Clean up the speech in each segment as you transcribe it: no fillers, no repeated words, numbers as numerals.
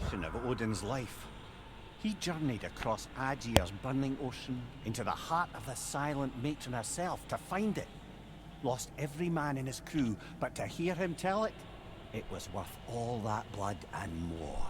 description of Odin's life. He journeyed across Aegir's burning ocean into the heart of the silent matron herself to find it. Lost every man in his crew, but to hear him tell it, it was worth all that blood and more.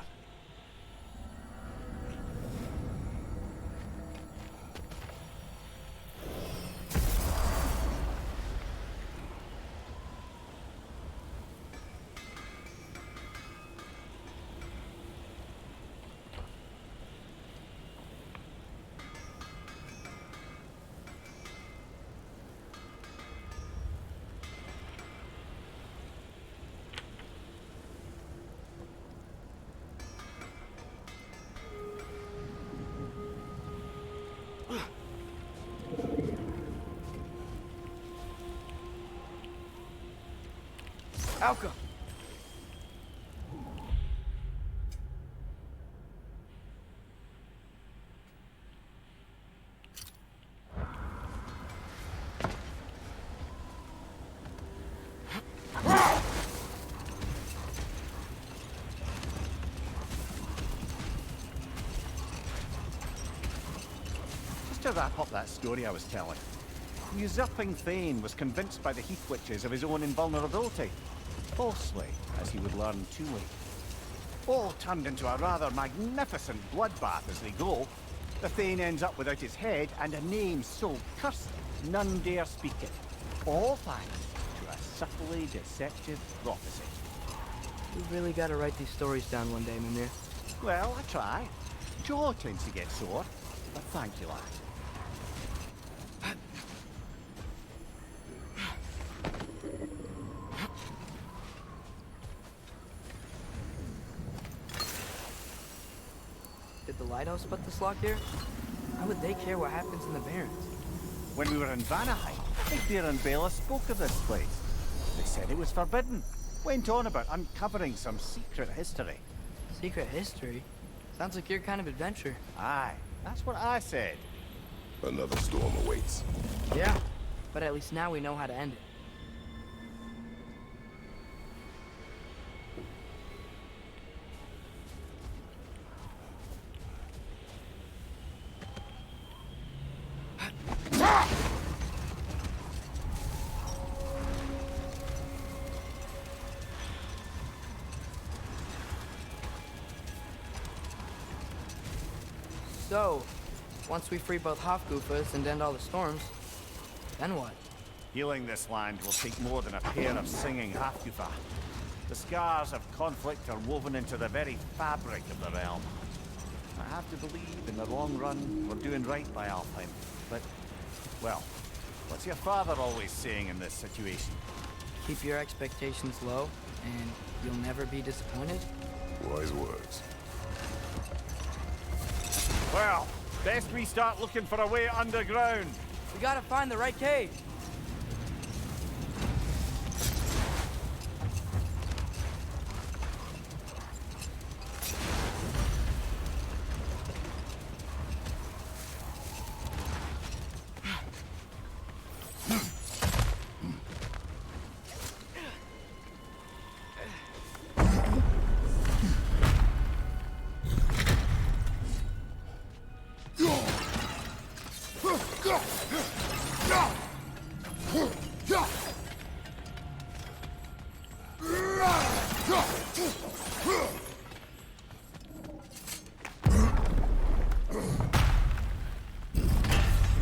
Alka! Just to wrap up that story I was telling, the usurping Thane was convinced by the Heath Witches of his own invulnerability. Falsely, as he would learn too late. All turned into a rather magnificent bloodbath as they go. The Thane ends up without his head and a name so cursed none dare speak it. All thanks to a subtly deceptive prophecy. You've really got to write these stories down one day, Mimir. Well, I try. Jaw tends to get sore, but thank you, lad. Did the lighthouse put this lock here? Why would they care what happens in the Barrens? When we were in Vanaheim, Igdir and Bela spoke of this place. They said it was forbidden. Went on about uncovering some secret history. Secret history? Sounds like your kind of adventure. Aye, that's what I said. Another storm awaits. Yeah, but at least now we know how to end it. So, once we free both Hofgufas and end all the storms, then what? Healing this land will take more than a pair of singing Hafgufa. The scars of conflict are woven into the very fabric of the realm. I have to believe in the long run we're doing right by Alfheim. But, well, what's your father always saying in this situation? Keep your expectations low, and you'll never be disappointed? Wise words. Well, best we start looking for a way underground. We gotta find the right cave.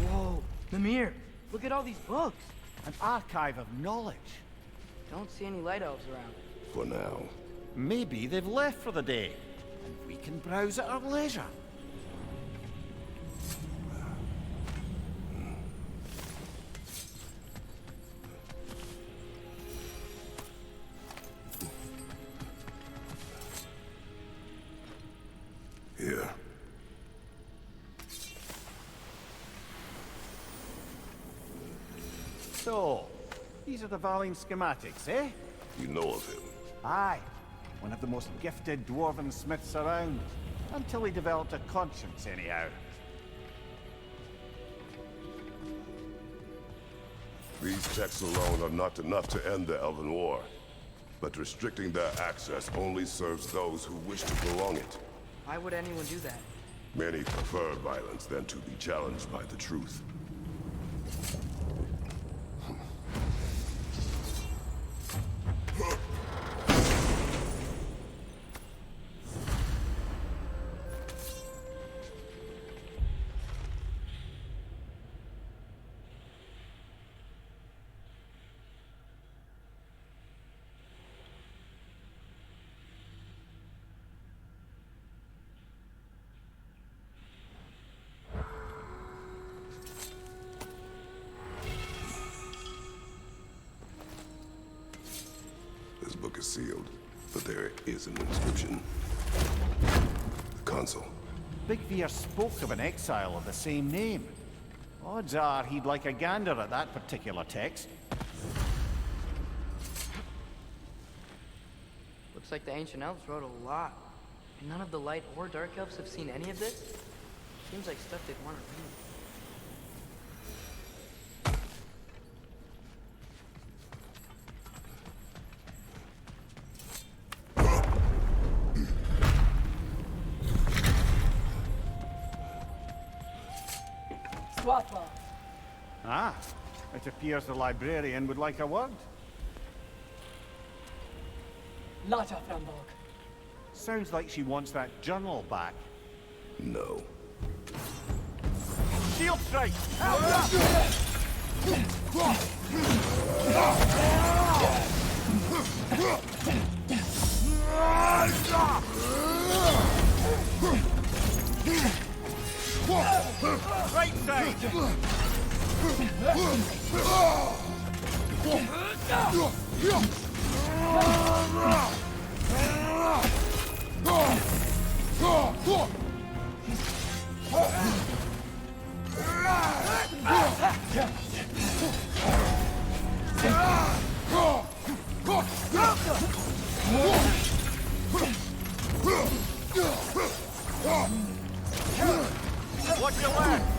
Whoa, Mimir, look at all these books. An archive of knowledge. Don't see any light elves around. For now. Maybe they've left for the day, and we can browse at our leisure. Here. So, these are the Valine schematics, eh? You know of him. Aye. One of the most gifted dwarven smiths around. Until he developed a conscience, anyhow. These texts alone are not enough to end the Elven War. But restricting their access only serves those who wish to prolong it. Why would anyone do that? Many prefer violence than to be challenged by the truth. This book is sealed, but there is an inscription. The console. Big Veer spoke of an exile of the same name. Odds are he'd like a gander at that particular text. Looks like the ancient elves wrote a lot. And none of the light or dark elves have seen any of this? Seems like stuff they'd want to read. Ah, it appears the librarian would like a word. Lata Framborg. Sounds like she wants that journal back. No. Shield strike! Right side! Watch your left!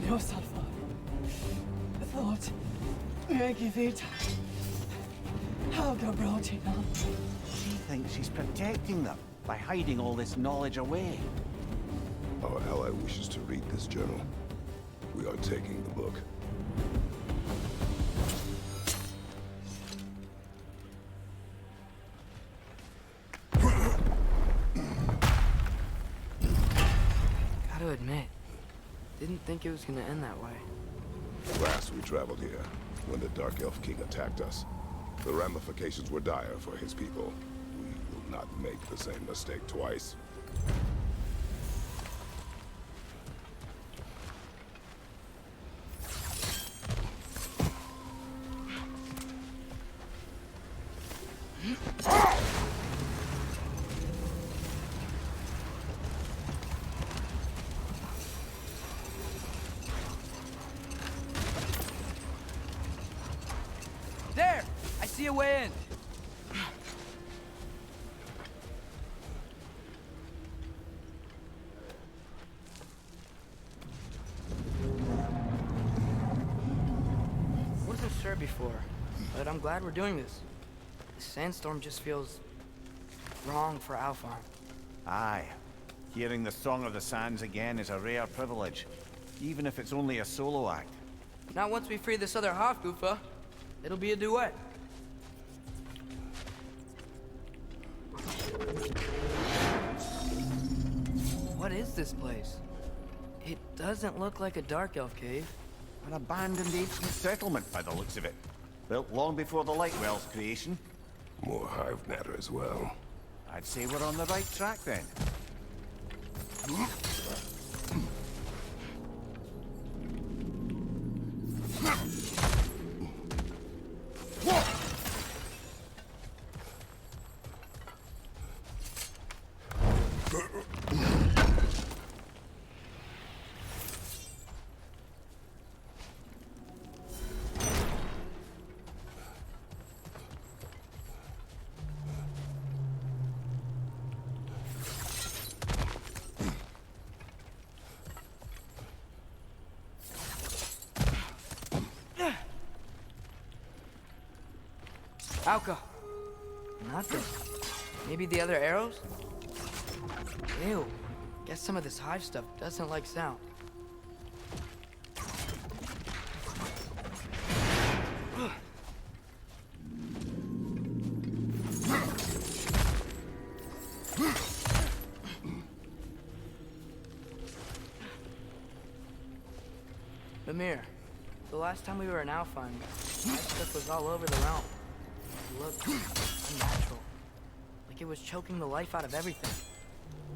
No, Salva. I thought Megivita. How go broken up? She thinks she's protecting them by hiding all this knowledge away. Our ally wishes to read this journal. We are taking the book. Gotta admit, didn't think it was gonna end that way. Last we traveled here, when the Dark Elf King attacked us, the ramifications were dire for his people. We will not make the same mistake twice. There! I see a way in! Wasn't sure before, but I'm glad we're doing this. The sandstorm just feels wrong for Alfarm. Aye. Hearing the Song of the Sands again is a rare privilege, even if it's only a solo act. Not once we free this other Hofgufa. It'll be a duet. What is this place? It doesn't look like a Dark Elf cave. An abandoned ancient settlement by the looks of it. Built long before the Lightwell's creation. More hive matter as well. I'd say we're on the right track then. Alka. Nothing. Maybe the other arrows? Ew. Guess some of this hive stuff doesn't like sound. Lemire, the last time we were in Alfheim, hive stuff was all over the realm. It looked unnatural. Like it was choking the life out of everything.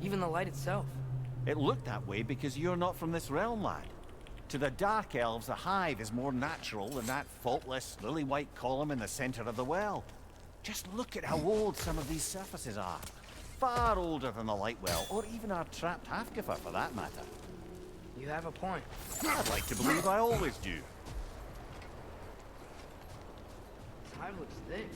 Even the light itself. It looked that way because you're not from this realm, lad. To the Dark Elves, a hive is more natural than that faultless, lily-white column in the center of the well. Just look at how old some of these surfaces are. Far older than the Lightwell, or even our trapped Halfgiver for that matter. You have a point. I'd like to believe I always do. This hive looks thick.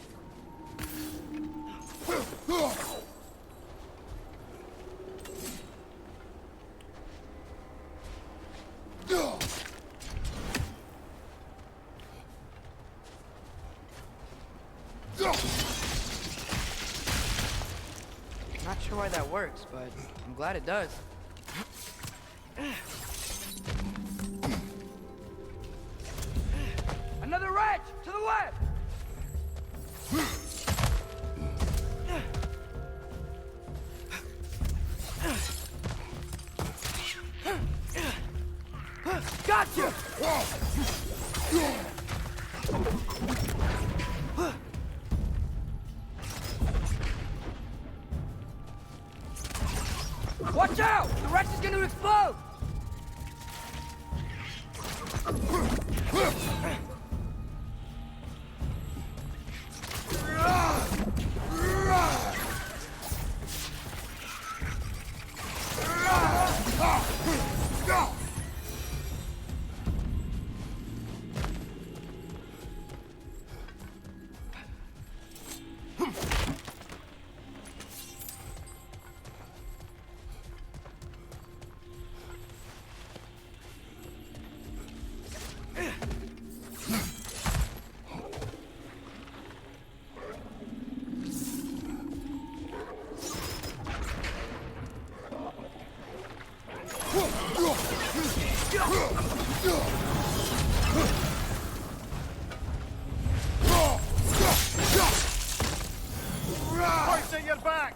Not sure why that works, but I'm glad it does. Another wrench! To the left! Gotcha! Watch out! The wrench is going to explode! Hoist at your back!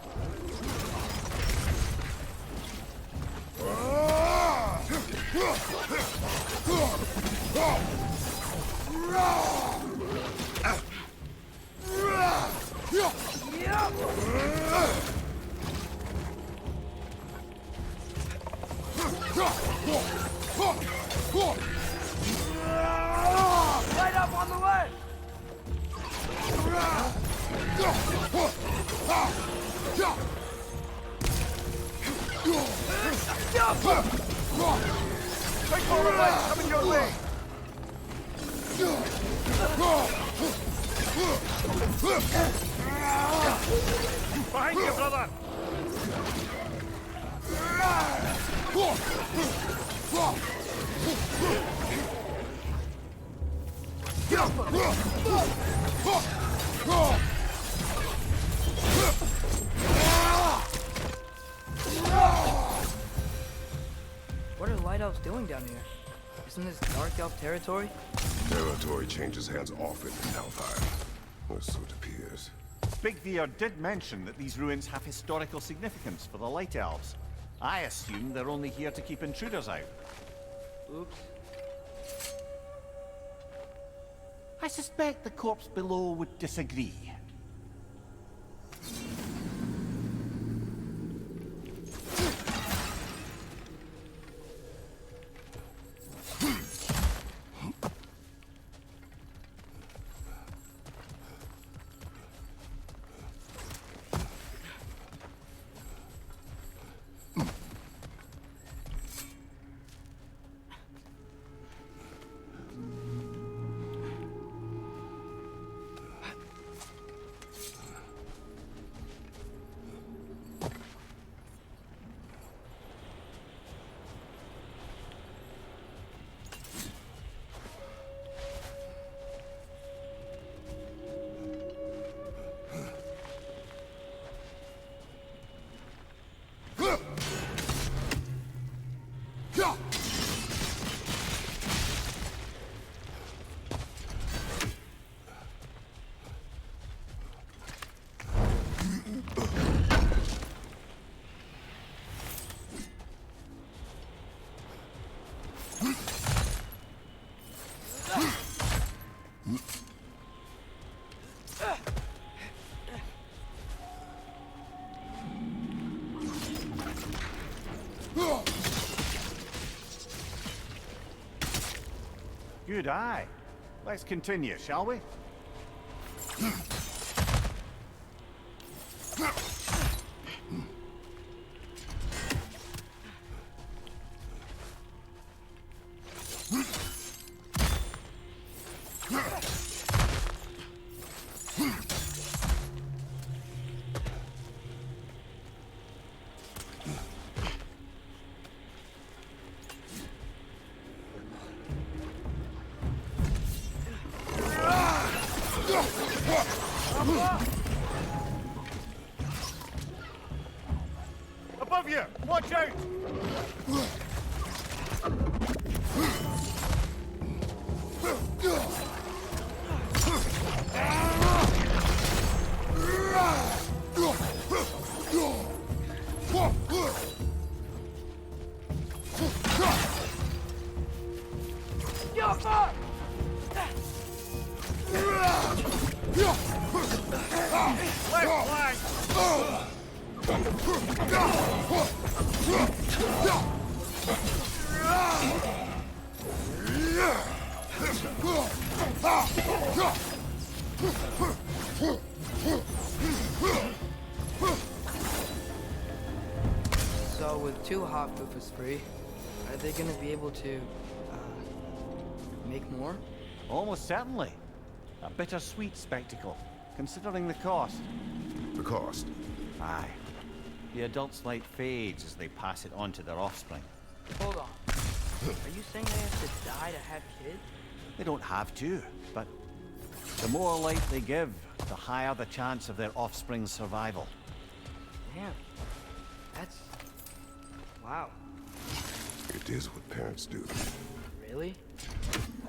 Light up on the left! Take all the lights coming your way! Behind you, brother! What are Light Elves doing down here? Isn't this Dark Elf territory? Territory changes hands often in Alfheim. Or so it appears. Big Veer did mention that these ruins have historical significance for the Light Elves. I assume they're only here to keep intruders out. Oops. I suspect the corpse below would disagree. Good eye. Let's continue, shall we? Above you! Watch out! Left flank! So with two Hofbufas free, are they gonna be able to, make more? Almost certainly. A bittersweet spectacle, considering the cost. The cost? Aye. The adult's light fades as they pass it on to their offspring. Hold on. Are you saying they have to die to have kids? They don't have to, but the more light they give, the higher the chance of their offspring's survival. Damn. That's... wow. It is what parents do. Really?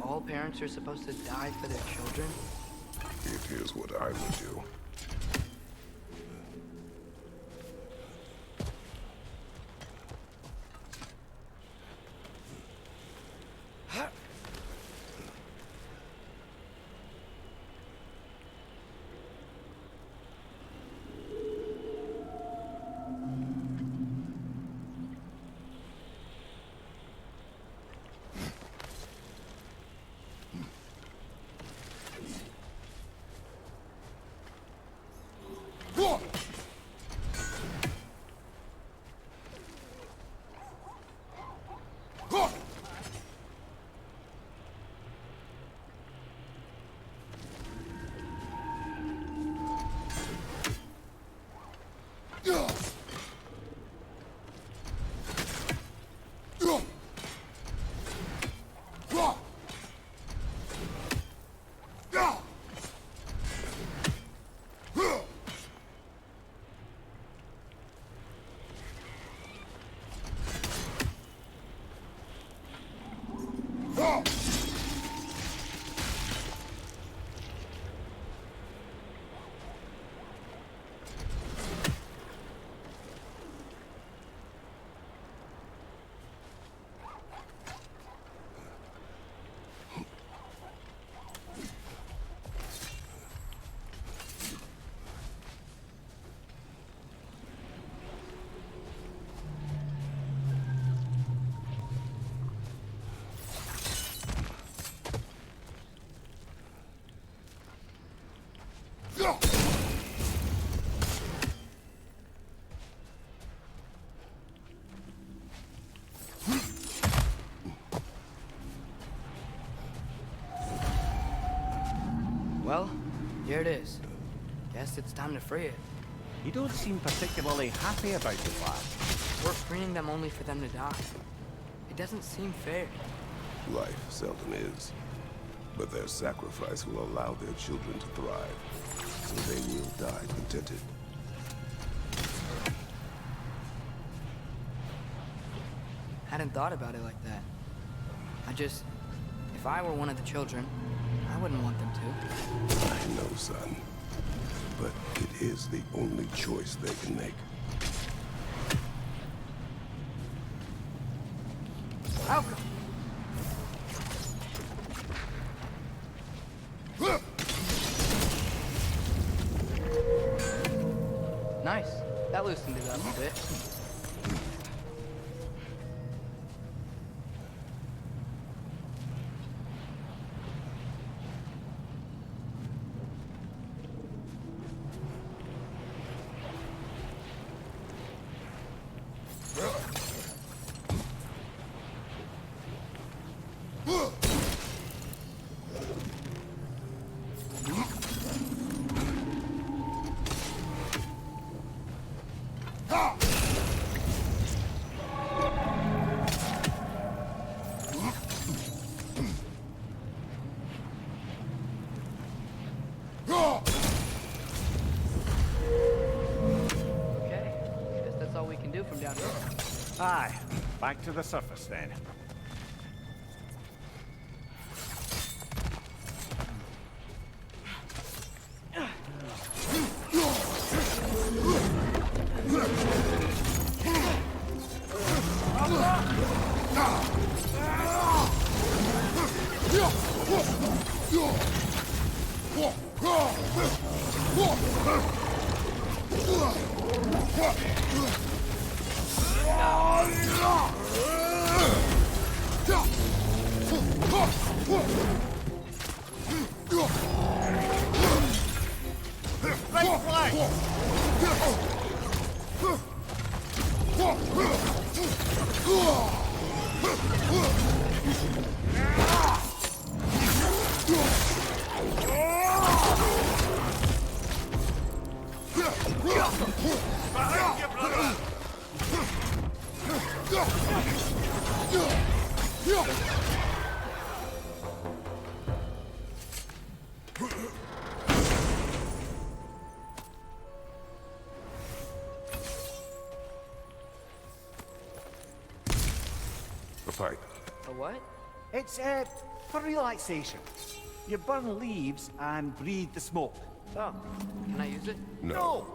All parents are supposed to die for their children? It is what I would do. Well, here it is. Guess it's time to free it. You don't seem particularly happy about the fact. We're freeing them only for them to die. It doesn't seem fair. Life seldom is. But their sacrifice will allow their children to thrive. So they will die contented. Hadn't thought about it like that. If I were one of the children, I wouldn't want them to. I know, son. But it is the only choice they can make. How come? Nice. That loosened it up a bit. Okay. Guess that's all we can do from down here. Aye, back to the surface then. Right flag! Behind you, brother! A pipe. A what? It's, for relaxation. You burn leaves and breathe the smoke. Oh, can I use it? No.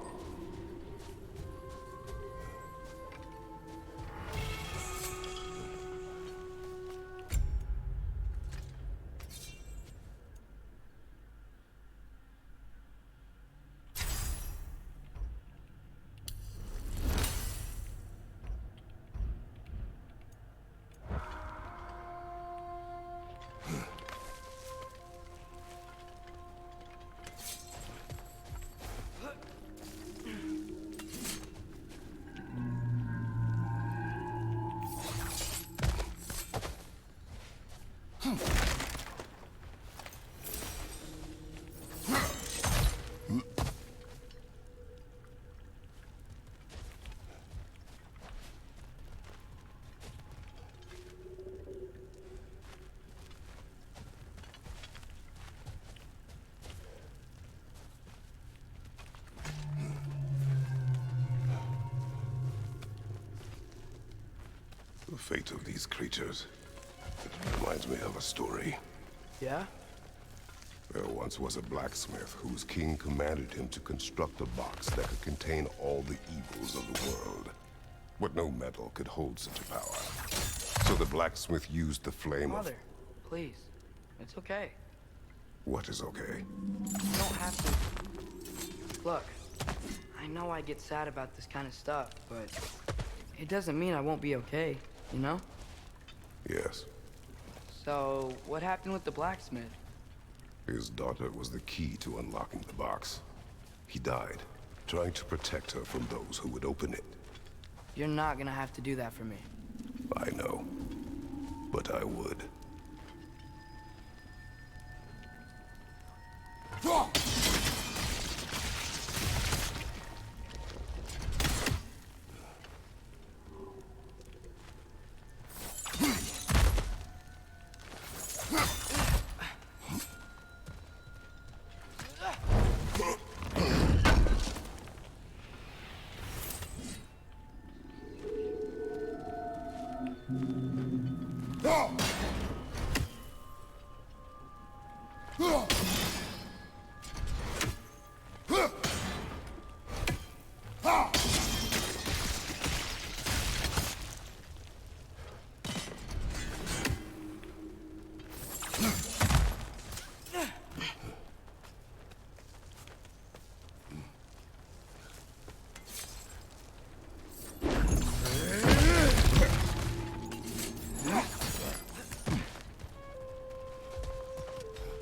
The fate of these creatures, it reminds me of a story. Yeah? There once was a blacksmith whose king commanded him to construct a box that could contain all the evils of the world. But no metal could hold such a power. So the blacksmith used the flame Father, please. It's okay. What is okay? You don't have to. Look, I know I get sad about this kind of stuff, but it doesn't mean I won't be okay, you know? Yes. So, what happened with the blacksmith? His daughter was the key to unlocking the box. He died, trying to protect her from those who would open it. You're not gonna have to do that for me. I know, but I would.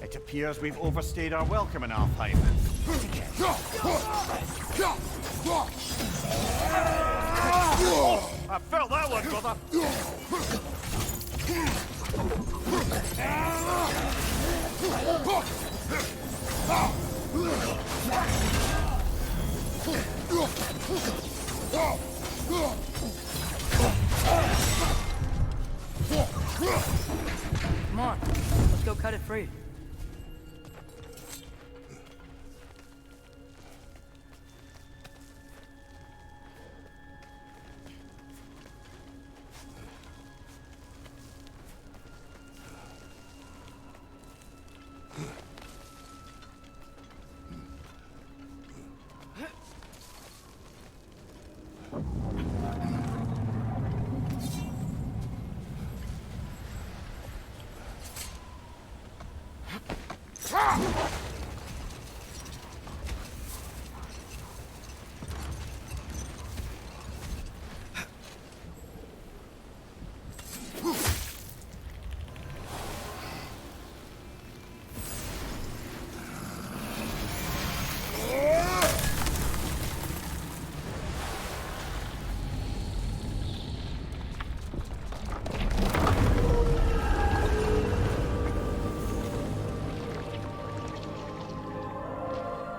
It appears we've overstayed our welcome in Alfheim. I felt that one, brother! Come on, let's go cut it free.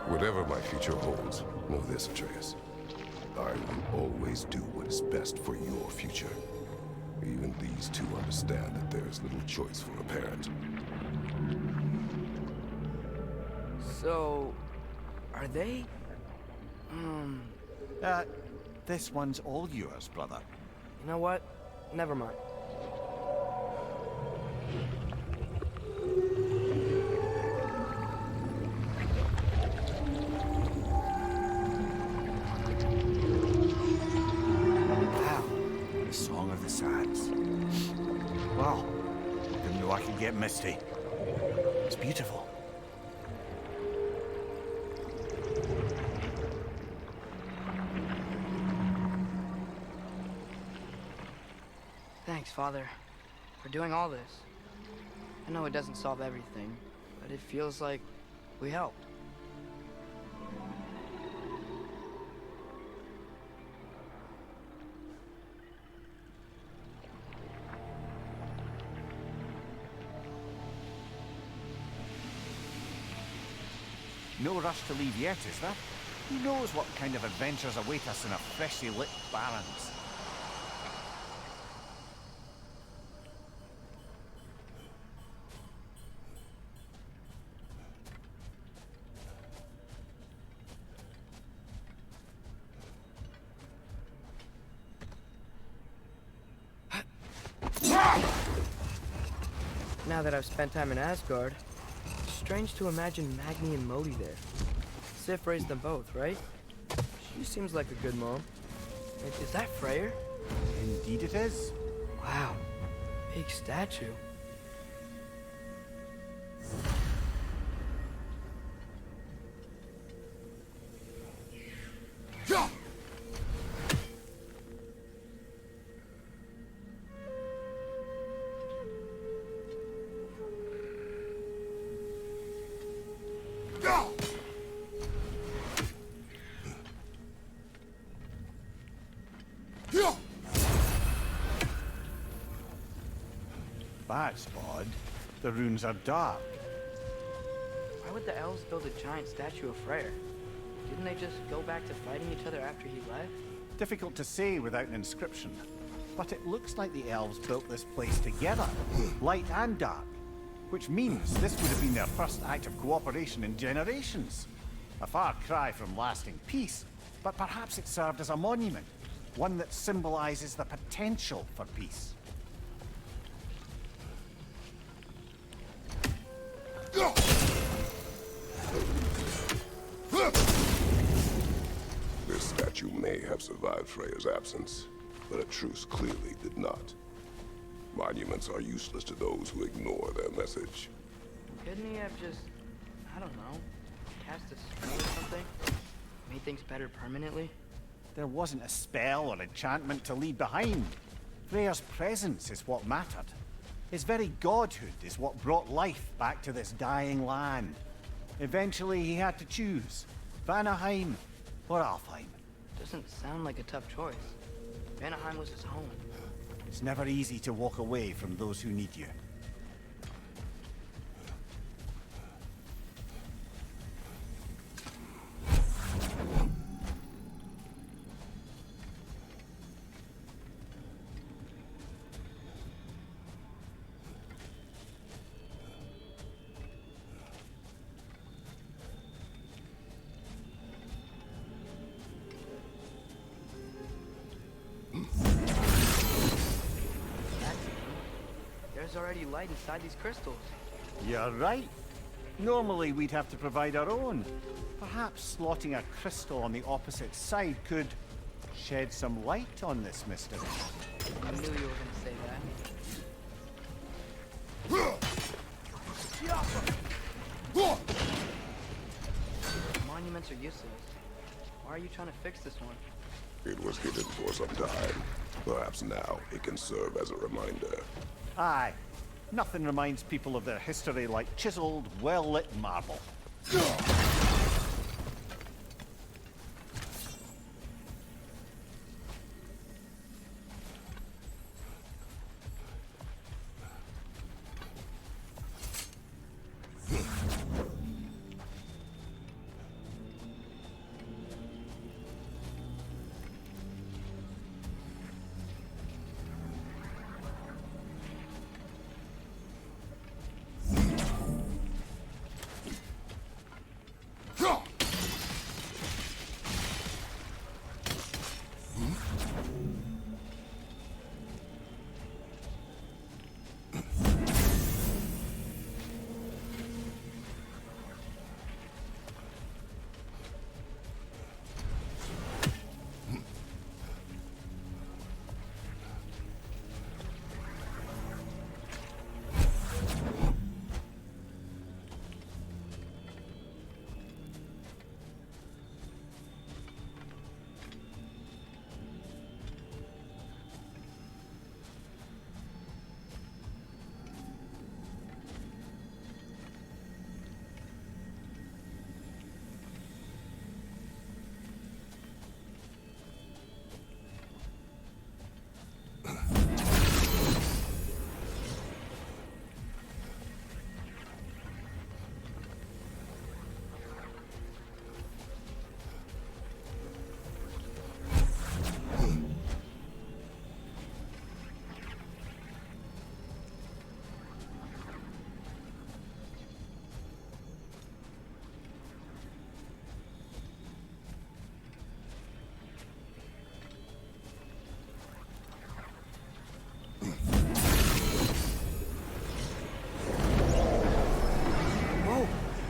Whatever my future holds, know this, Atreus. I will always do what is best for your future. Even these two understand that there is little choice for a parent. So, are they? This one's all yours, brother. You know what? Never mind. Wow, the Song of the Sands. Wow, didn't know I could get misty. It's beautiful. Thanks, Father, for doing all this. I know it doesn't solve everything, but it feels like we helped. No rush to leave yet, is there? Who knows what kind of adventures await us in our freshly lit barrens? Now that I've spent time in Asgard, it's strange to imagine Magni and Modi there. Sif raised them both, right? She seems like a good mom. Is that Freyr? Indeed it is. Wow, big statue. That's odd. The runes are dark. Why would the elves build a giant statue of Freyr? Didn't they just go back to fighting each other after he left? Difficult to say without an inscription. But it looks like the elves built this place together, light and dark. Which means this would have been their first act of cooperation in generations. A far cry from lasting peace, but perhaps it served as a monument. One that symbolizes the potential for peace. This statue may have survived Freya's absence, but a truce clearly did not. Monuments are useless to those who ignore their message. Couldn't he have just, I don't know, cast a spell or something? Made things better permanently? There wasn't a spell or enchantment to leave behind. Freyr's presence is what mattered. His very godhood is what brought life back to this dying land. Eventually he had to choose, Vanaheim or Alfheim. Doesn't sound like a tough choice. Vanaheim was his home. It's never easy to walk away from those who need you. There's already light inside these crystals. You're right. Normally we'd have to provide our own. Perhaps slotting a crystal on the opposite side could shed some light on this mystery. I knew you were gonna say that. Monuments are useless. Why are you trying to fix this one? It was hidden for some time. Perhaps now it can serve as a reminder. Aye. Nothing reminds people of their history like chiseled, well-lit marble.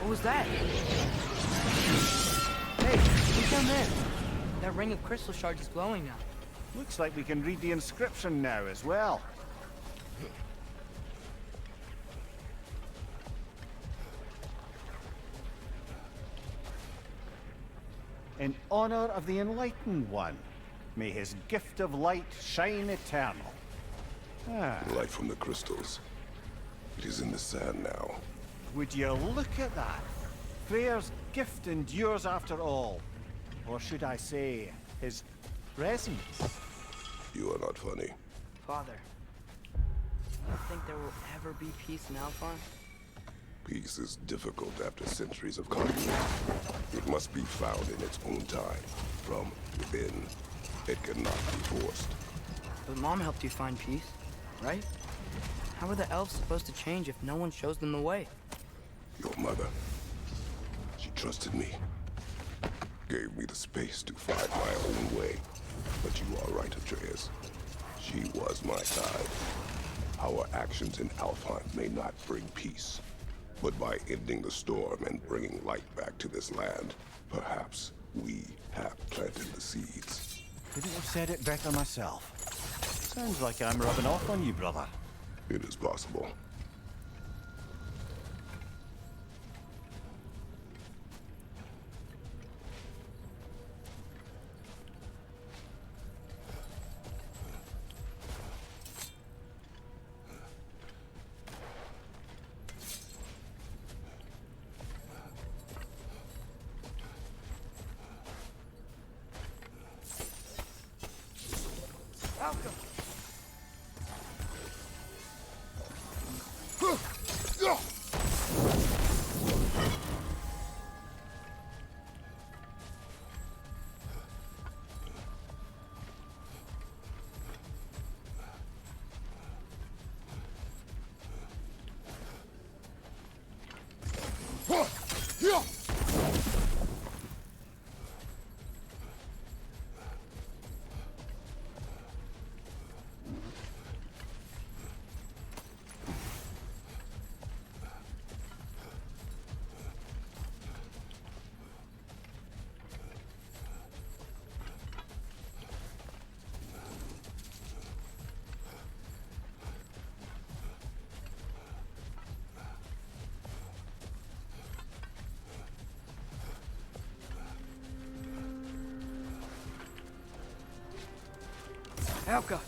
What was that? Hey, look down there. That ring of crystal shards is glowing now. Looks like we can read the inscription now as well. In honor of the Enlightened One, may his gift of light shine eternal. Ah, Light from the crystals. It is in the sand now. would you look at that? Freyr's gift endures after all. Or should I say, his presence? You are not funny. Father, do you think there will ever be peace in Alfheim? Peace is difficult after centuries of conflict. It must be found in its own time, from within. It cannot be forced. But Mom helped you find peace, right? How are the elves supposed to change if no one shows them the way? Your mother, she trusted me. Gave me the space to find my own way. But you are right, Atreus. She was my guide. Our actions in Alfheim may not bring peace, but by ending the storm and bringing light back to this land, perhaps we have planted the seeds. Couldn't have said it better myself. Sounds like I'm rubbing off on you, brother. It is possible. Malcolm! Helka!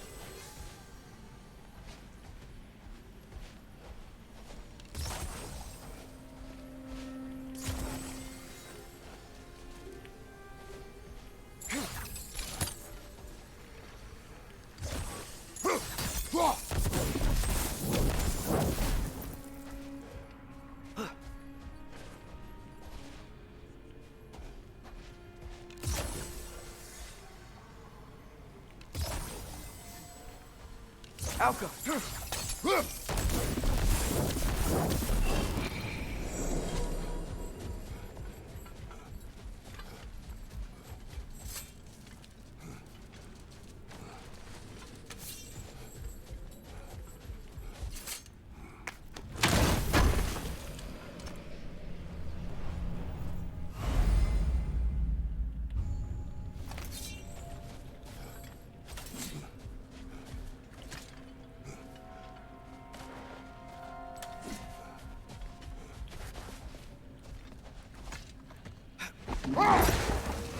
Alka!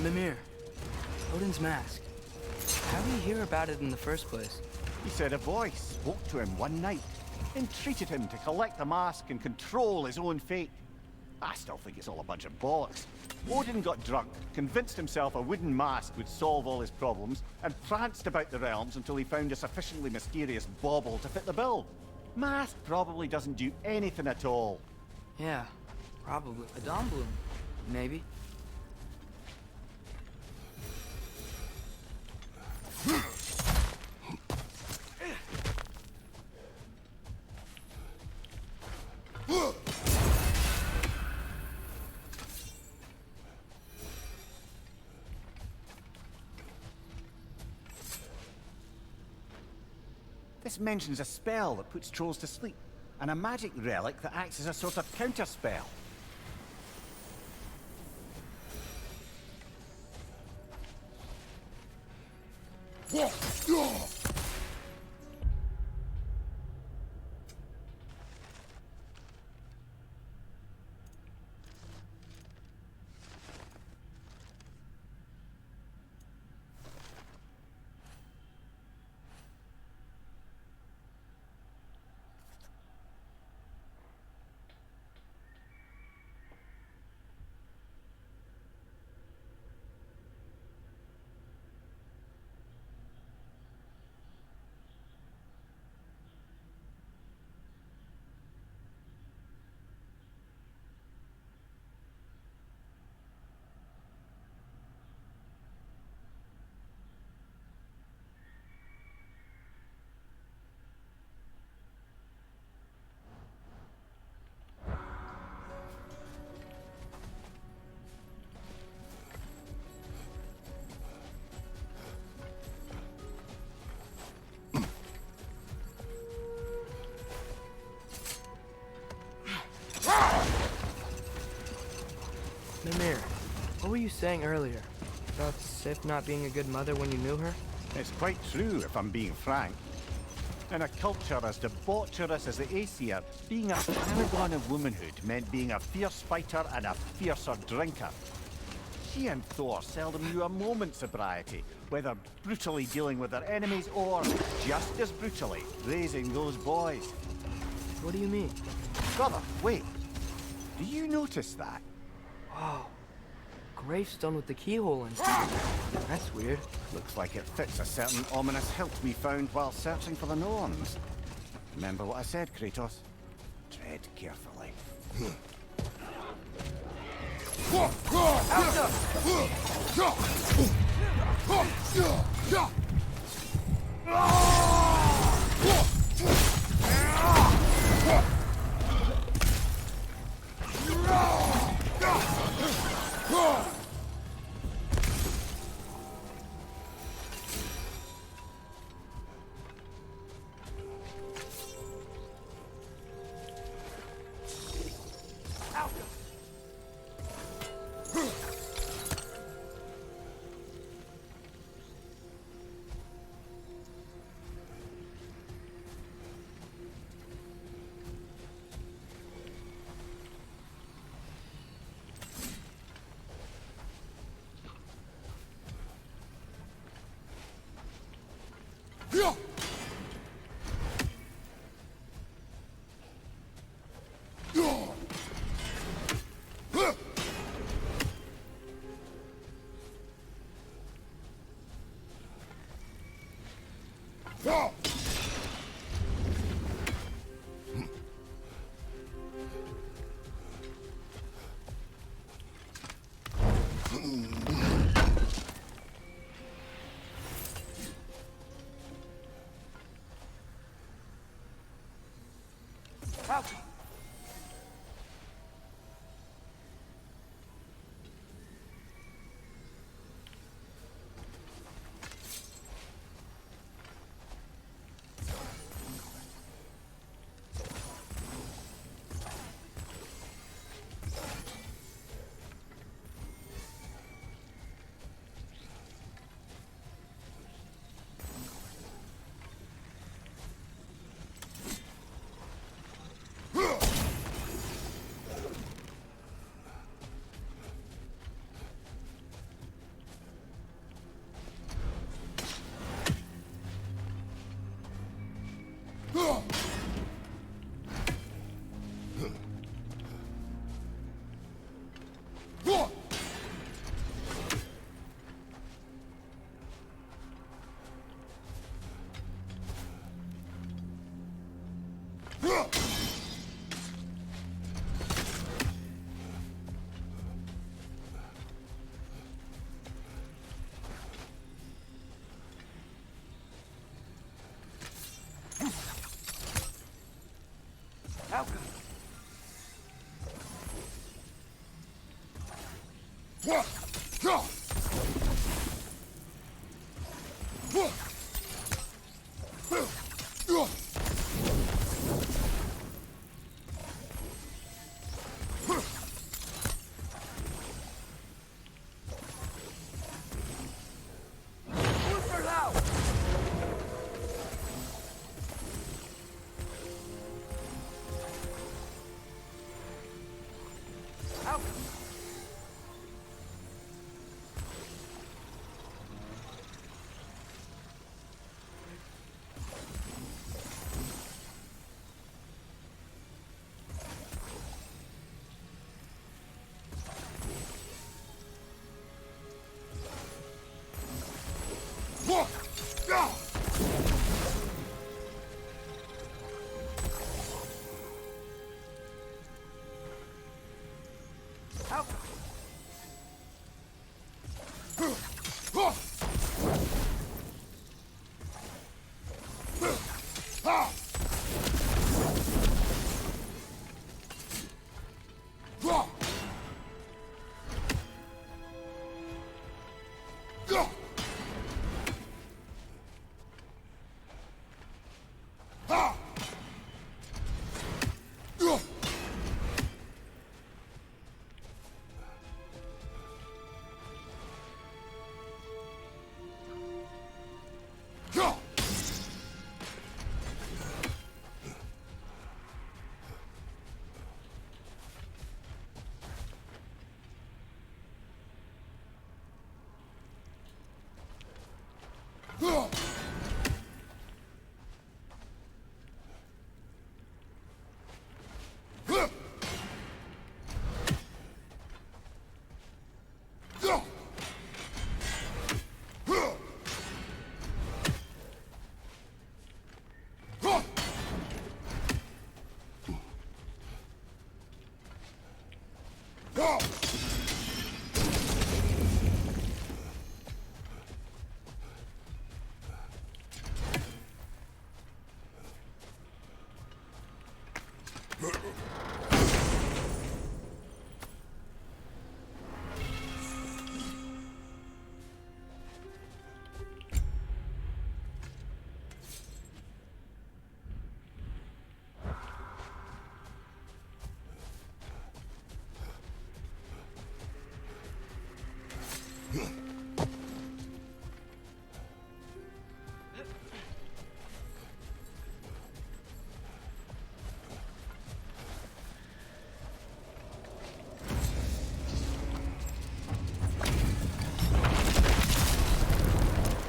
Mimir, Odin's mask. How did he hear about it in the first place? He said a voice spoke to him one night, entreated him to collect the mask and control his own fate. I still think it's all a bunch of bollocks. Odin got drunk, convinced himself a wooden mask would solve all his problems, and pranced about the realms until he found a sufficiently mysterious bauble to fit the bill. Mask probably doesn't do anything at all. Yeah, probably. A dawn bloom, maybe. This mentions a spell that puts trolls to sleep, and a magic relic that acts as a sort of counterspell. Mimir, what were you saying earlier? About Sif not being a good mother when you knew her? It's quite true, if I'm being frank. In a culture as debaucherous as the Aesir, being a paragon of womanhood meant being a fierce fighter and a fiercer drinker. She and Thor seldom knew a moment's sobriety, whether brutally dealing with their enemies or, just as brutally, raising those boys. What do you mean? Brother, wait. Do you notice that? Whoa. Gravestone with the keyhole inside. That's weird. Looks like it fits a certain ominous hilt we found while searching for the Norns. Remember what I said, Kratos? Tread carefully.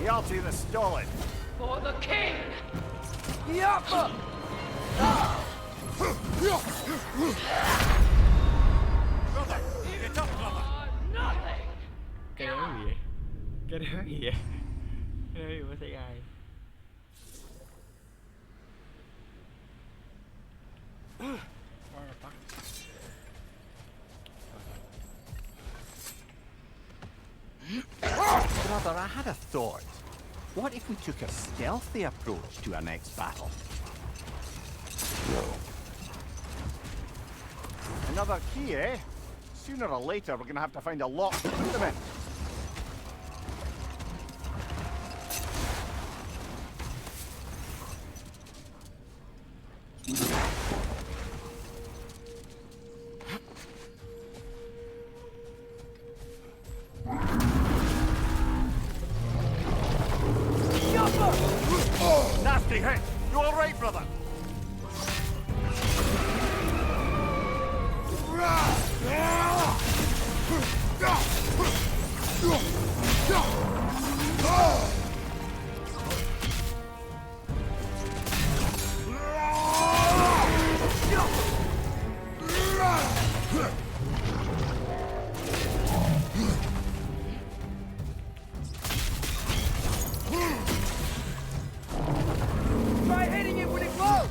The altar that's stolen. For the king! Yappa! Brother, get up, brother. Nothing! Cái đó gì vậy? Cái đó gì vậy? Cái đó gì mà thấy ai? What the fuck? Brother, I had a thought. What if we took a stealthy approach to our next battle? No. Another key, eh? Sooner or later, we're gonna have to find a lock to put them in. Nasty hit! You alright, brother? Try hitting it when it glows!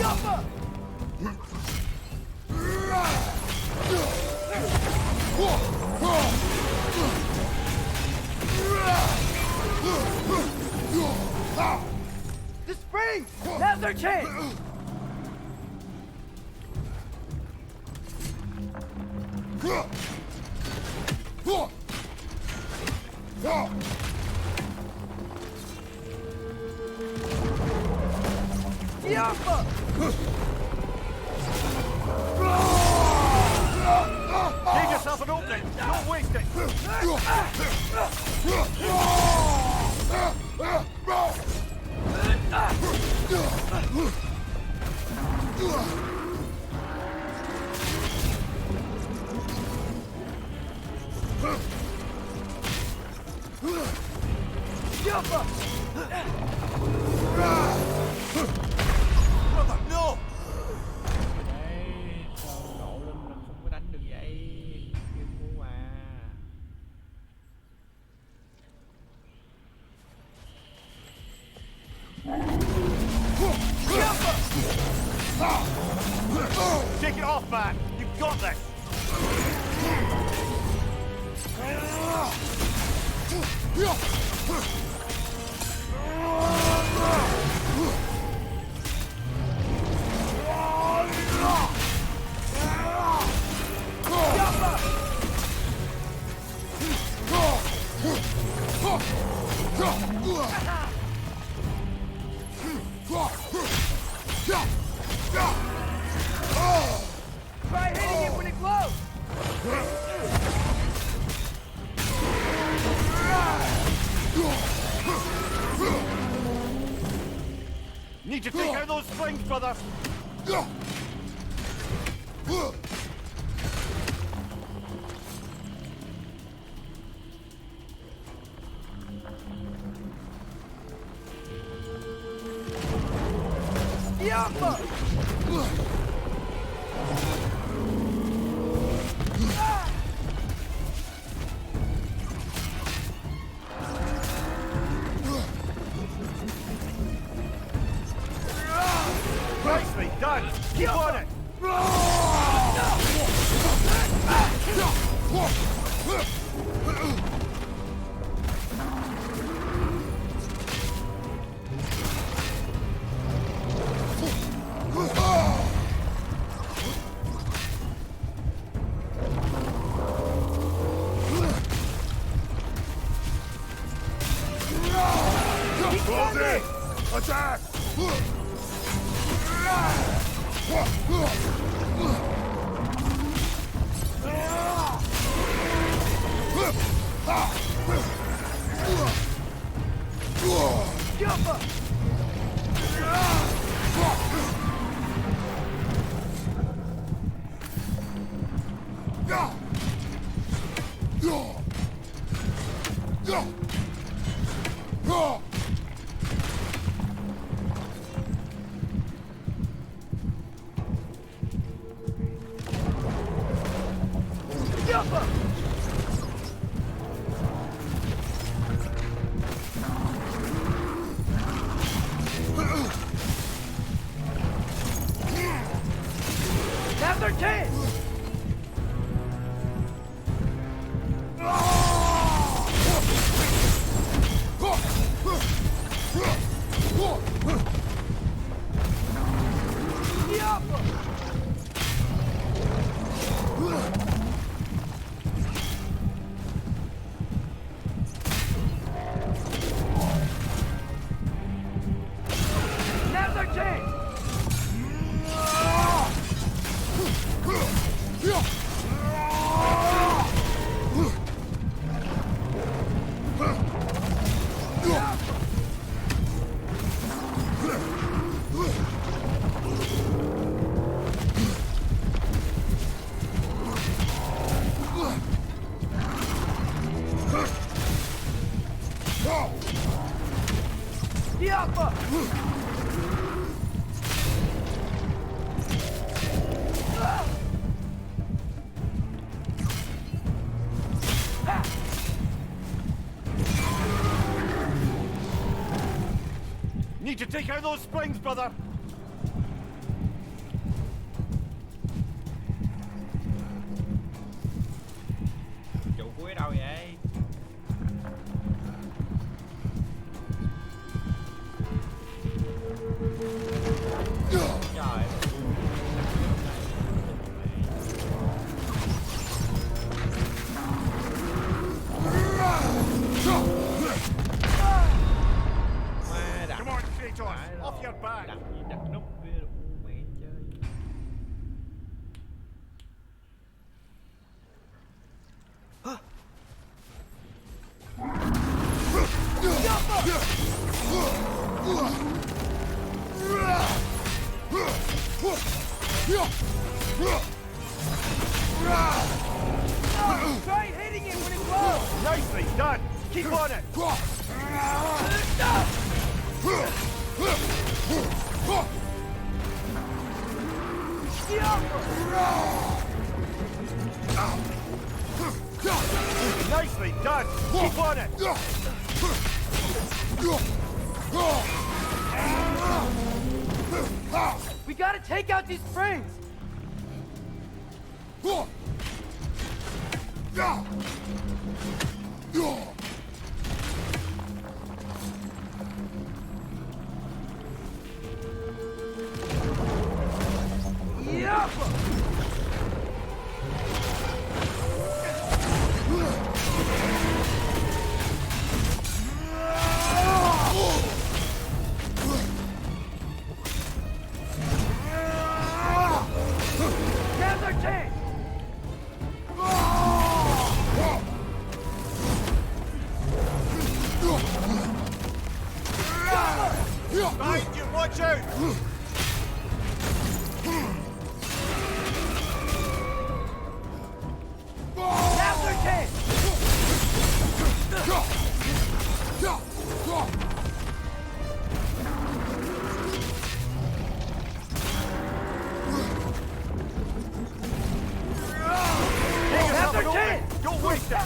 Yappa! The spring! Now's our chance! Yappa! Give yourself an opening! Don't waste it! Yappa! Brother, no! Đấy, sao nổ lên mà không có đánh được vậy? Yêu cú à. Take it off, man! You've got this! Try hitting it when it glows! Need to take out those springs, brother! Yappa! done! Keep on it! Close in! Attack! Jump up! Jump up! Now's our chance! Now's our chance! Diablo! Need to take out those springs, brother! Chủ cuối đâu vậy? Trời. Má đặt. Come on, Kratos! Off your back! Đặt gì đặt nút kia đủ mẹ chơi. Try hitting it when it blows! Nicely done! Keep on it! Nicely done! Keep on it! We gotta take out these springs! Now's our chance! Behind you, watch out! Now's our chance! Now's our chance! Don't waste it!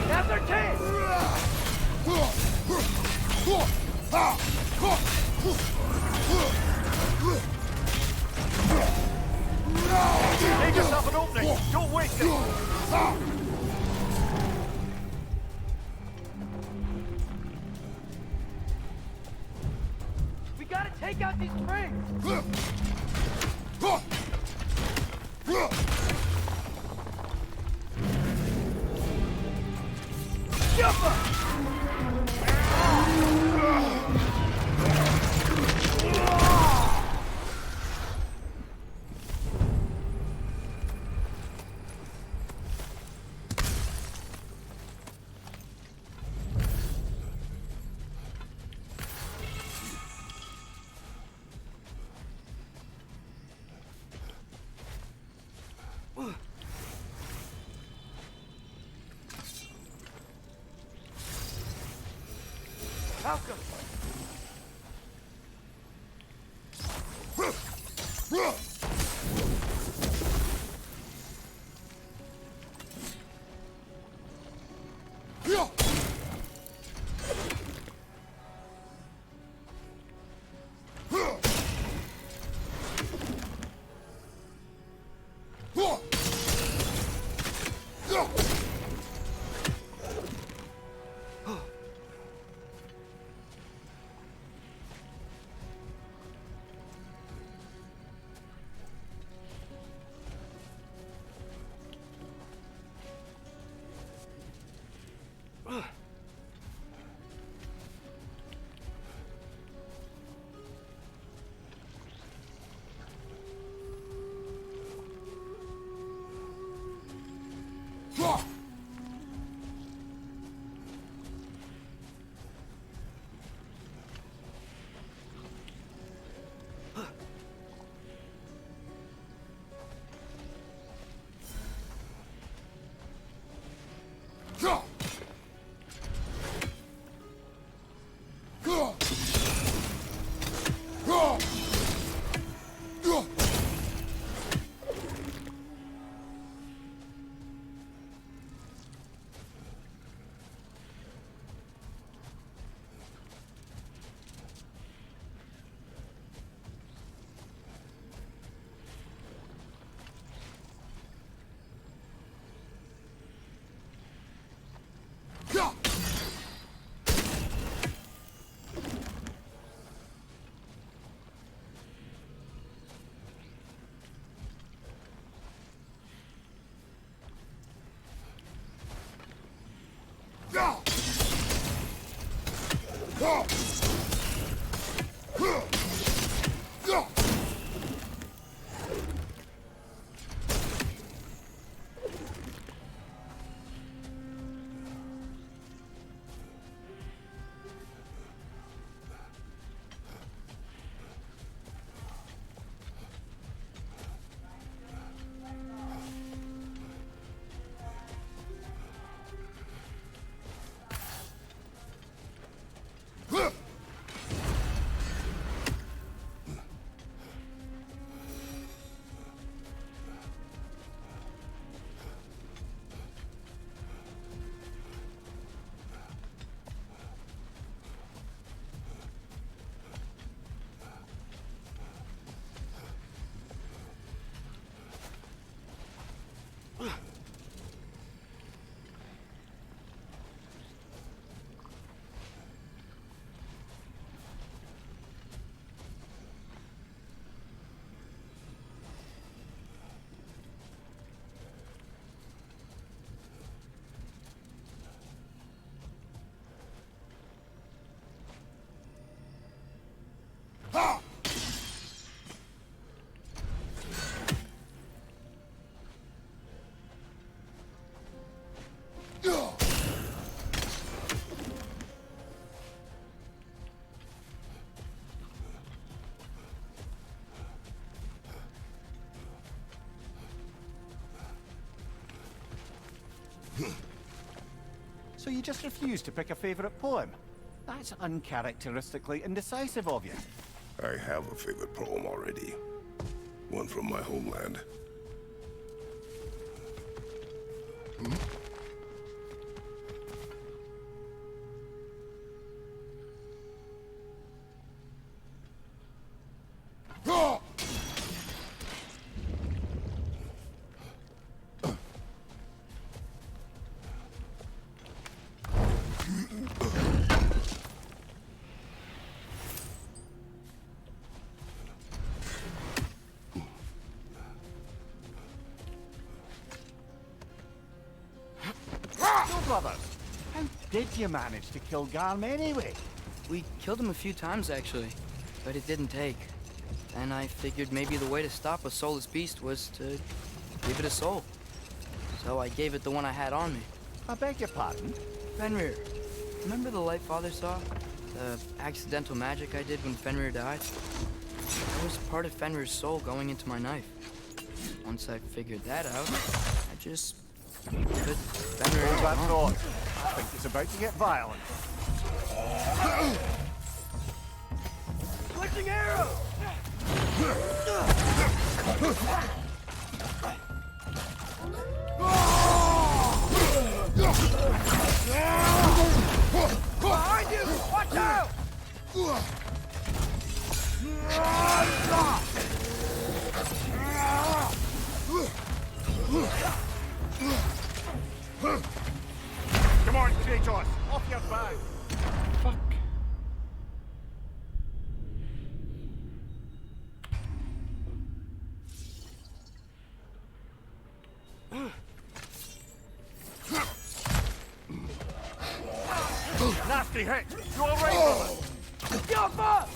Now's our chance! Make yourself an opening! Don't waste it! We gotta take out these trains! Malcolm! So you just refuse to pick a favorite poem? That's uncharacteristically indecisive of you. I have a favorite poem already. One from my homeland. So, brothers, how did you manage to kill Garm anyway? We killed him a few times, actually, but it didn't take. And I figured maybe the way to stop a soulless beast was to give it a soul. So I gave it the one I had on me. I beg your pardon? Fenrir, remember the light Father saw? The accidental magic I did when Fenrir died? That was part of Fenrir's soul going into my knife. Once I figured that out, I just put Fenrir Hold into that my thought. I think it's about to get violent. Switching arrow! Behind you! Watch out! Come on, Kratos! Off your back! Fuck. Nasty hit! You alright, brother? Jump up!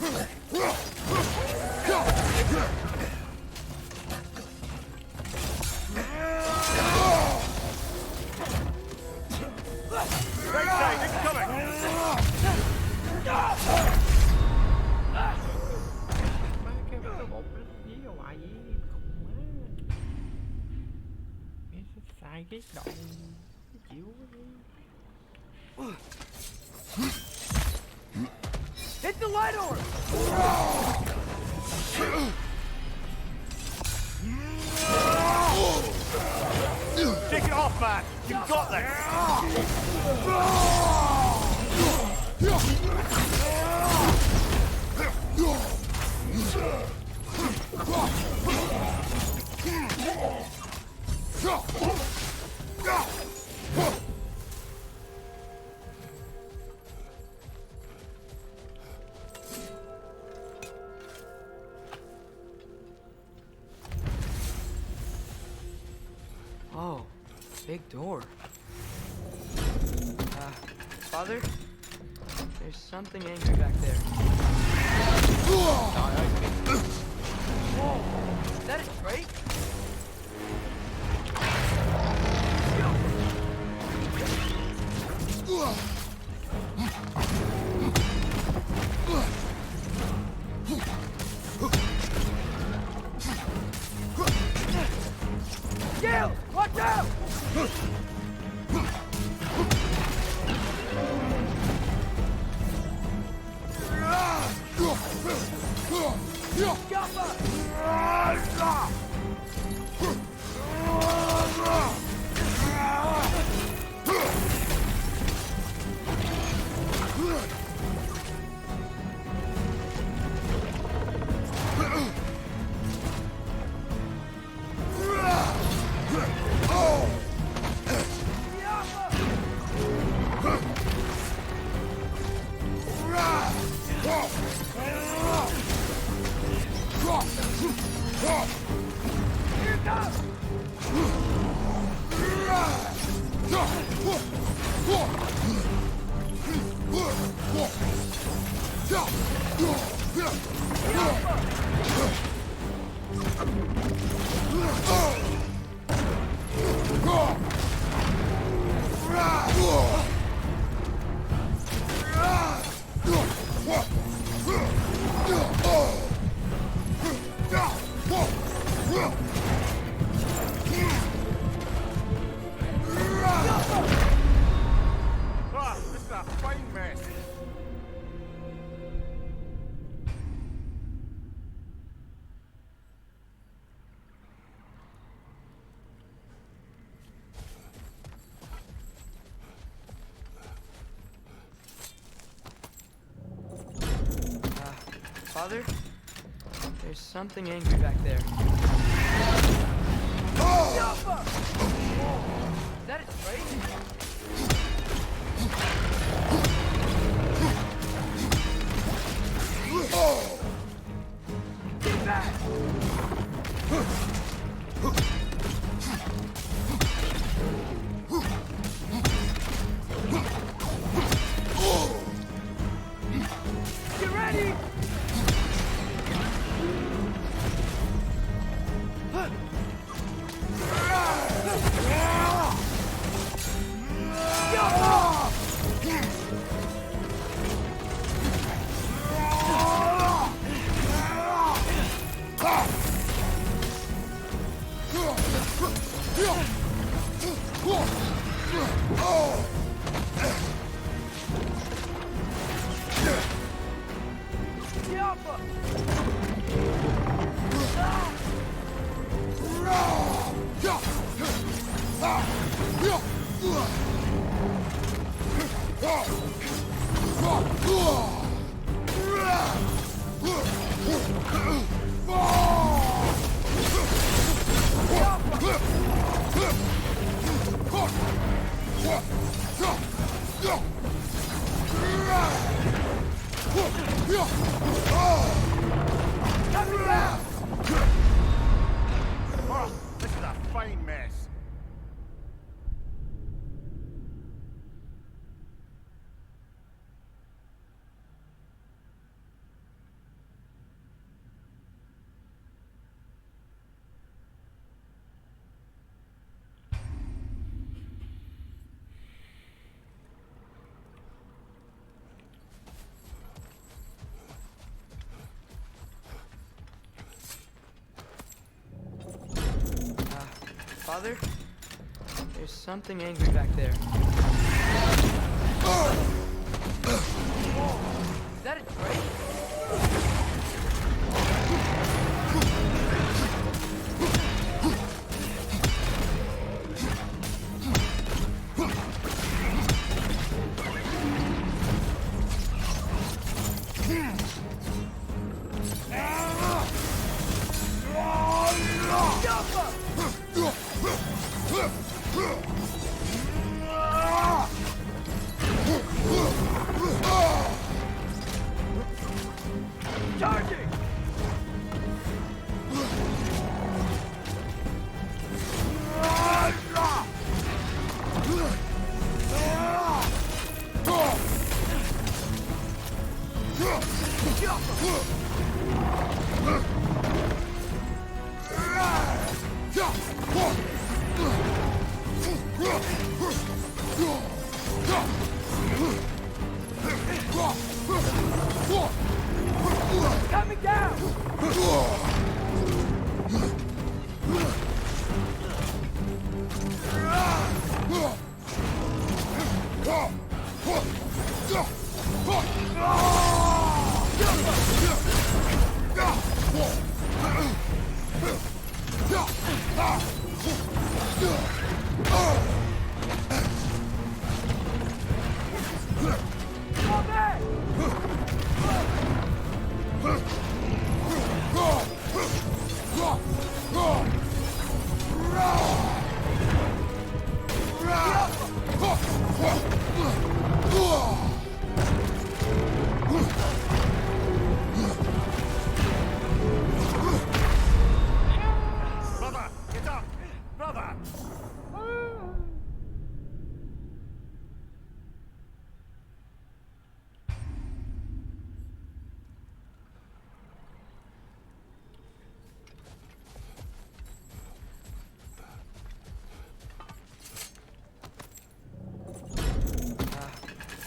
Right side, incoming! Má cái cái bột nó dí vào ngoài với khùng má. Mẹ sẽ xài cái đoạn chịu quá đi. Hit the light orb! Take it off, man! You've got this! Oh, big door. Father? There's something angry back there. Whoa! Is that a crate? Gale! Watch out! Father? There's something angry back there. Is that its brain? Get back! Get ready! Oh, this is a fine mess. Father? There's something angry back there. Is that its brain? Charging! Coming down! Come back! Brother, get up! Brother!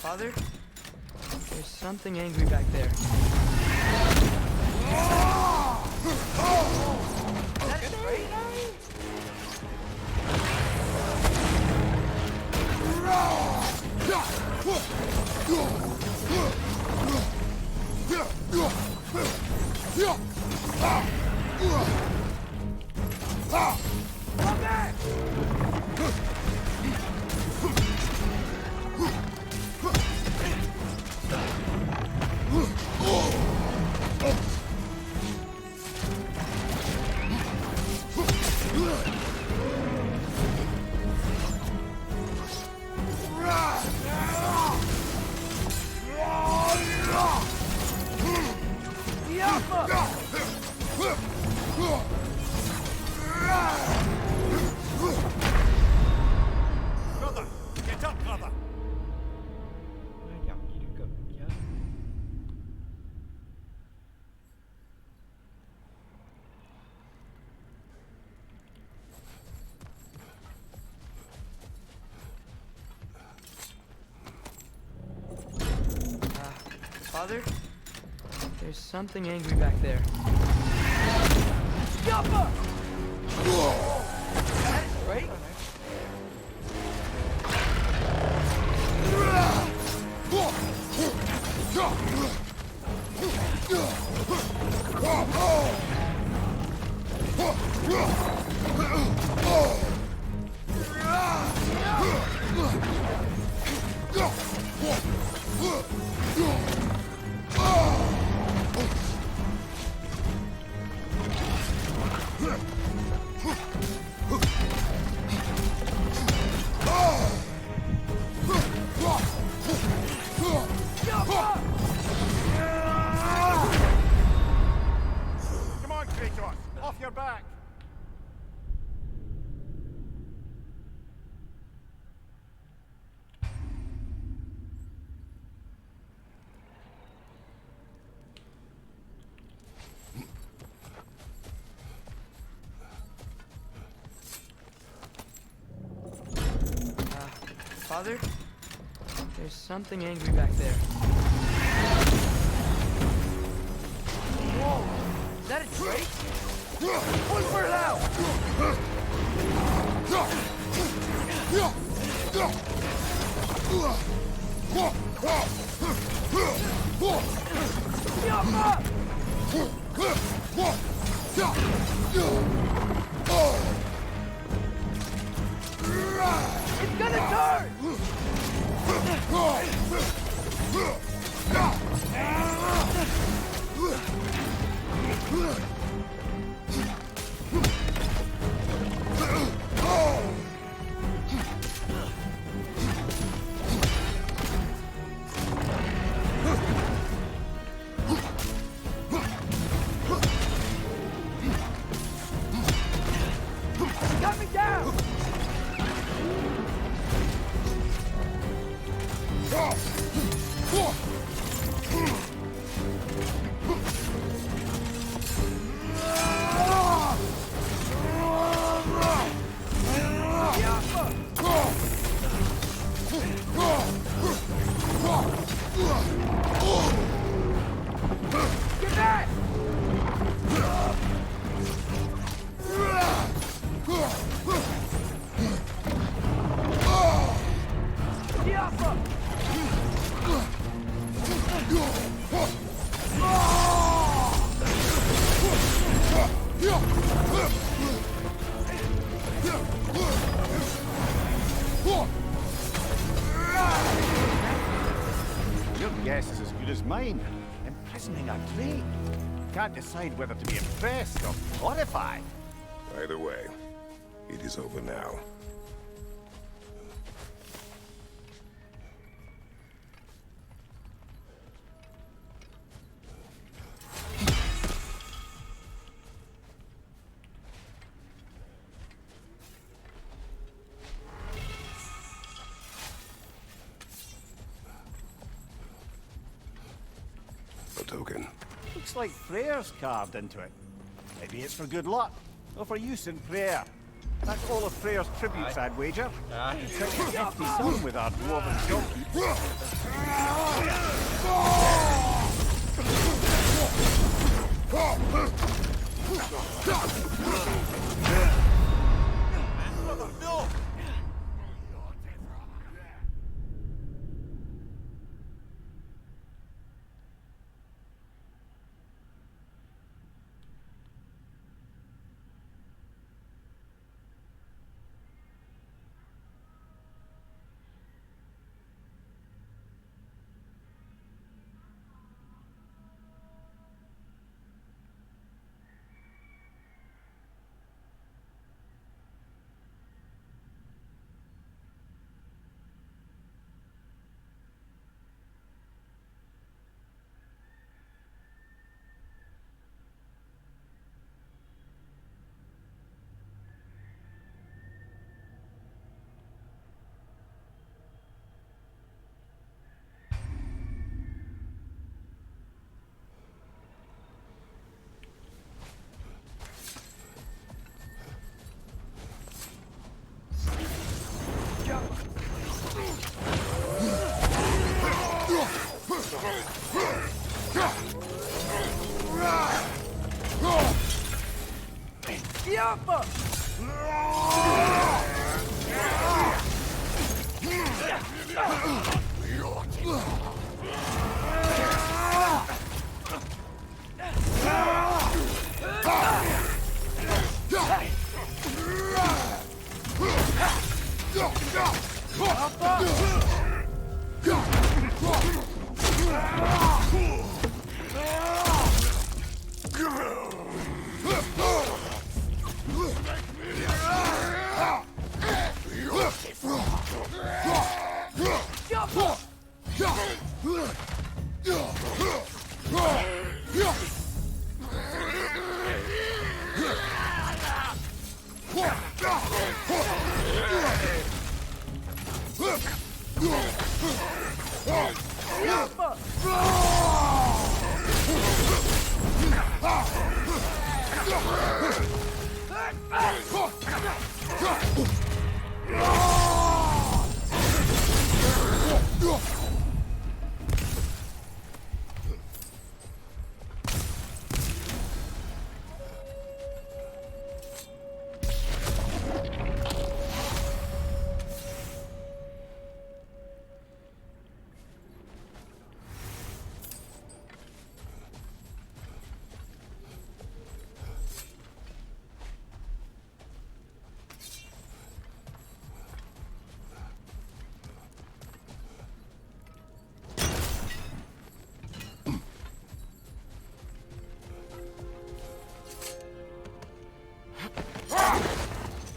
Father? There's something angry back there. Is that its brain? Come back! Father? There's something angry back there. Yappa! Right? Come on, Kratos! Off your back! Father? There's something angry back there. Whoa! Is that a drake? One for now! It's gonna turn! Got me down! Get back! Your guess is as good as mine. Imprisoning a drake. Can't decide whether to be impressed or horrified. Either way, it is over now. A token. Looks like prayers carved into it. Maybe it's for good luck, or for use in prayer. That's all of Freyr's tributes, I'd wager. Such a hefty sum with our dwarven shopkeep. Yappa!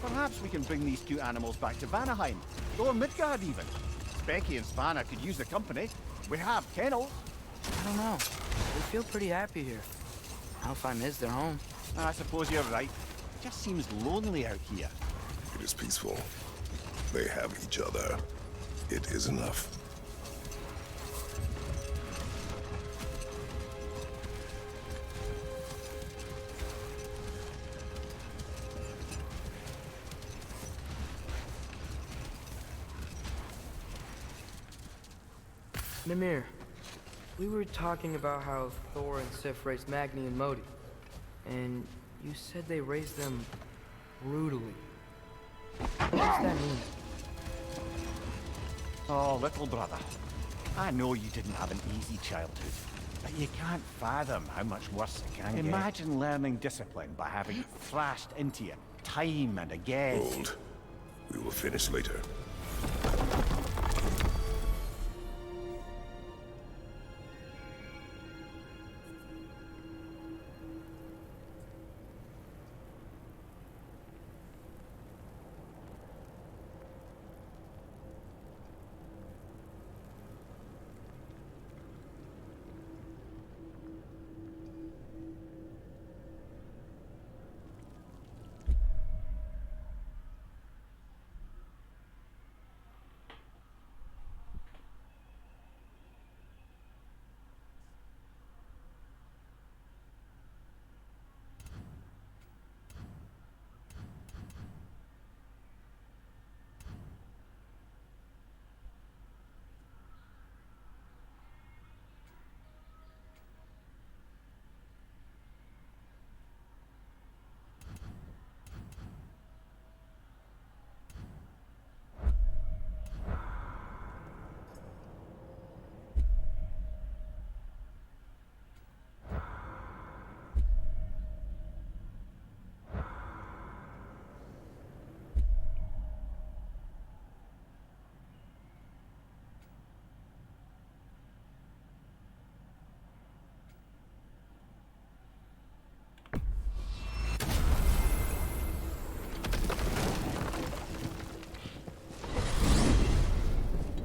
Perhaps we can bring these two animals back to Vanaheim, or Midgard even. Becky and Svanna could use the company. We have kennels. I don't know. They feel pretty happy here. Alfheim is their home. I suppose you're right. It just seems lonely out here. It is peaceful. They have each other. It is enough. Mimir, we were talking about how Thor and Sif raised Magni and Modi, and you said they raised them brutally. What does that mean? Oh, little brother. I know you didn't have an easy childhood, but you can't fathom how much worse it can get. Imagine learning discipline by having it thrashed into you time and again. Hold. We will finish later.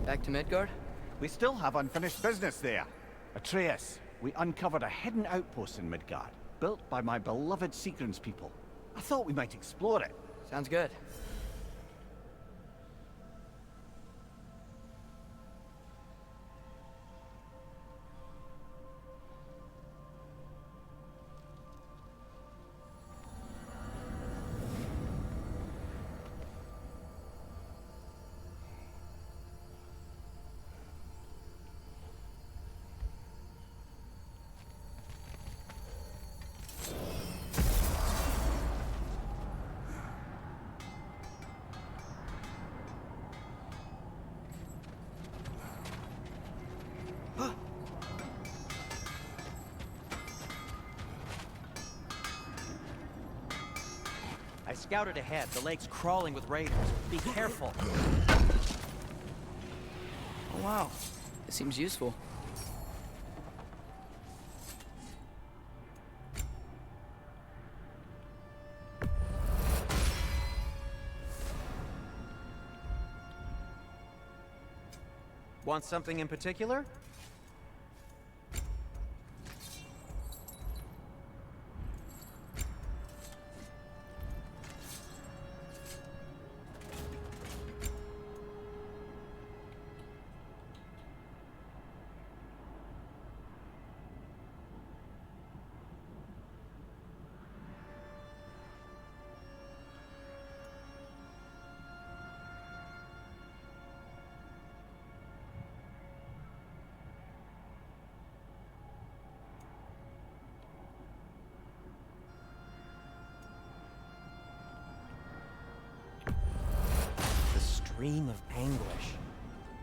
Back to Midgard? We still have unfinished business there. Atreus, we uncovered a hidden outpost in Midgard, built by my beloved Seagram's people. I thought we might explore it. Sounds good. scouted ahead. The lake's crawling with raiders. Be careful. Oh wow, it seems useful. Want something in particular? Scream of anguish.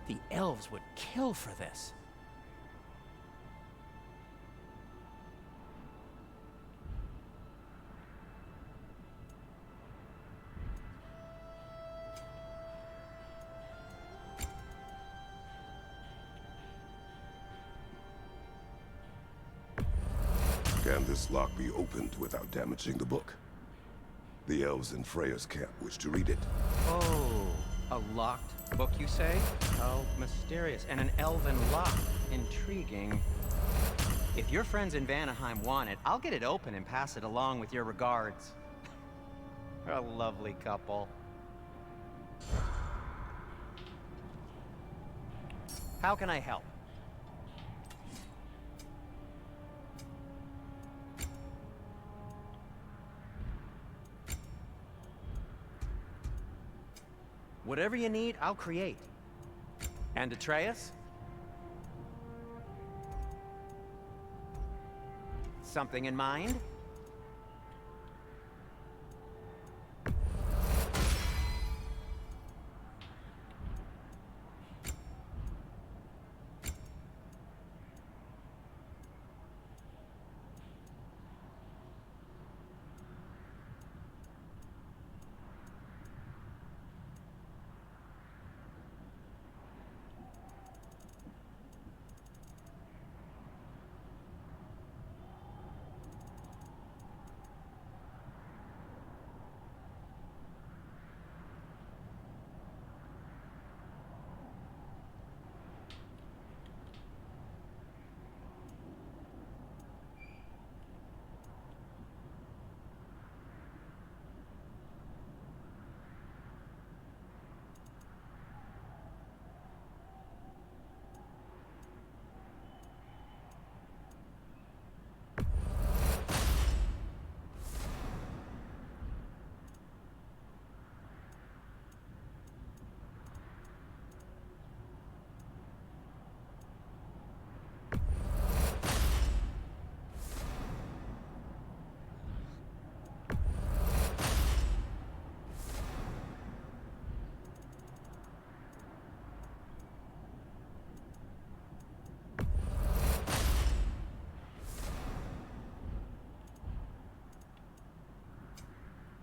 The elves would kill for this. Can this lock be opened without damaging the book? The elves in Freya's camp wish to read it. Oh, a locked book, you say? How mysterious. And an elven lock. Intriguing. If your friends in Vanaheim want it, I'll get it open and pass it along with your regards. A lovely couple. How can I help? Whatever you need, I'll create. And Atreus? Something in mind?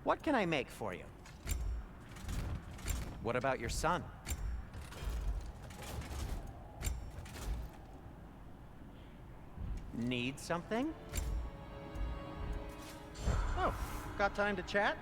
What can I make for you? What about your son? Need something? Oh, got time to chat?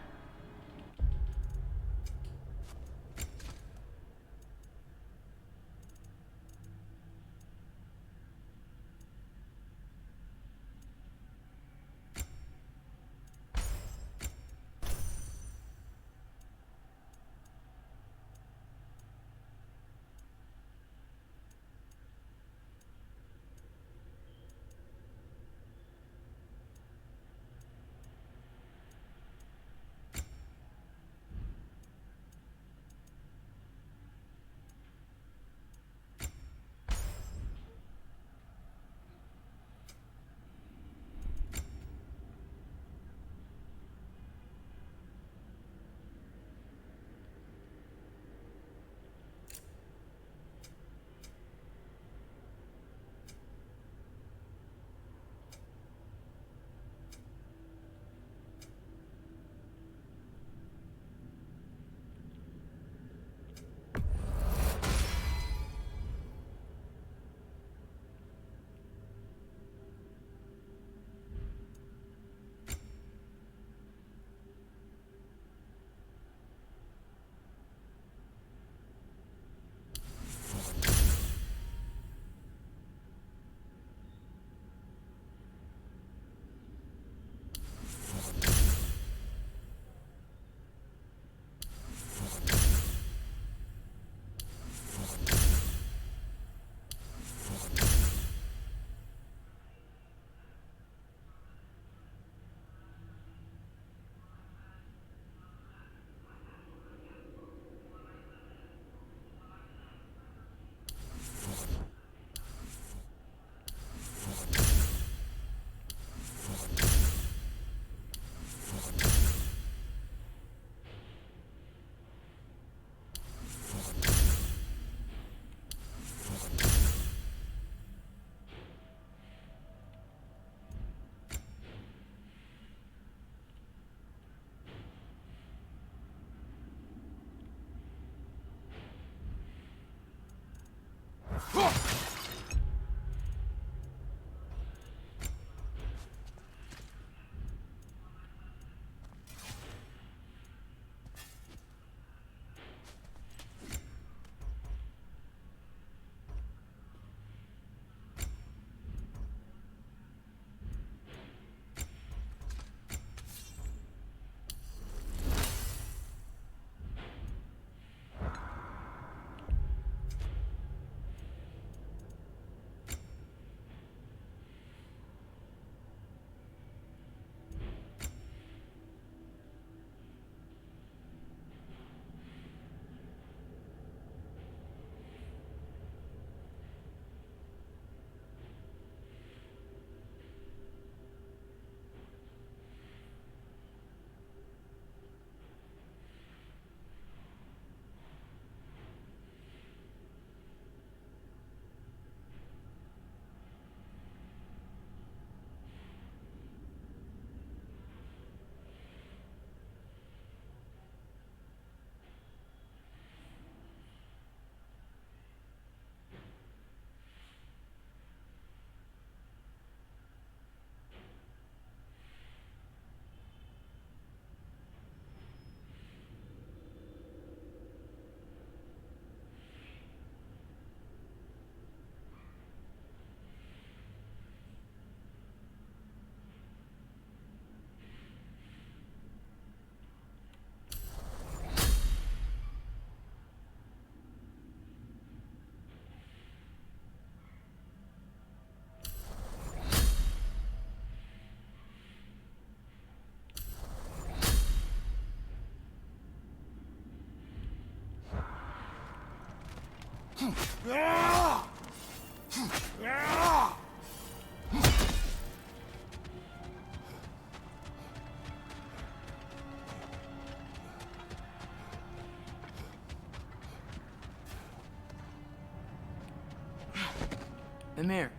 Mimir,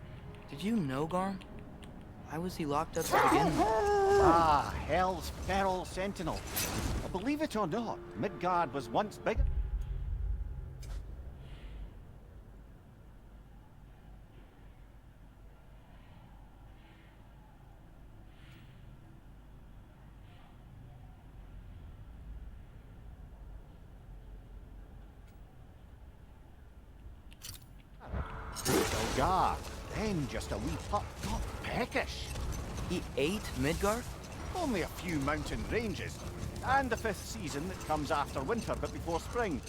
did you know Garm? Why was he locked up to begin with? Ah, Hell's Feral Sentinel. Believe it or not, Midgard was once bigger. Gar, then just a wee pup, not peckish. He ate Midgard? Only a few mountain ranges, and the 5th season that comes after winter but before spring.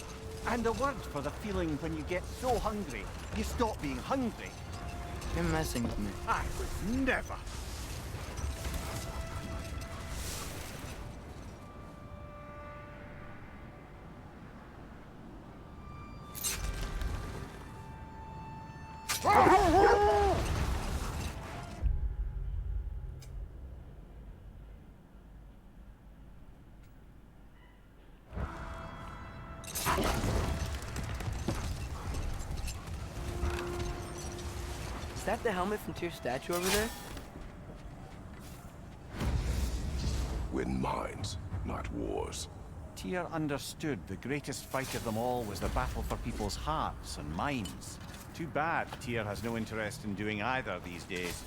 And a word for the feeling when you get so hungry, you stop being hungry. You're messing with me. I would never. Is that the helmet from Tyr's statue over there? Win minds, not wars. Tyr understood the greatest fight of them all was the battle for people's hearts and minds. Too bad Tyr has no interest in doing either these days.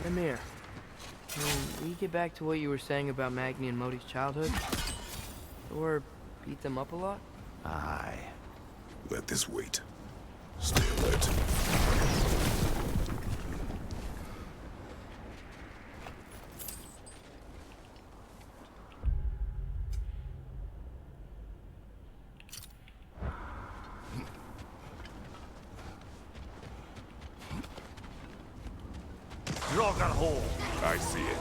Mimir, can we get back to what you were saying about Magni and Modi's childhood? Or beat them up a lot? Aye. Let this wait. Stay alert. Roger hole. I see it.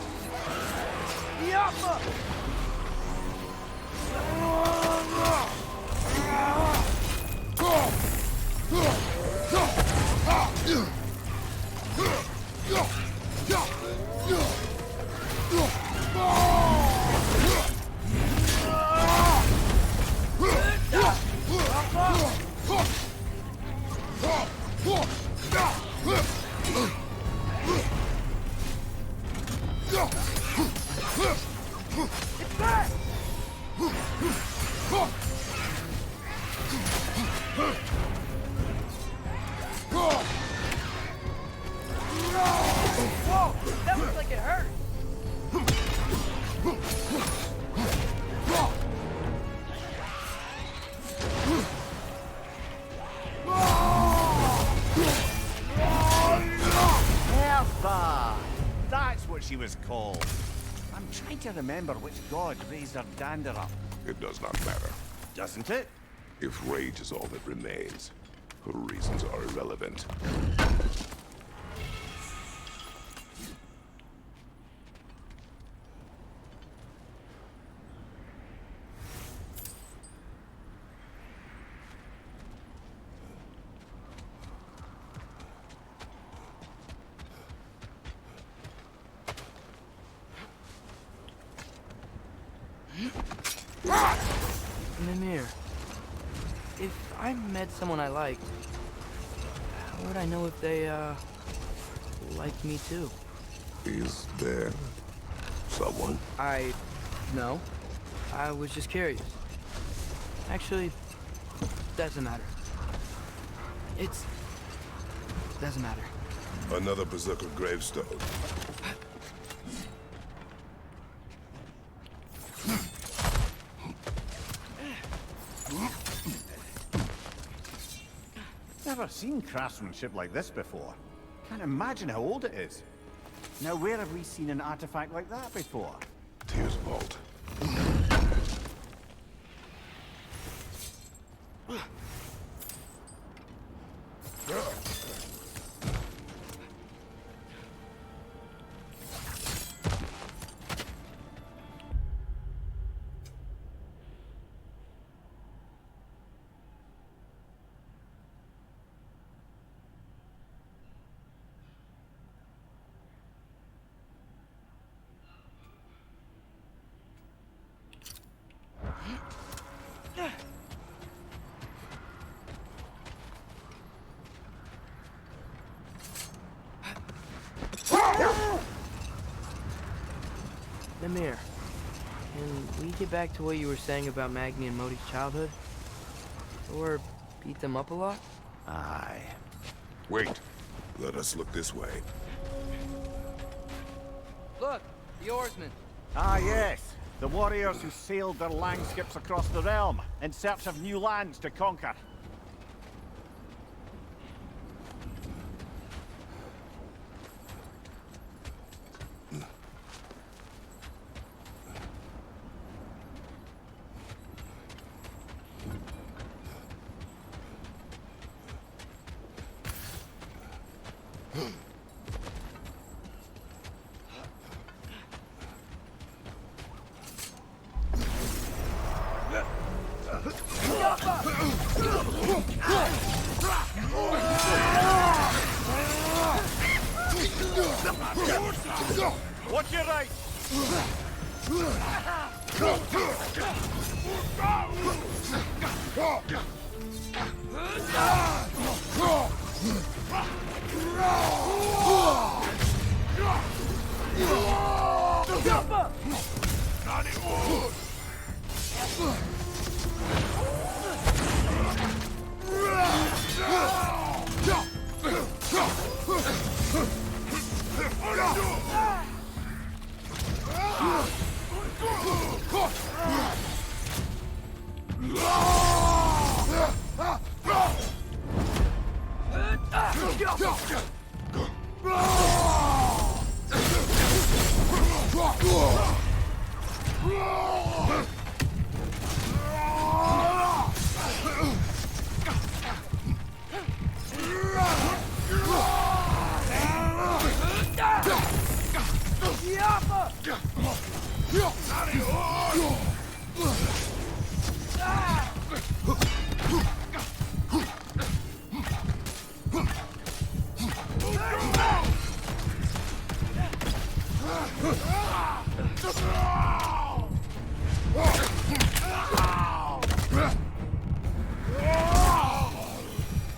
Whoa! That looks like it hurt! Hertha! That's what she was called. I'm trying to remember which god raised her dander up. It does not matter. Doesn't it? If rage is all that remains, her reasons are irrelevant. Mimir, if I met someone I liked, how would I know if they, liked me too? Is there someone? No. I was just curious. Actually, doesn't matter. Doesn't matter. Another Berserker gravestone. Never seen craftsmanship like this before. Can't imagine how old it is. Now, where have we seen an artifact like that before? Tyr's vault. Mimir, can we get back to what you were saying about Magni and Modi's childhood? Or beat them up a lot? Aye. Wait. Let us look this way. Look, the oarsmen. Ah, yes. The warriors who sailed their landscapes across the realm in search of new lands to conquer. Watch your right!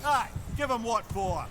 Aye, give him what for?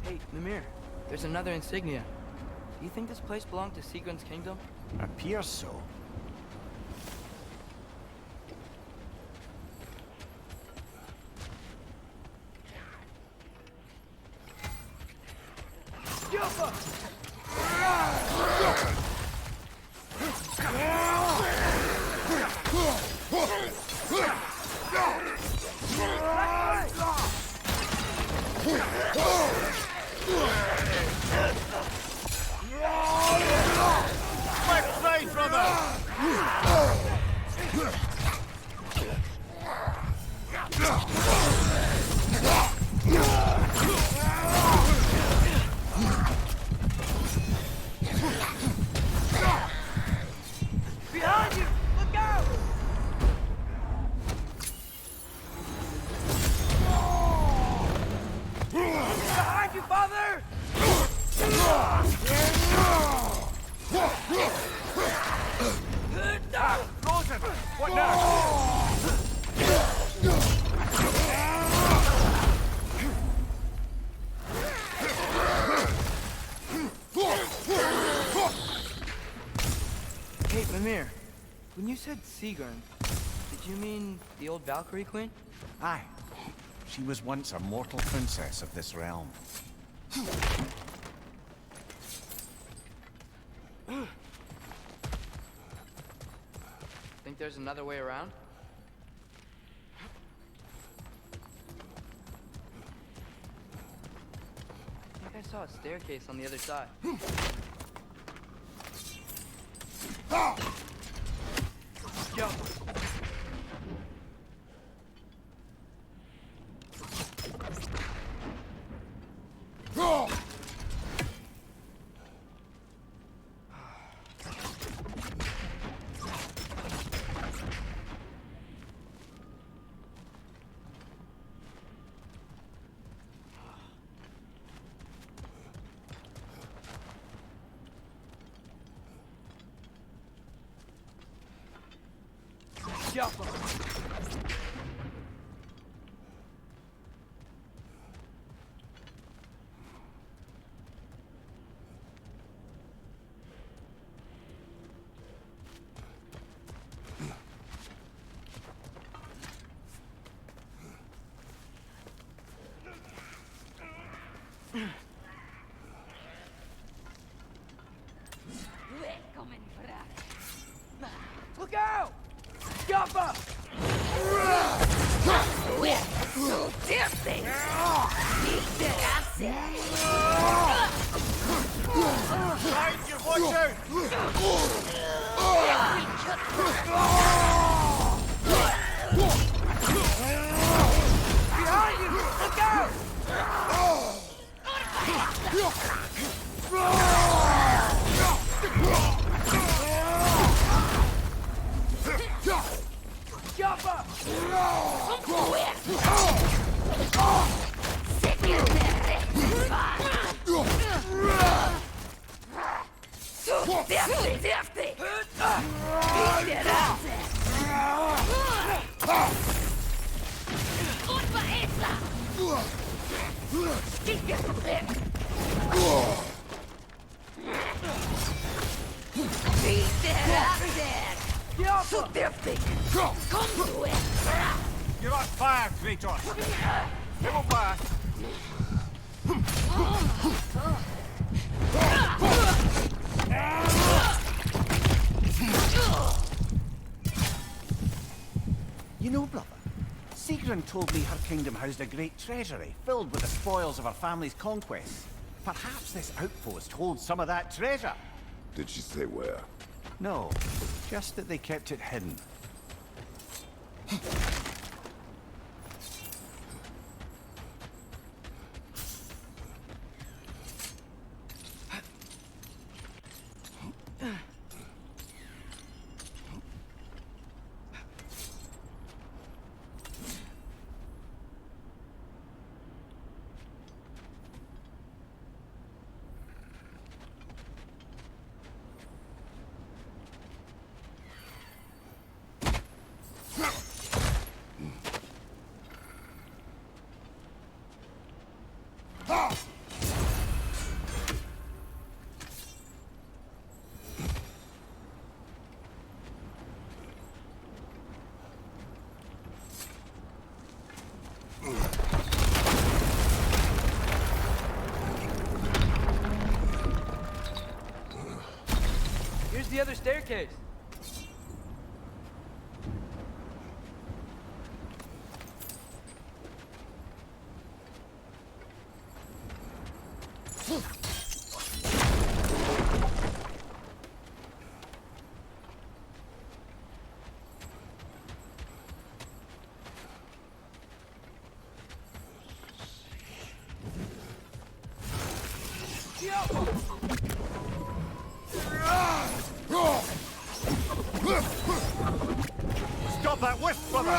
Hey, Mimir, there's another insignia. Do you think this place belonged to Sigrun's kingdom? Appears so. Frozen! What now? Hey, Mimir. When you said Sigrun, did you mean the old Valkyrie Queen? Aye. She was once a mortal princess of this realm. Think there's another way around? I think I saw a staircase on the other side. Yo! Jump! Look out! Jumper! So tempting! Behind you, watch out! Behind you! Look out! Jumper! You're on fire, Kratos! It will pass! You know, brother, Sigrun told me her kingdom housed a great treasury filled with the spoils of her family's conquests. Perhaps this outpost holds some of that treasure. Did she say where? No, just that they kept it hidden. Here's the other staircase. Stop that whiff, brother!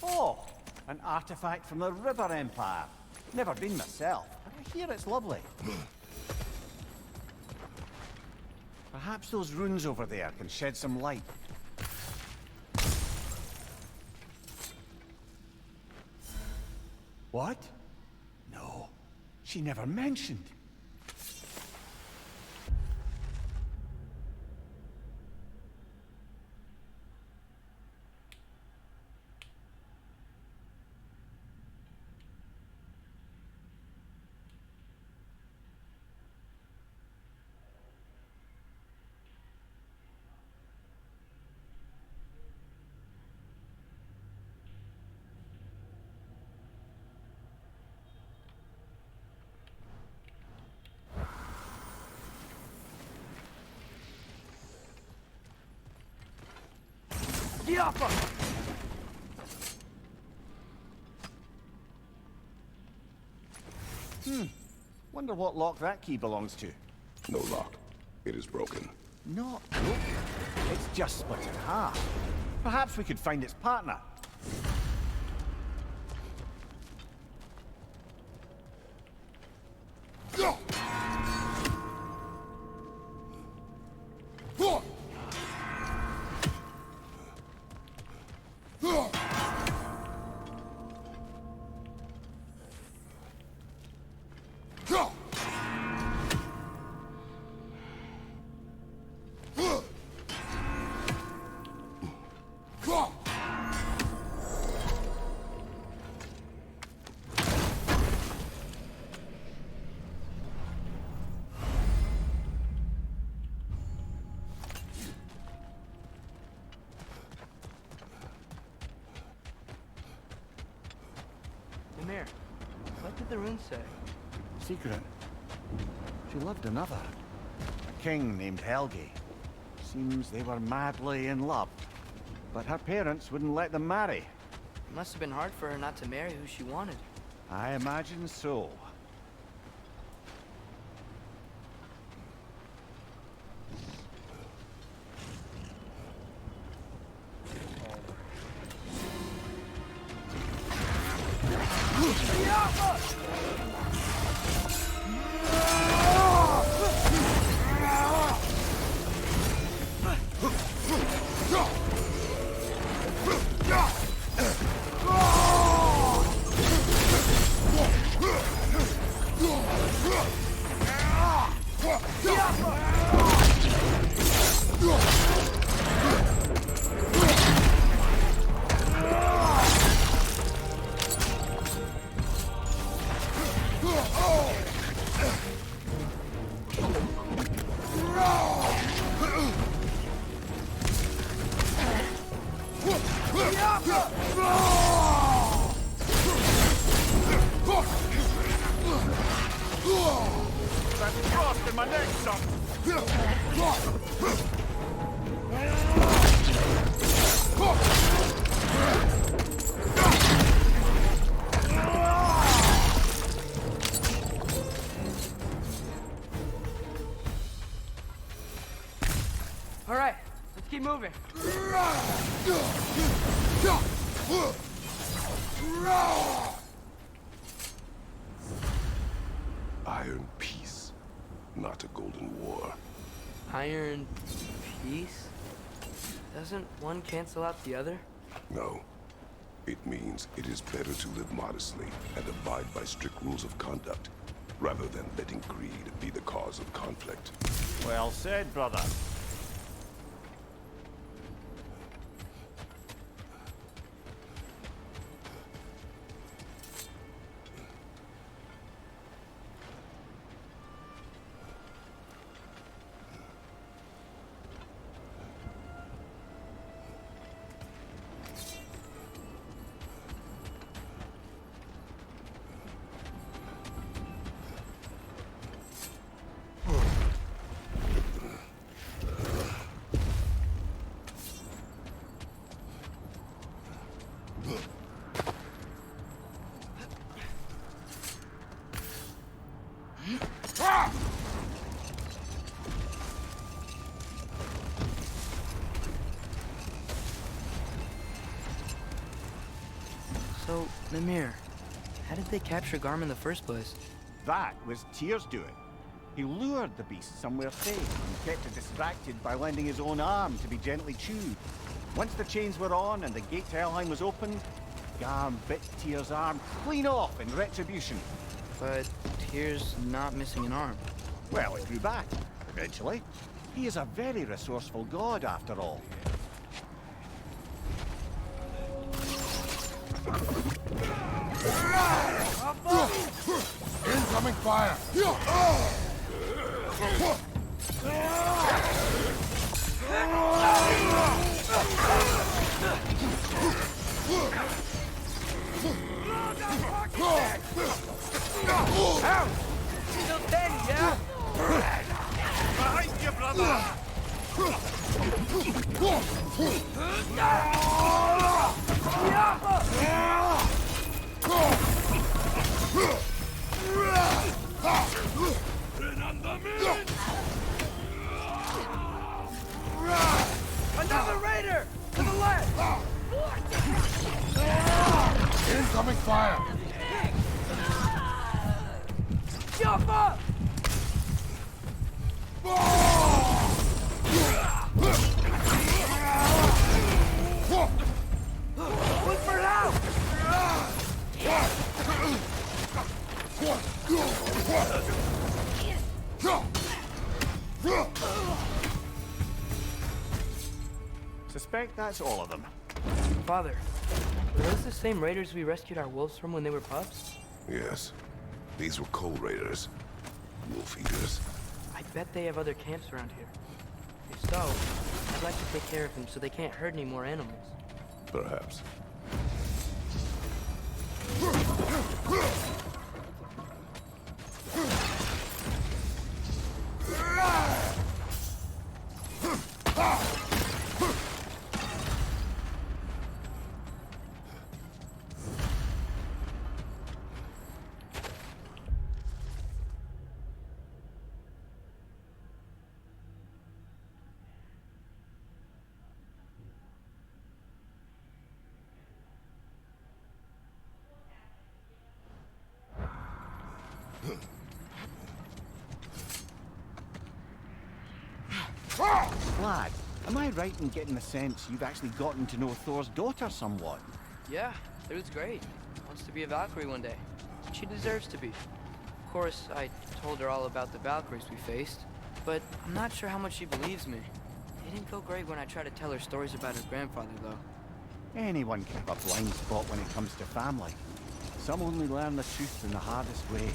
Oh, an artifact from the River Empire. Never been myself, but I hear it's lovely. Perhaps those runes over there can shed some light. What? No, she never mentioned. Diapa! Wonder what lock that key belongs to. No lock. It is broken. Not broken. It's just split in half. Perhaps we could find its partner. Mimir, what did the rune say? Secret. She loved another. A king named Helgi. Seems they were madly in love. But her parents wouldn't let them marry. It must have been hard for her not to marry who she wanted. I imagine so. That's frost in my neck, son! All right, let's keep moving. Iron peace, not a golden war. Iron peace? Doesn't one cancel out the other? No. It means it is better to live modestly and abide by strict rules of conduct, rather than letting greed be the cause of conflict. Well said, brother. So, Mimir, how did they capture Garm in the first place? That was Tyr's doing. He lured the beast somewhere safe and kept it distracted by lending his own arm to be gently chewed. Once the chains were on and the gate to Helheim was opened, Garm bit Tyr's arm clean off in retribution. But Tyr's not missing an arm. Well, it grew back, eventually. He is a very resourceful god, after all. Incoming fire! Still standing, yeah? Behind you, brother! Another raider! To the left! Incoming fire! Jump up! Look for help! Suspect that's all of them. Father, were those the same raiders we rescued our wolves from when they were pups? Yes. These were coal raiders. Wolf eaters. I bet they have other camps around here. If so, I'd like to take care of them so they can't hurt any more animals. Perhaps. Lad, am I right in getting the sense you've actually gotten to know Thor's daughter somewhat? Yeah, it was great. Wants to be a Valkyrie one day. She deserves to be. Of course, I told her all about the Valkyries we faced, but I'm not sure how much she believes me. It didn't go great when I tried to tell her stories about her grandfather, though. Anyone can have a blind spot when it comes to family. Some only learn the truth in the hardest way.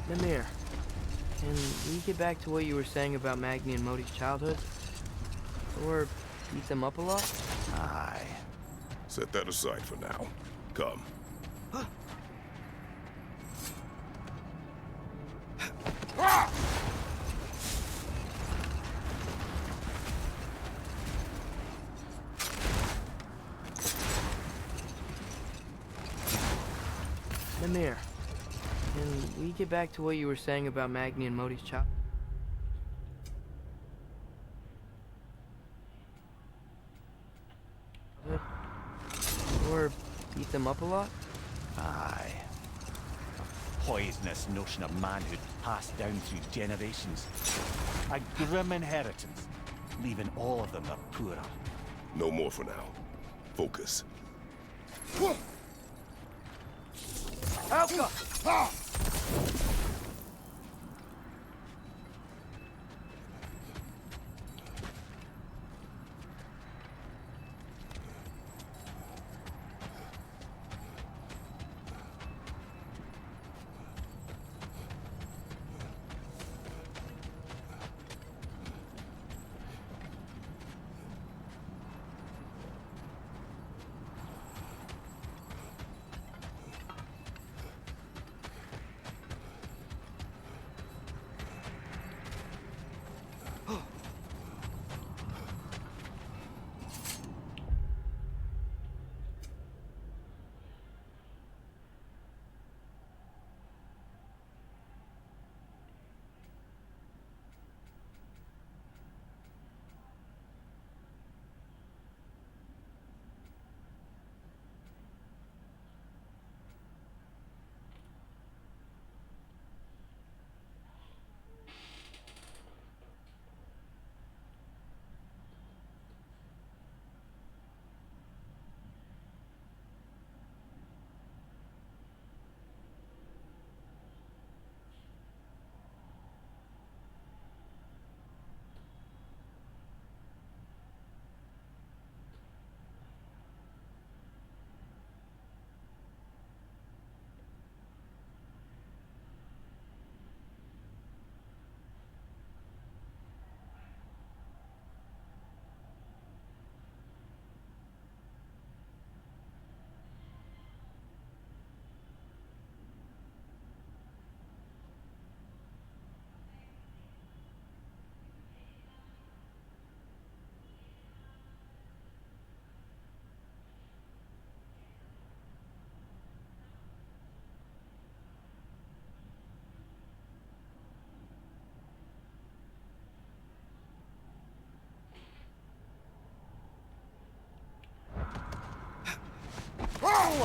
Mimir, can we get back to what you were saying about Magni and Modi's childhood? Or beat them up a lot? Aye. Set that aside for now. Come. Mimir, can we get back to what you were saying about Magni and Modi's child? Or beat them up a lot? Aye. A poisonous notion of manhood passed down through generations. A grim inheritance, leaving all of them the poorer. No more for now. Focus. Alka!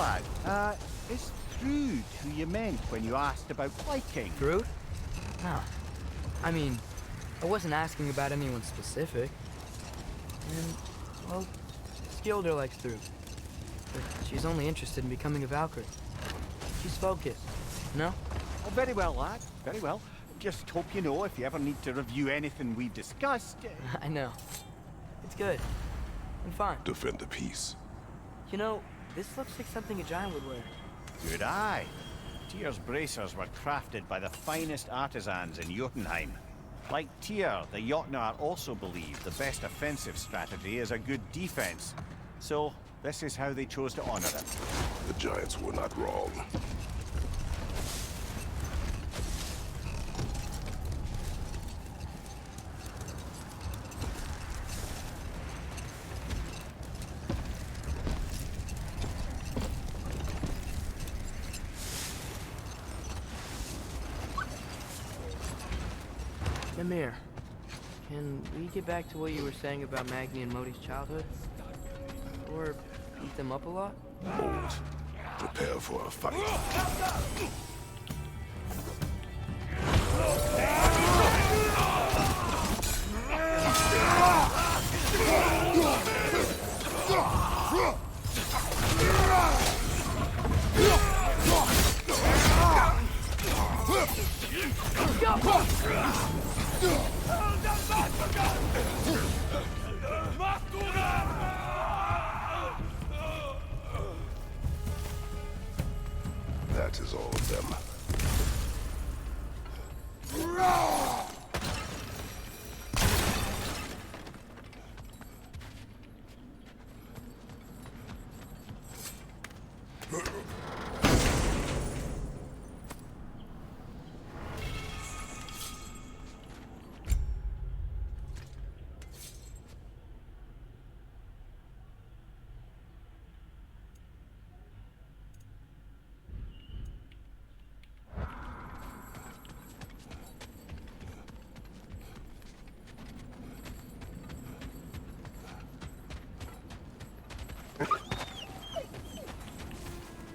lad. Is Thrude who you meant when you asked about Viking? Groot? No. I mean, I wasn't asking about anyone specific. And, well, Skilder likes Thrude. But she's only interested in becoming a Valkyrie. She's focused, no? Oh, very well, lad. Very well. Just hope you know if you ever need to review anything we've discussed. I know. It's good. I'm fine. Defend the peace. You know, this looks like something a giant would wear. Good eye. Tyr's bracers were crafted by the finest artisans in Jotunheim. Like Tyr, the Jotnar also believe the best offensive strategy is a good defense. So, this is how they chose to honor it. The giants were not wrong. Mimir, can we get back to what you were saying about Magni and Modi's childhood? Or beat them up a lot? Hold. Prepare for a fight. That is all of them.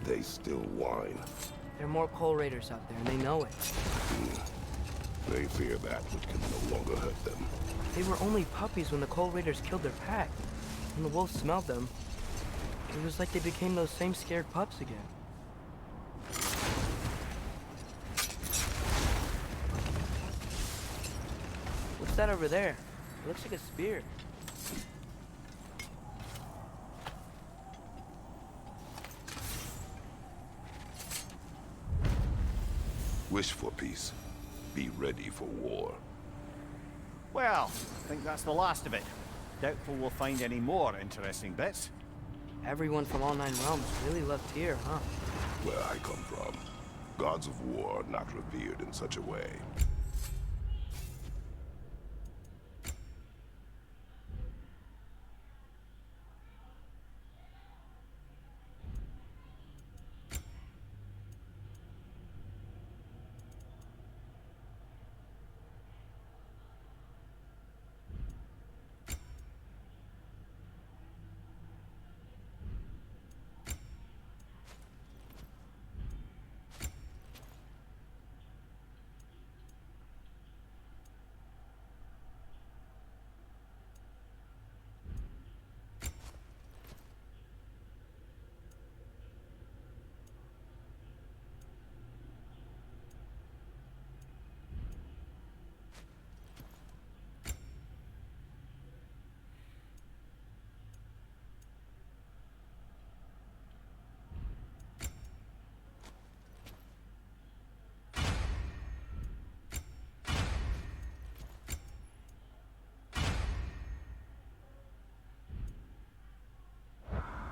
They still whine. There are more Coal Raiders out there, and they know it. They fear that which can no longer hurt them. They were only puppies when the Coal Raiders killed their pack. When the wolves smelled them, it was like they became those same scared pups again. What's that over there? It looks like a spear. Wish for peace. Be ready for war. Well, I think that's the last of it. Doubtful we'll find any more interesting bits. Everyone from all 9 realms really loved Tyr, huh? Where I come from, gods of war are not revered in such a way.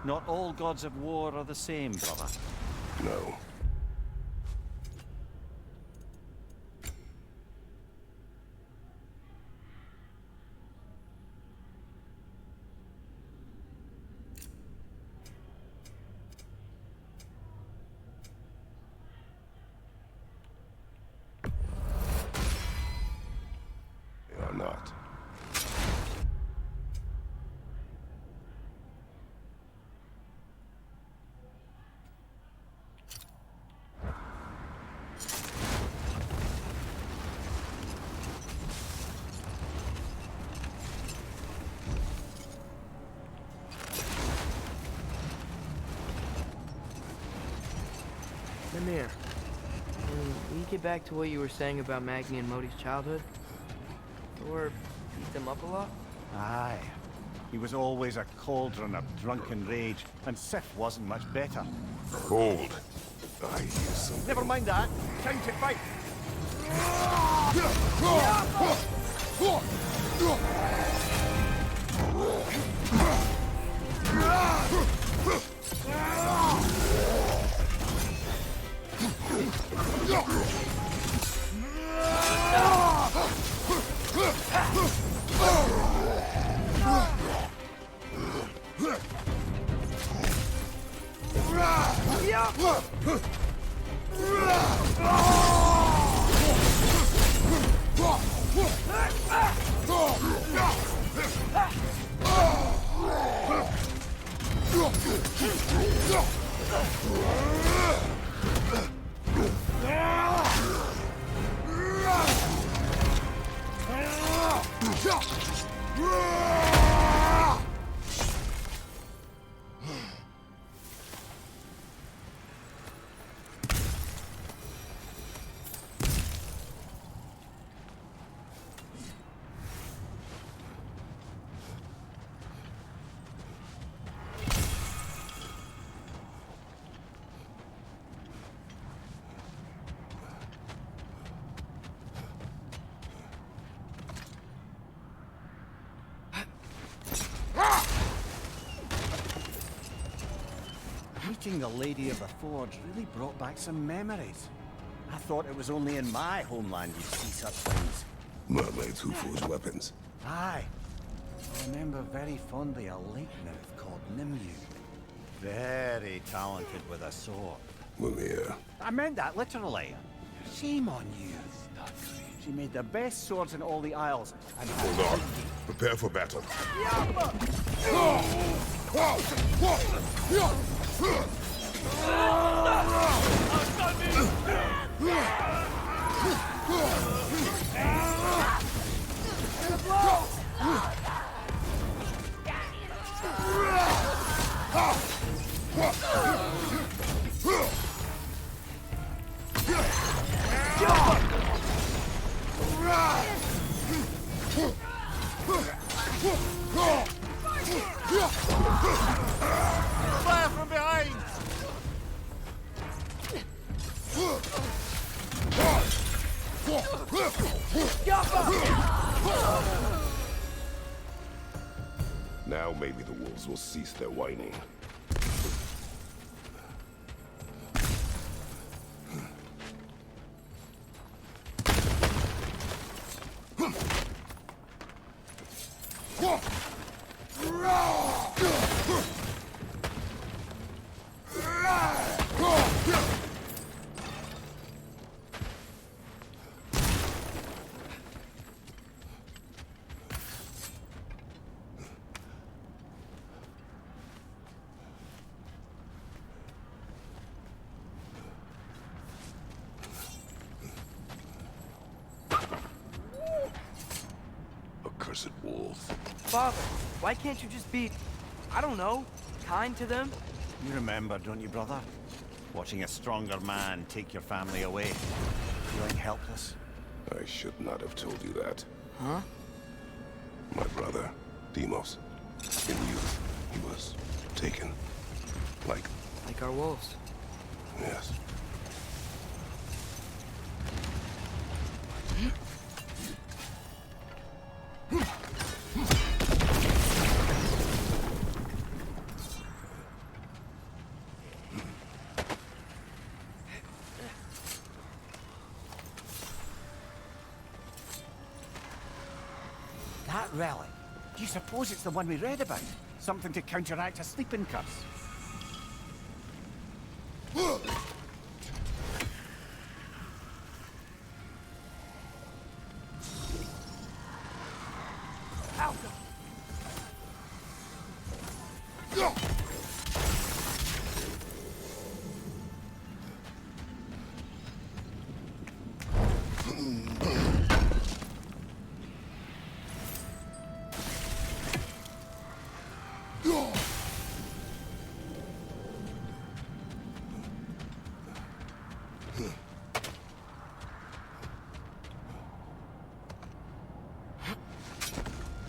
Not all gods of war are the same, brother. No. They are not. Mimir, can we get back to what you were saying about Magni and Modi's childhood? Thor beat them up a lot? Aye. He was always a cauldron of drunken rage, and Sif wasn't much better. Hold. I hear something. Never mind that. Time to fight. Meeting the Lady of the Forge really brought back some memories. I thought it was only in my homeland you'd see such things. Mermaids who forge weapons. Aye. I remember very fondly a lake nymph called Nimue. Very talented with a sword. Mimir. I meant that literally. Shame on you. She made the best swords in all the Isles, and Hold on. Prepare for battle. fire from behind! Now maybe the wolves will cease their whining. Accursed wolves. Father, why can't you just be, I don't know, kind to them? You remember, don't you, brother? Watching a stronger man take your family away. Feeling helpless. I should not have told you that. Huh? My brother, Deimos. In youth, he was taken. Like, Like our wolves. yes. That relic. Do you suppose it's the one we read about? Something to counteract a sleeping curse?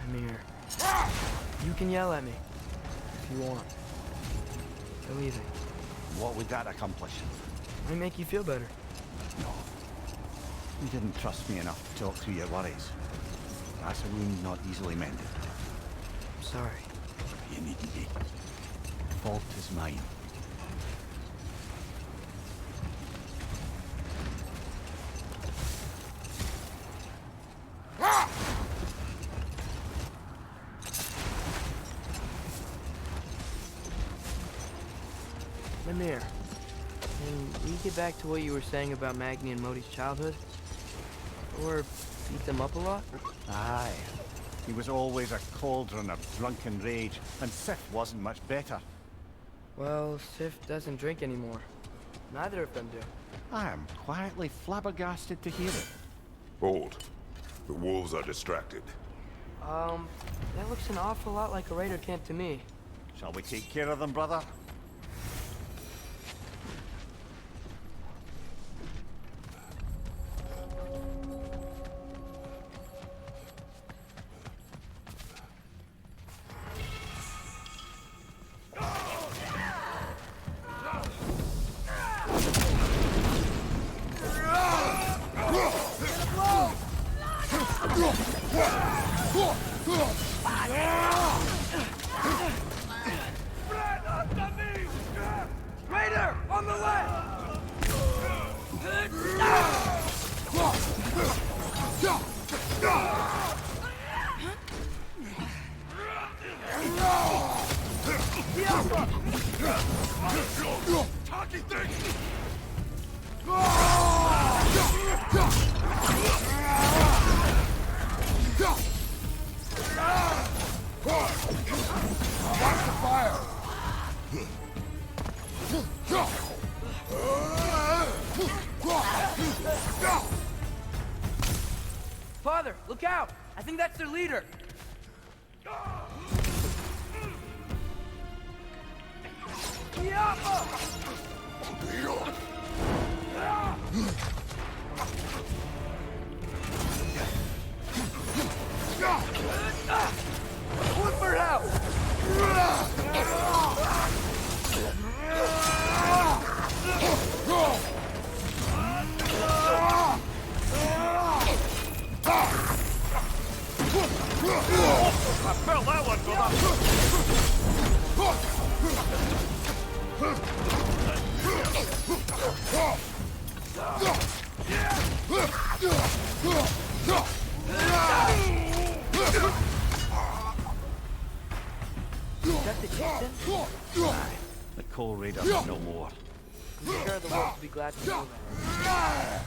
Amir, you can yell at me if you want. We're leaving. What would that accomplish? Might make you feel better. No. You didn't trust me enough to talk through your worries. That's a wound not easily mended. I'm sorry. You needn't be. The fault is mine. Amir, can we get back to what you were saying about Magni and Modi's childhood? Or beat them up a lot? Aye. He was always a cauldron of drunken rage, and Sif wasn't much better. Well, Sif doesn't drink anymore. Neither of them do. I am quietly flabbergasted to hear it. Hold. The wolves are distracted. That looks an awful lot like a raider camp to me. Shall we take care of them, brother? Raider, on the left! Talking things! Watch the fire! Father, look out! I think that's their leader. Look for help! I felt that one, brother! Is that the chieftain? Aye. The Coal Raider no more. I'm sure the wolves will be glad to know that.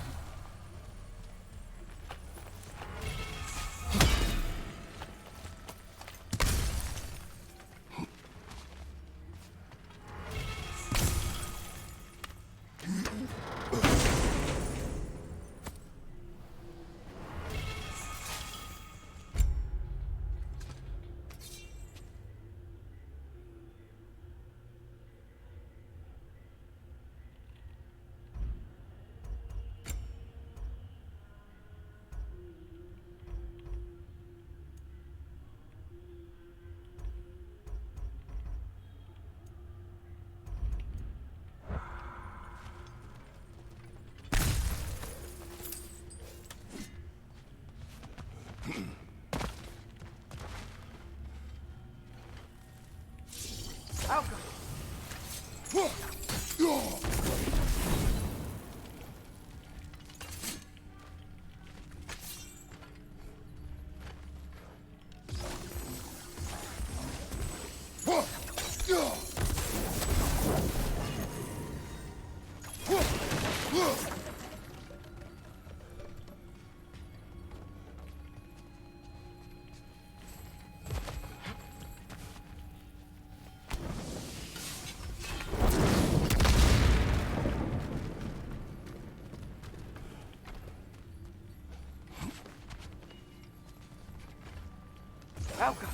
Welcome.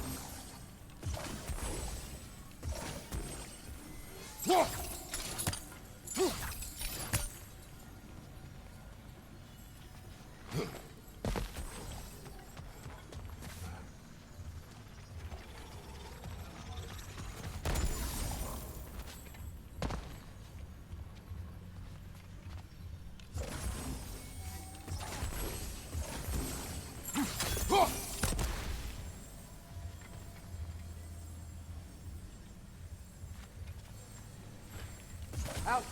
Out.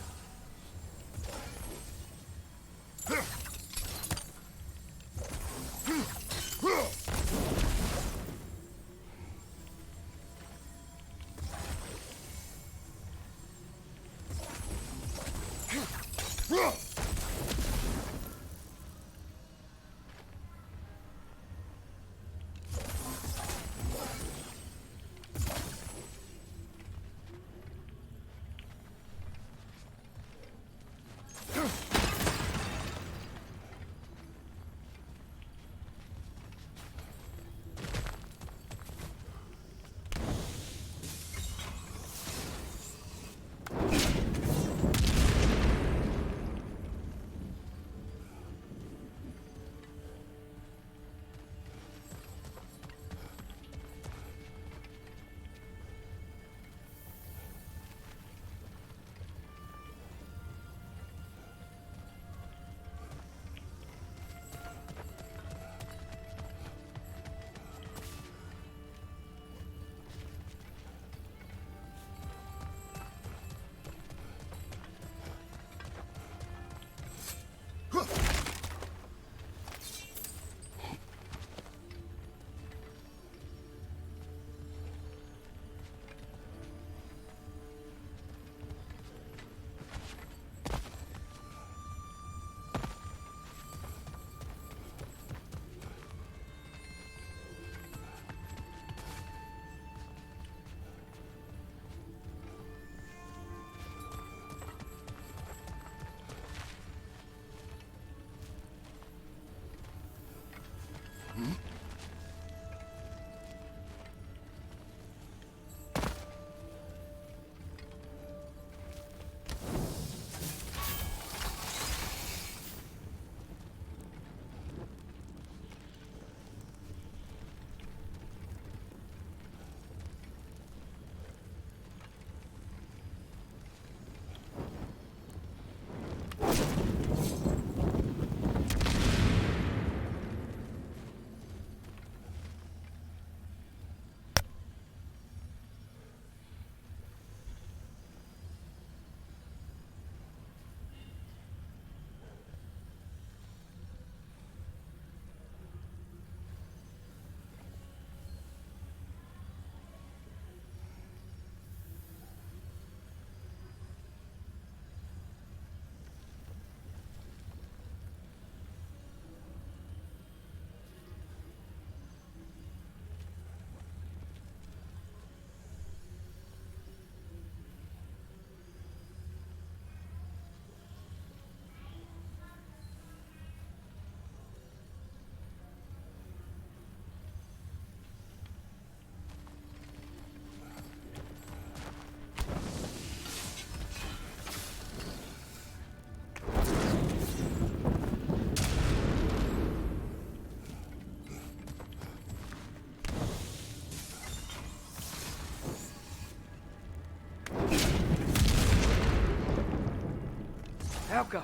Helga!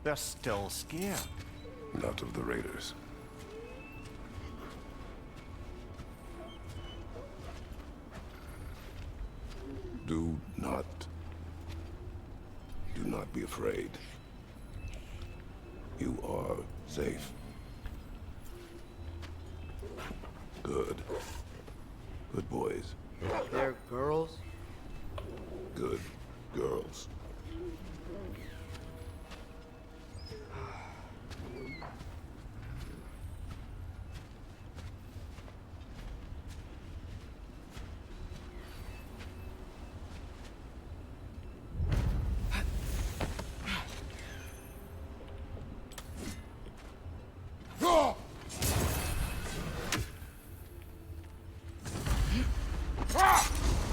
They're still scared. Not of the raiders. Do not be afraid. You are safe. Good. Good boys. They're girls? Good girls.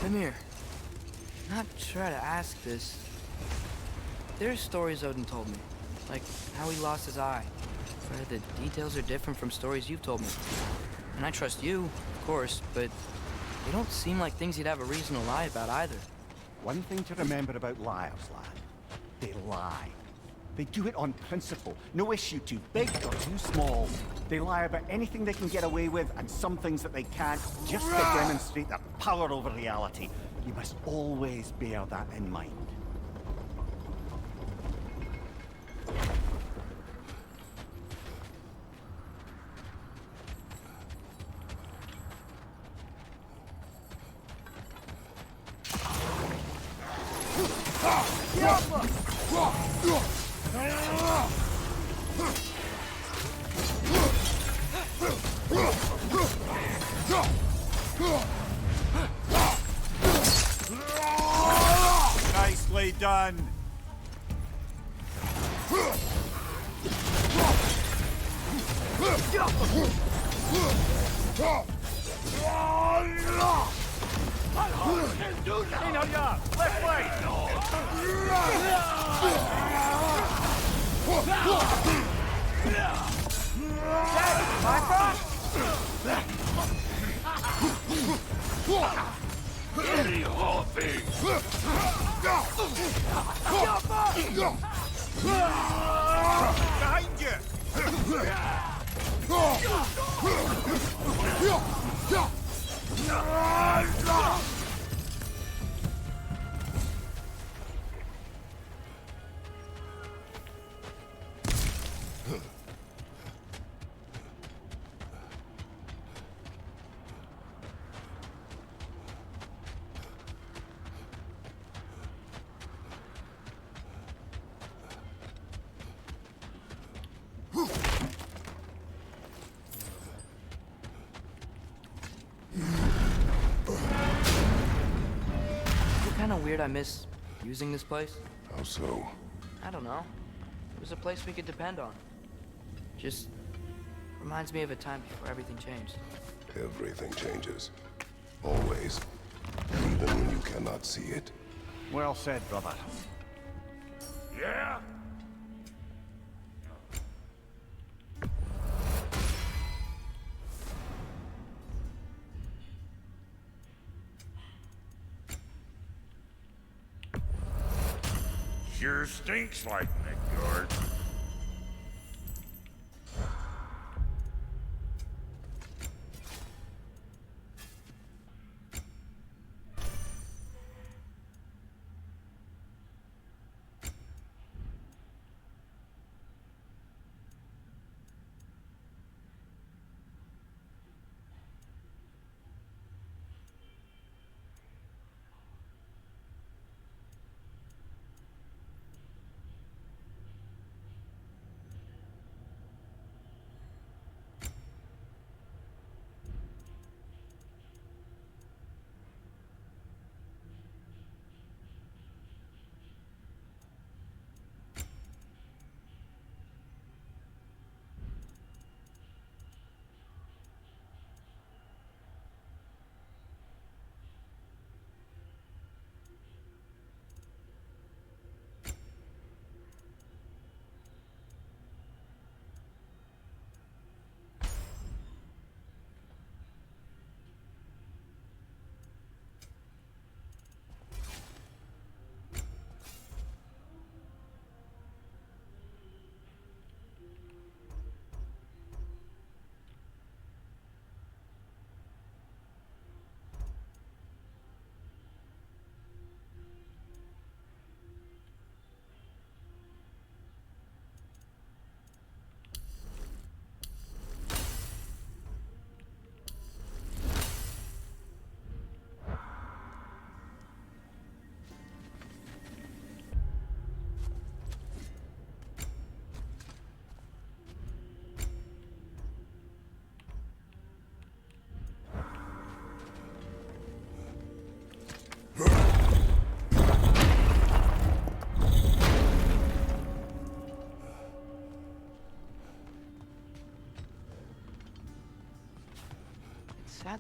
Come here. Not try to ask this. There's stories Odin told me, like how he lost his eye. But the details are different from stories you've told me. And I trust you, of course, but they don't seem like things he'd have a reason to lie about either. One thing to remember about liars, lad. They lie. They do it on principle. No issue too big or too small. They lie about anything they can get away with and some things that they can't, just to demonstrate their power over reality. You must always bear that in mind. Nicely done. Left way. Behind you. Kind of weird I miss using this place. How so? I don't know. It was a place we could depend on. Just reminds me of a time before everything changed. Everything changes. Always. Even when you cannot see it. Well said, brother. Yeah? Sure stinks like Midgard.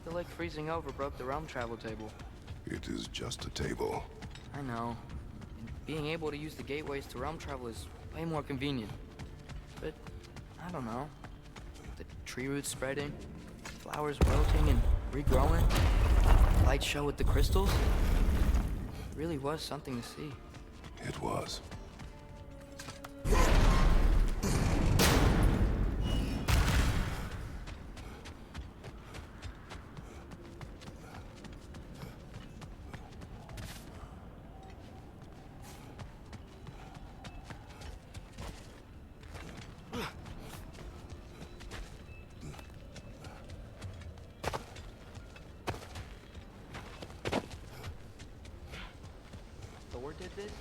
The lake freezing over broke the realm travel table. It is just a table. I know. And being able to use the gateways to realm travel is way more convenient. But, I don't know. The tree roots spreading, flowers wilting and regrowing, light show with the crystals. It really was something to see. It was. Thor did this?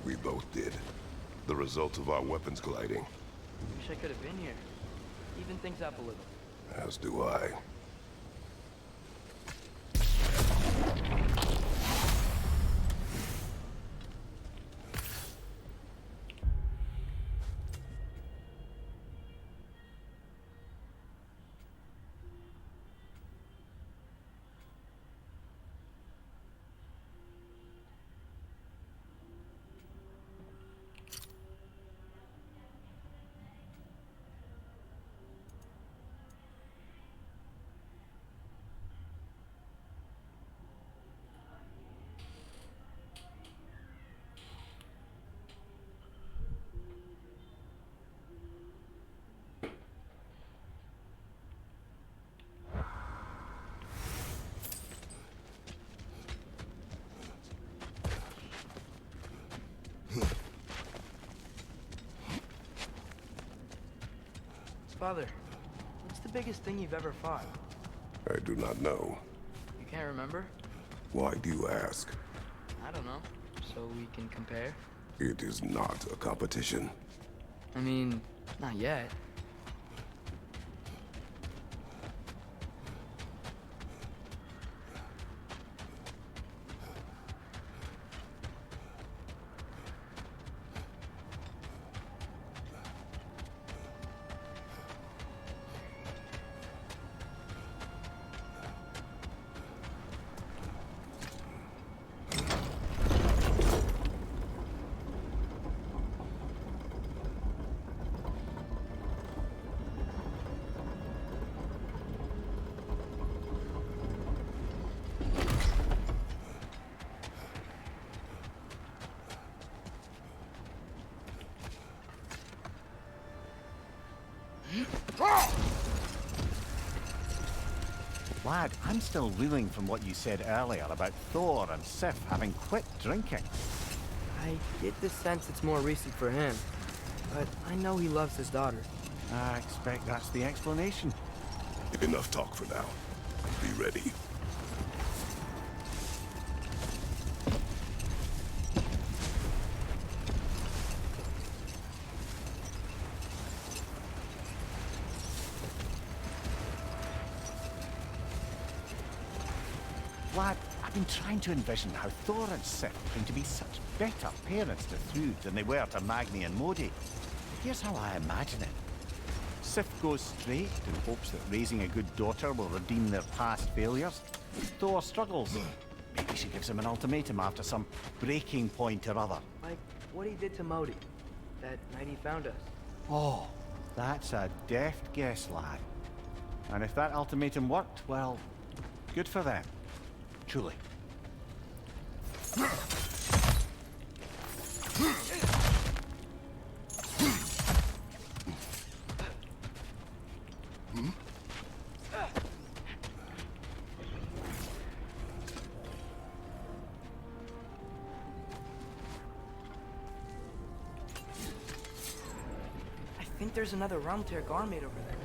We both did. The result of our weapons gliding. Wish I could have been here. Even things up a little. As do I. Father, what's the biggest thing you've ever fought? I do not know. You can't remember? Why do you ask? I don't know. So we can compare? It is not a competition. I mean, not yet. Lad, I'm still reeling from what you said earlier about Thor and Sif having quit drinking. I get the sense it's more recent for him, but I know he loves his daughter. I expect that's the explanation. Enough talk for now. Be ready. Lad, I've been trying to envision how Thor and Sif came to be such better parents to Thrud than they were to Magni and Modi. Here's how I imagine it. Sif goes straight in hopes that raising a good daughter will redeem their past failures. Thor struggles. Maybe she gives him an ultimatum after some breaking point or other. Like what he did to Modi, that night he found us. Oh, that's a deft guess, lad. And if that ultimatum worked, well, good for them. Truly. I think there's another realm tear garment over there.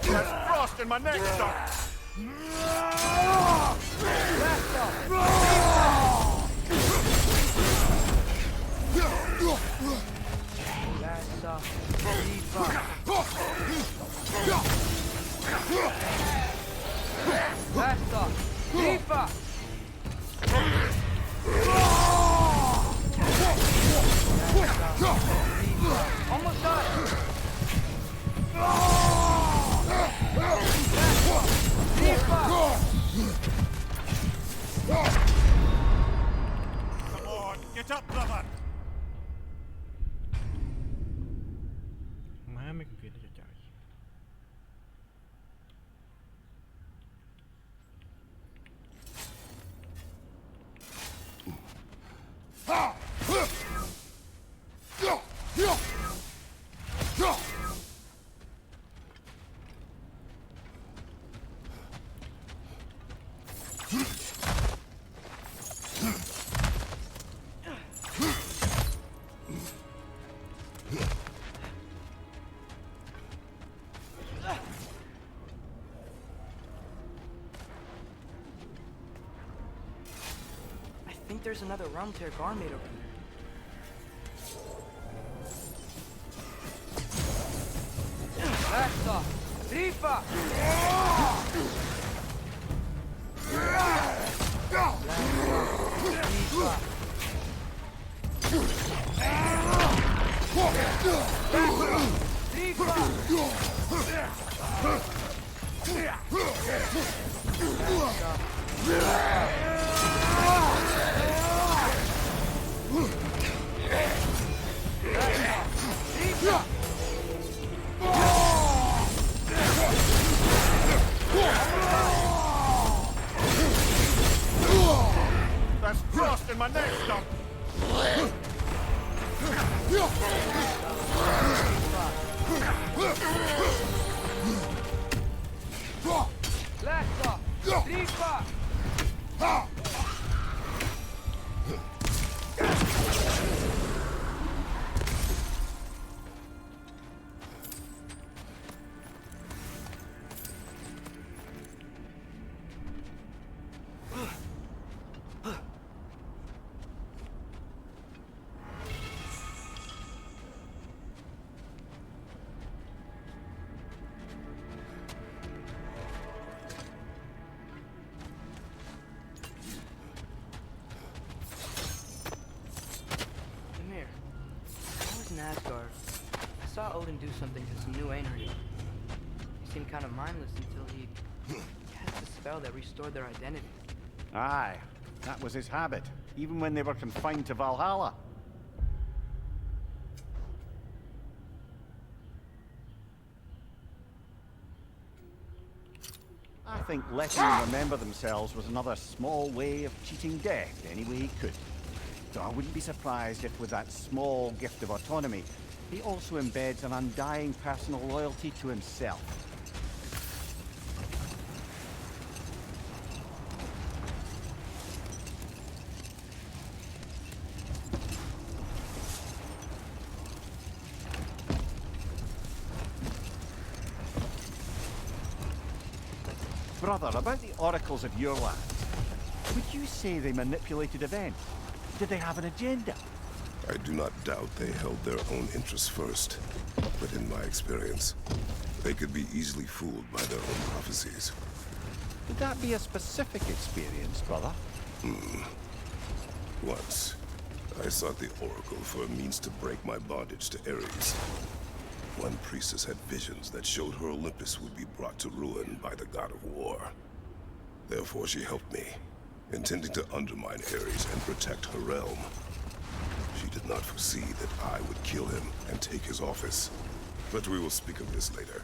There's frost in my neck, son! Come on, get up, brother! Má mình quyền cho trời. I think there's another realm tear garment over there. Essa! Rifa! There's frost in my neck, Doc! Lessa! Rifa! Ymir, I was in Asgard. I saw Odin do something to some new Einherjar. He seemed kind of mindless until he cast a spell that restored their identity. Aye, that was his habit, even when they were confined to Valhalla. I think letting them remember themselves was another small way of cheating death any way he could. So I wouldn't be surprised if with that small gift of autonomy, he also embeds an undying personal loyalty to himself. Brother, about the oracles of your land, would you say they manipulated events? Did they have an agenda? I do not doubt they held their own interests first. But in my experience, they could be easily fooled by their own prophecies. Would that be a specific experience, brother? Once, I sought the Oracle for a means to break my bondage to Ares. One priestess had visions that showed her Olympus would be brought to ruin by the god of war. Therefore she helped me, intending to undermine Ares and protect her realm. She did not foresee that I would kill him and take his office. But we will speak of this later.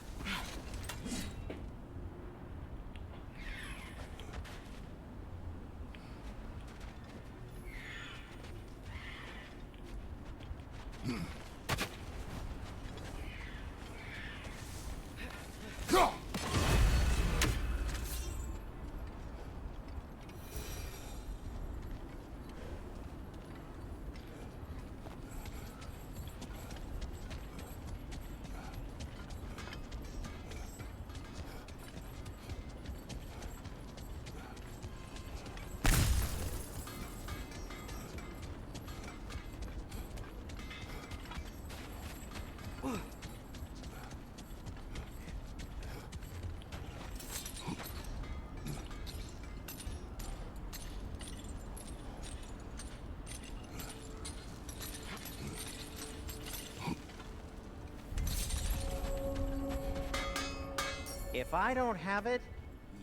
If I don't have it,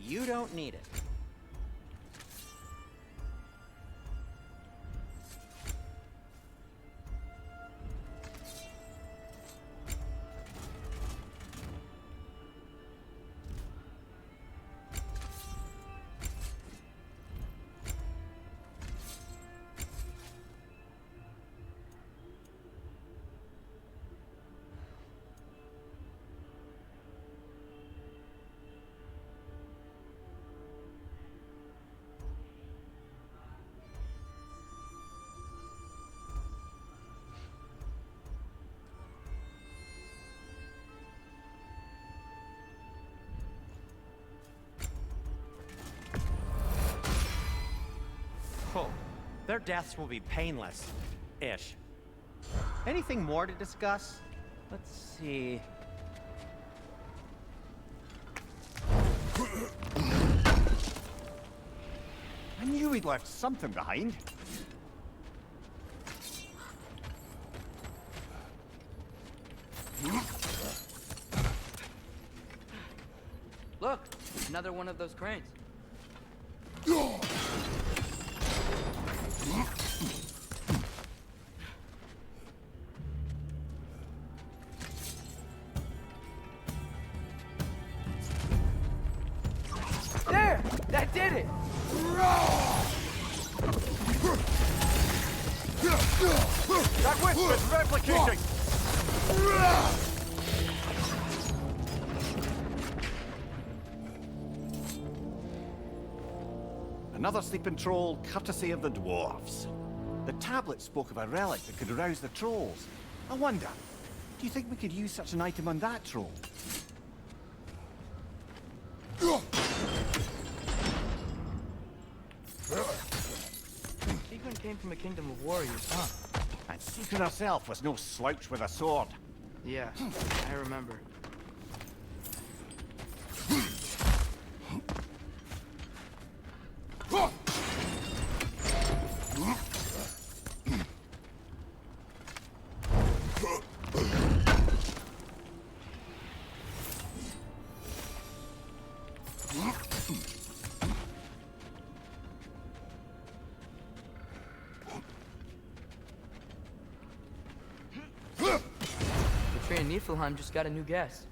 you don't need it. Oh, their deaths will be painless-ish. Anything more to discuss? Let's see. I knew we'd left something behind. Look, another one of those cranes. There! That did it! That witch is replicating! Another sleeping troll, courtesy of the dwarves. The tablet spoke of a relic that could arouse the trolls. I wonder, do you think we could use such an item on that troll? Sigmund came from a kingdom of warriors, huh? And Secret herself was no slouch with a sword. Yeah, I remember. The tree in Niflheim just got a new guest.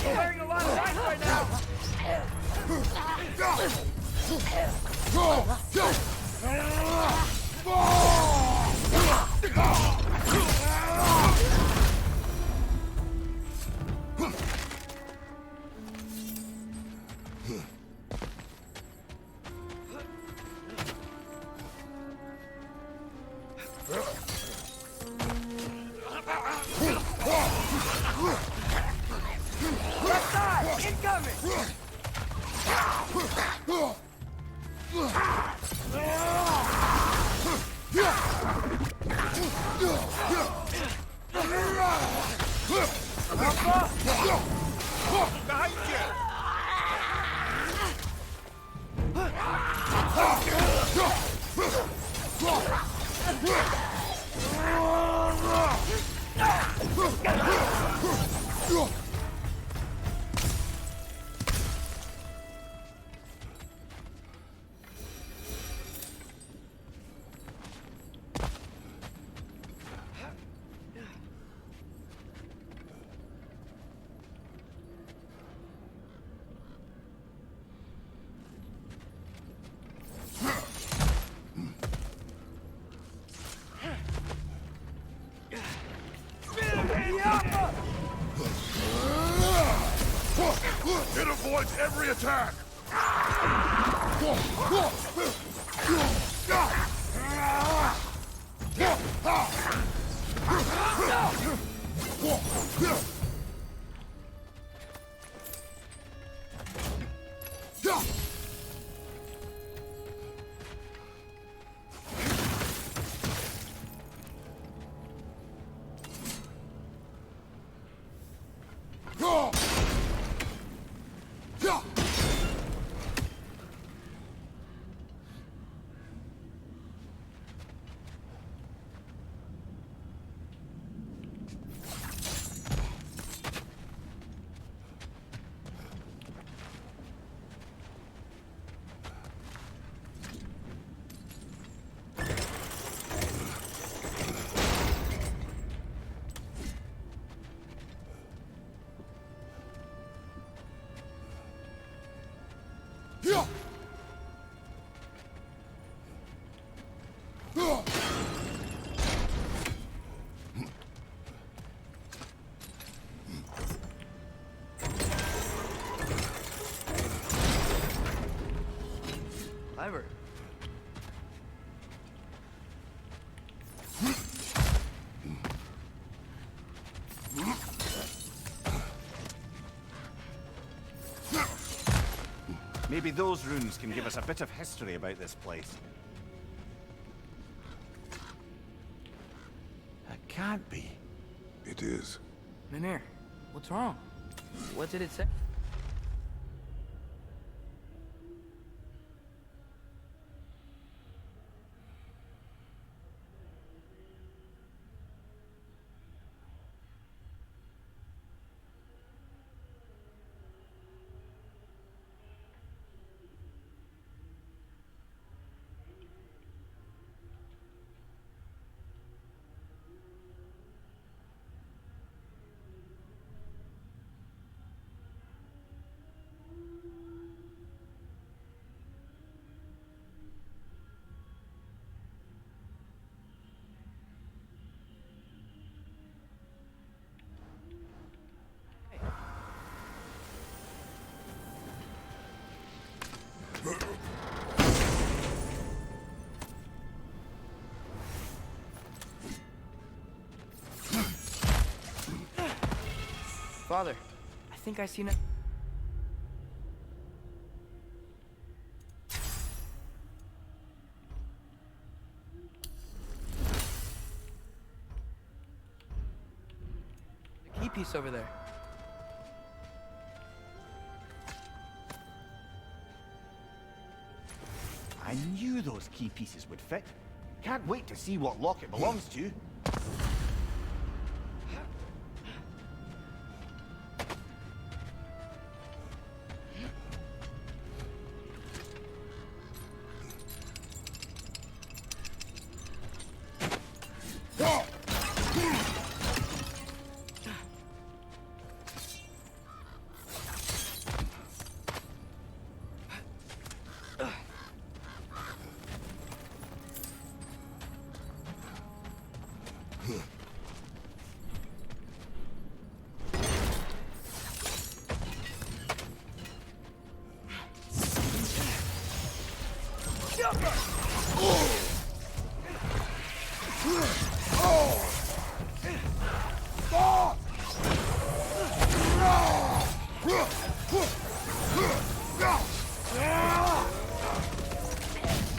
Wearing a lot of ice right now! Left side! Incoming! Behind you! It avoids every attack! clever. Maybe those runes can give us a bit of history about this place. It can't be. It is. Mimir, what's wrong? What did it say? Father, I think I seen it. The key piece over there. I knew those key pieces would fit. Can't wait to see what lock it belongs to.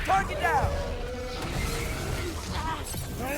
Target down! Time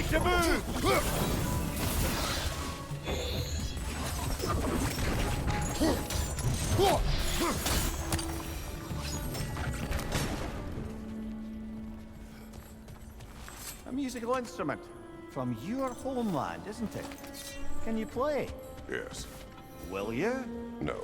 to move! A musical instrument from your homeland, isn't it? Can you play? Yes. Will you? No.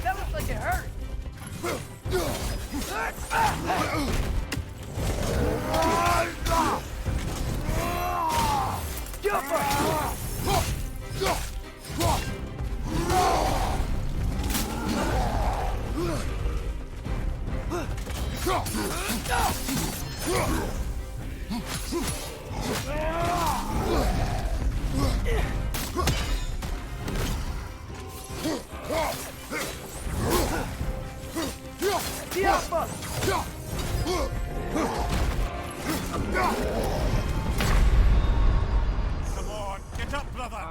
That looks like it hurt. Come on, get up, brother!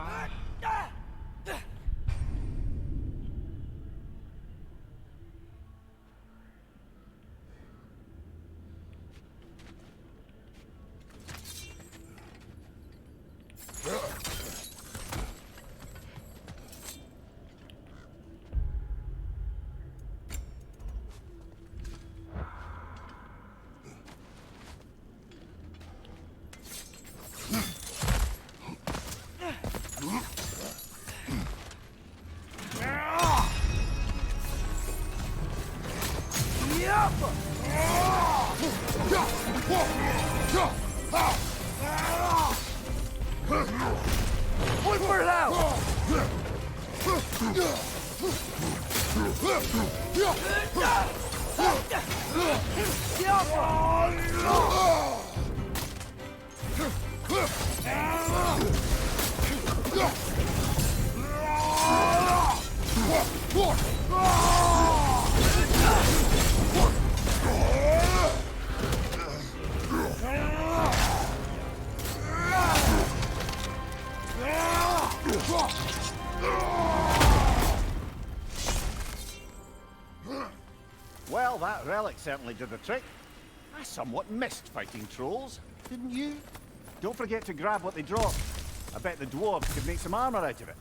Look for it out! Well, that relic certainly did the trick. I somewhat missed fighting trolls, didn't you? Don't forget to grab what they drop. I bet the dwarves could make some armor out of it.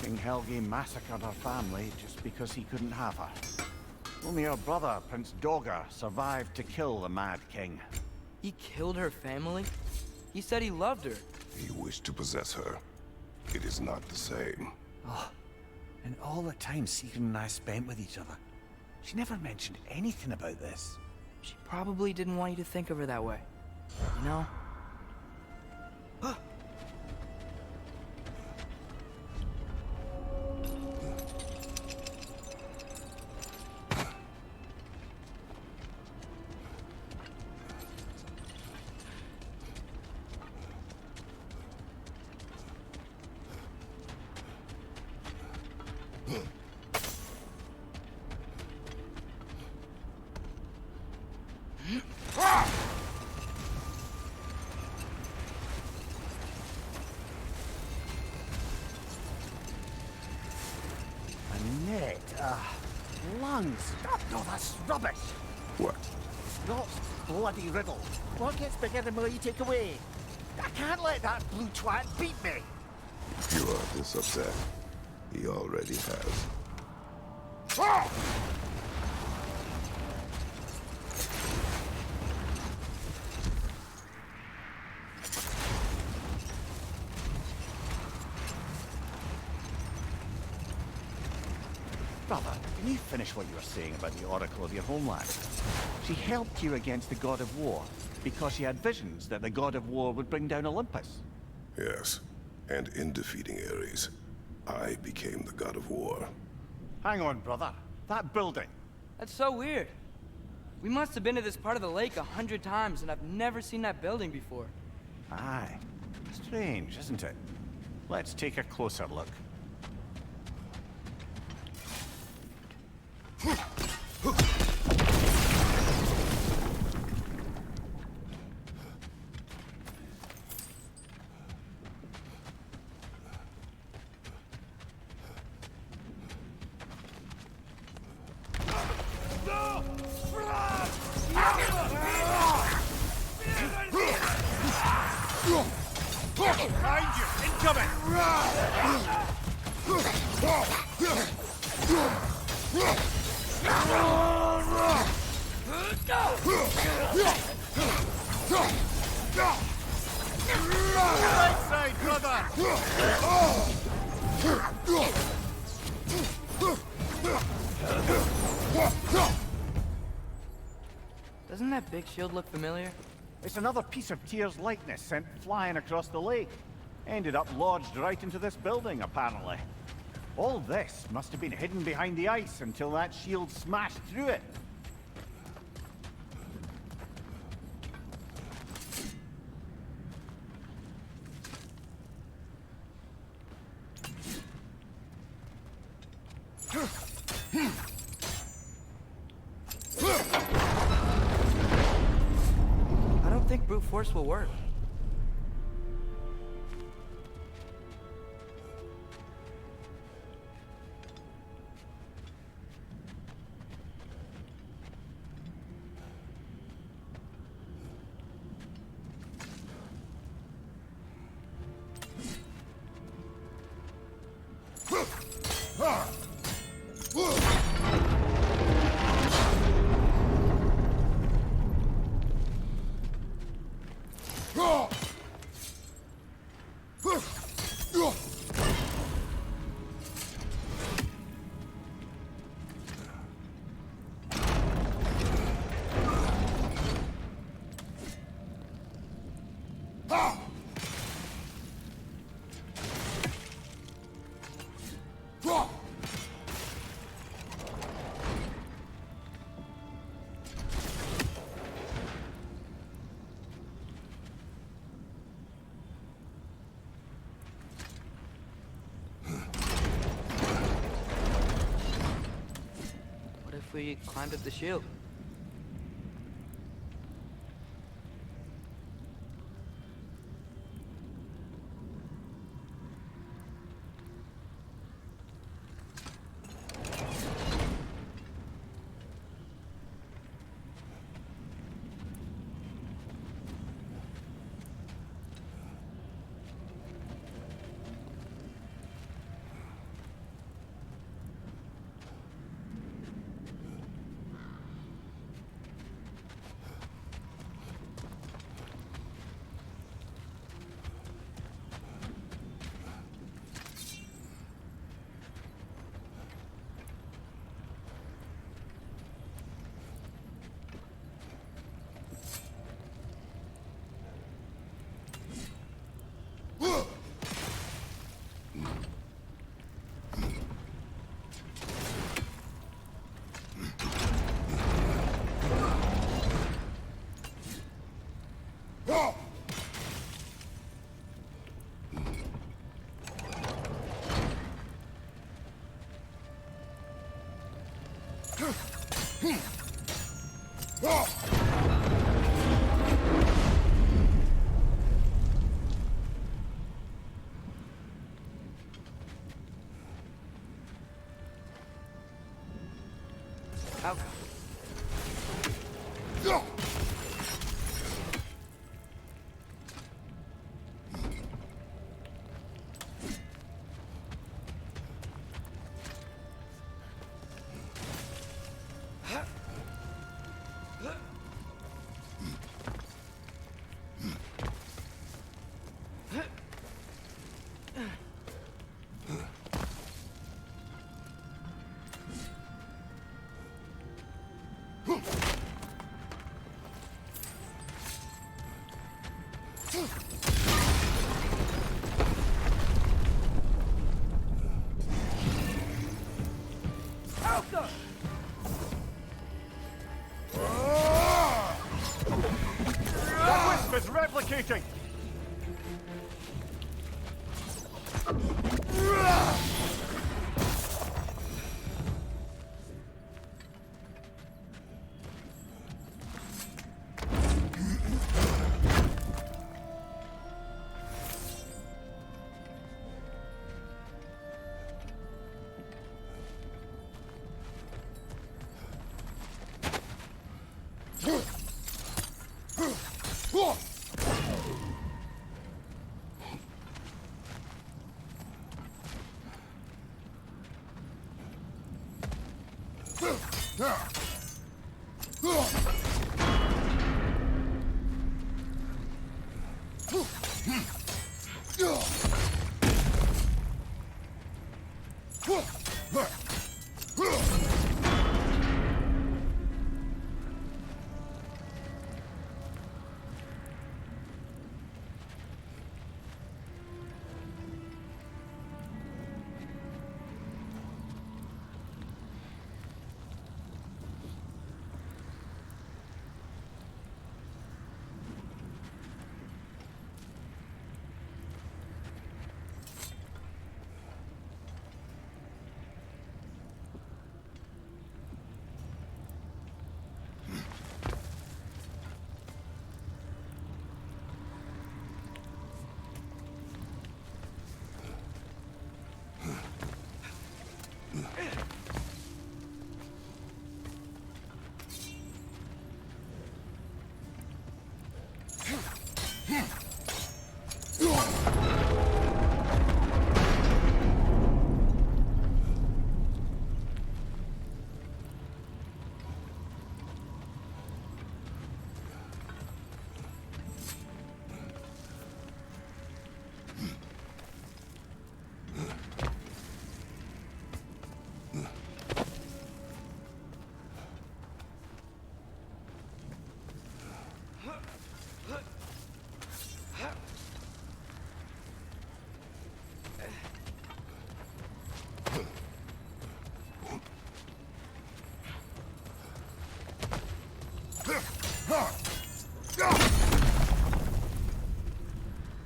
King Helge massacred her family just because he couldn't have her. Only her brother, Prince Dogger, survived to kill the Mad King. He killed her family? He said he loved her. He wished to possess her. It is not the same. Oh, and all the time Sigrun and I spent with each other. She never mentioned anything about this. She probably didn't want you to think of her that way. You know? lungs. Oh, no, that's rubbish. What? Rot's bloody riddle. What gets bigger the more you take away? I can't let that blue twat beat me. If you are this upset, he already has. Brother, can you finish what you were saying about the Oracle of your homeland? She helped you against the God of War because she had visions that the God of War would bring down Olympus. Yes, and in defeating Ares, I became the god of war. Hang on, brother. That building. That's so weird. We must have been to this part of the lake 100 times, and I've never seen that building before. Aye. Strange, isn't it? Let's take a closer look. Behind you! Incoming! Right side, brother! Doesn't that big shield look familiar? It's another piece of Tyr's likeness sent flying across the lake. Ended up lodged right into this building, apparently. All this must have been hidden behind the ice until that shield smashed through it. I don't think brute force will work. What if we climbed up the shield? Outcome. Alka! That wisp is replicating!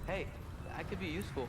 Hey, that could be useful.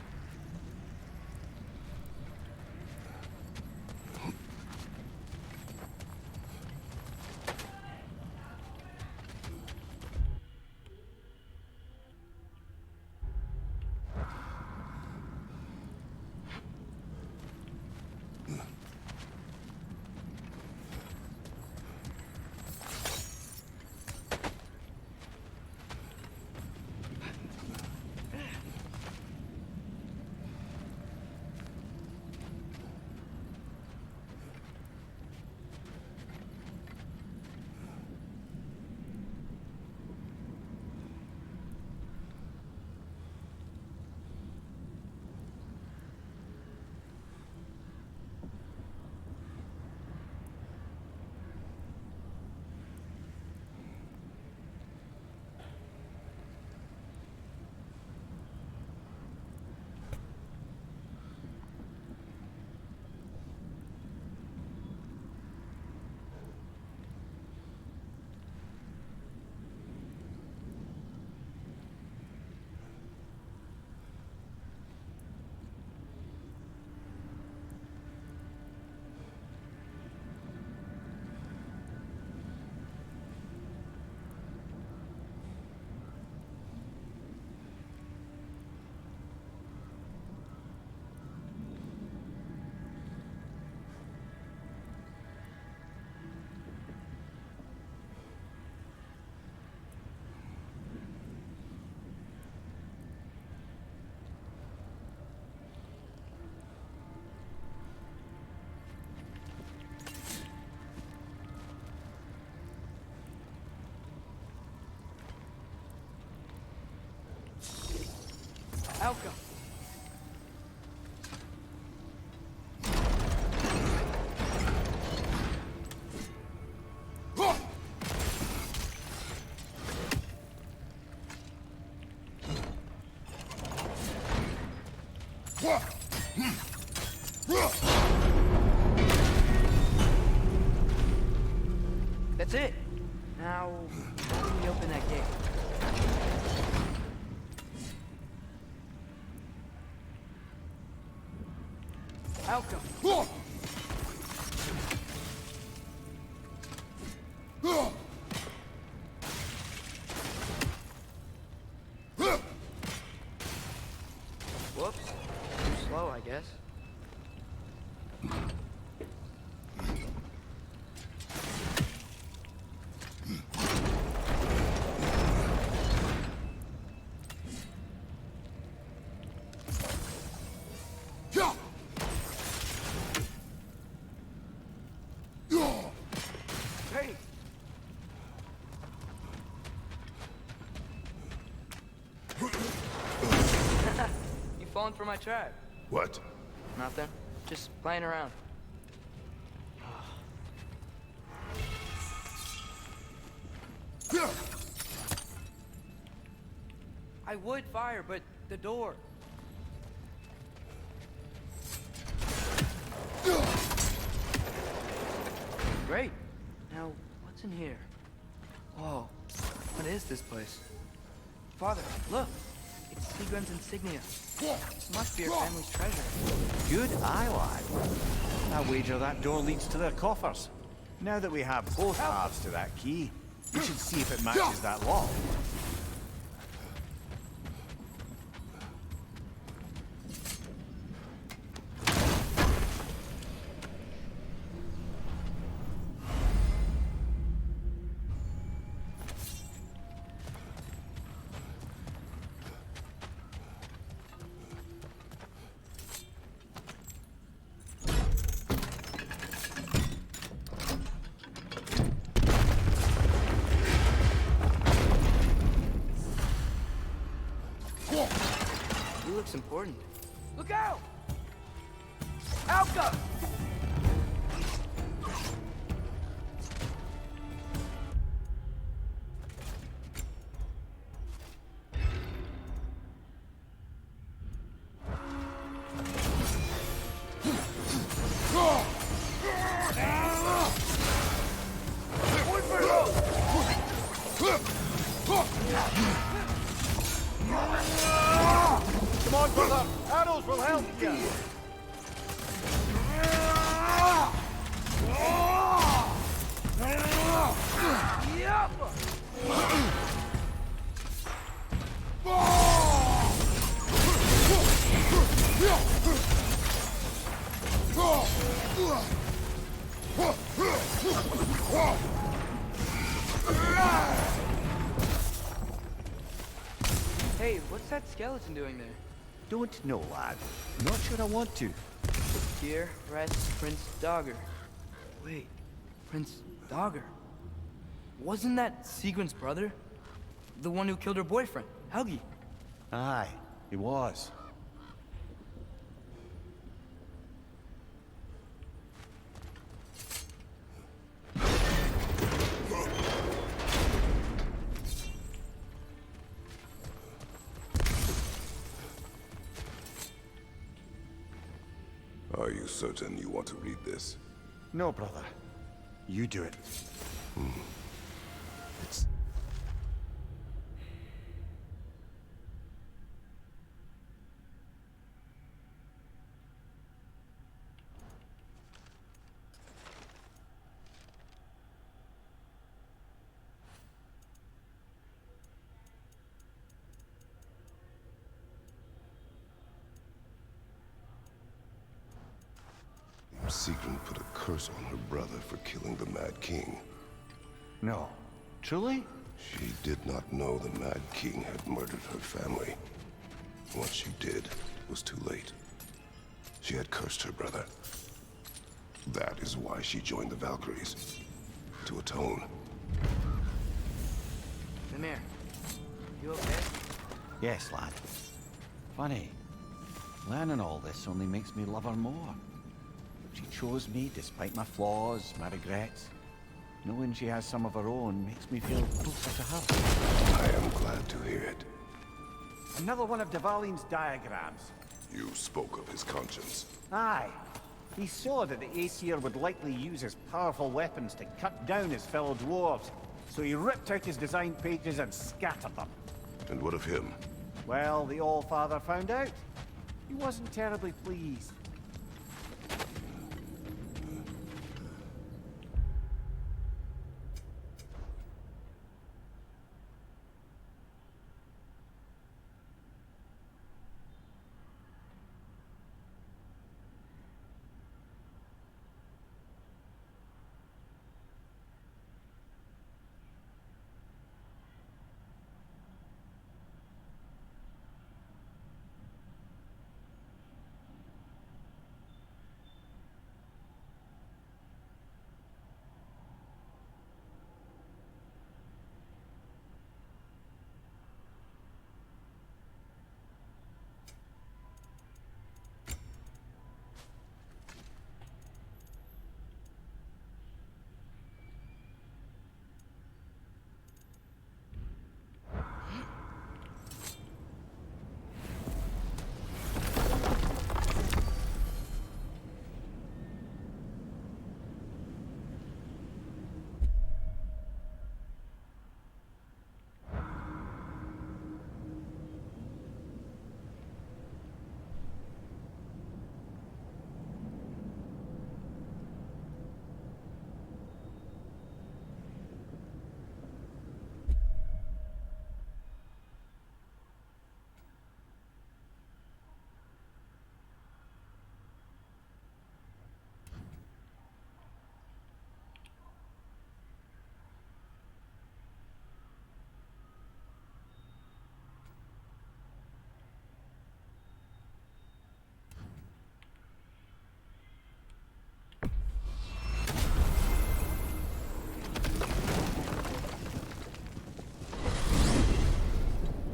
Welcome. That's it. Now, how do we open that gate? Welcome. Whoops. Too slow, I guess. Hey! You falling for my trap? What? Nothing. Just playing around. I would fire, but the door. Great. Now, what's in here? Whoa. What is this place? Father, look. It's Sigrun's insignia. This must be our family's treasure. Good eye, lad. I wager that door leads to their coffers. Now that we have both halves to that key, we should see if it matches that lock. He looks important. Look out! Alka! Come on, brother! Arrows will help you! Hey, what's that skeleton doing there? Don't know, lad. Not sure I want to. Here rests Prince Dagger. Wait, Prince Dagger? Wasn't that Sigrun's brother? The one who killed her boyfriend, Helgi? Aye, he was. Are you certain you want to read this? No, brother. You do it. It's... Sigrun put a curse on her brother for killing the Mad King. No. Truly? She did not know the Mad King had murdered her family. Once she did, it was too late. She had cursed her brother. That is why she joined the Valkyries. To atone. Mimir, you okay? Yes, lad. Funny. Learning all this only makes me love her more. She chose me despite my flaws, my regrets. Knowing she has some of her own makes me feel closer to her. I am glad to hear it. Another one of Dvalin's diagrams. You spoke of his conscience. Aye. He saw that the Aesir would likely use his powerful weapons to cut down his fellow dwarves, so he ripped out his design pages and scattered them. And what of him? Well, the All-Father found out. He wasn't terribly pleased.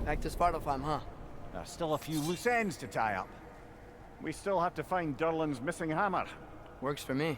Back to Svartalfheim, huh? There's still a few loose ends to tie up. We still have to find Durlin's missing hammer. Works for me.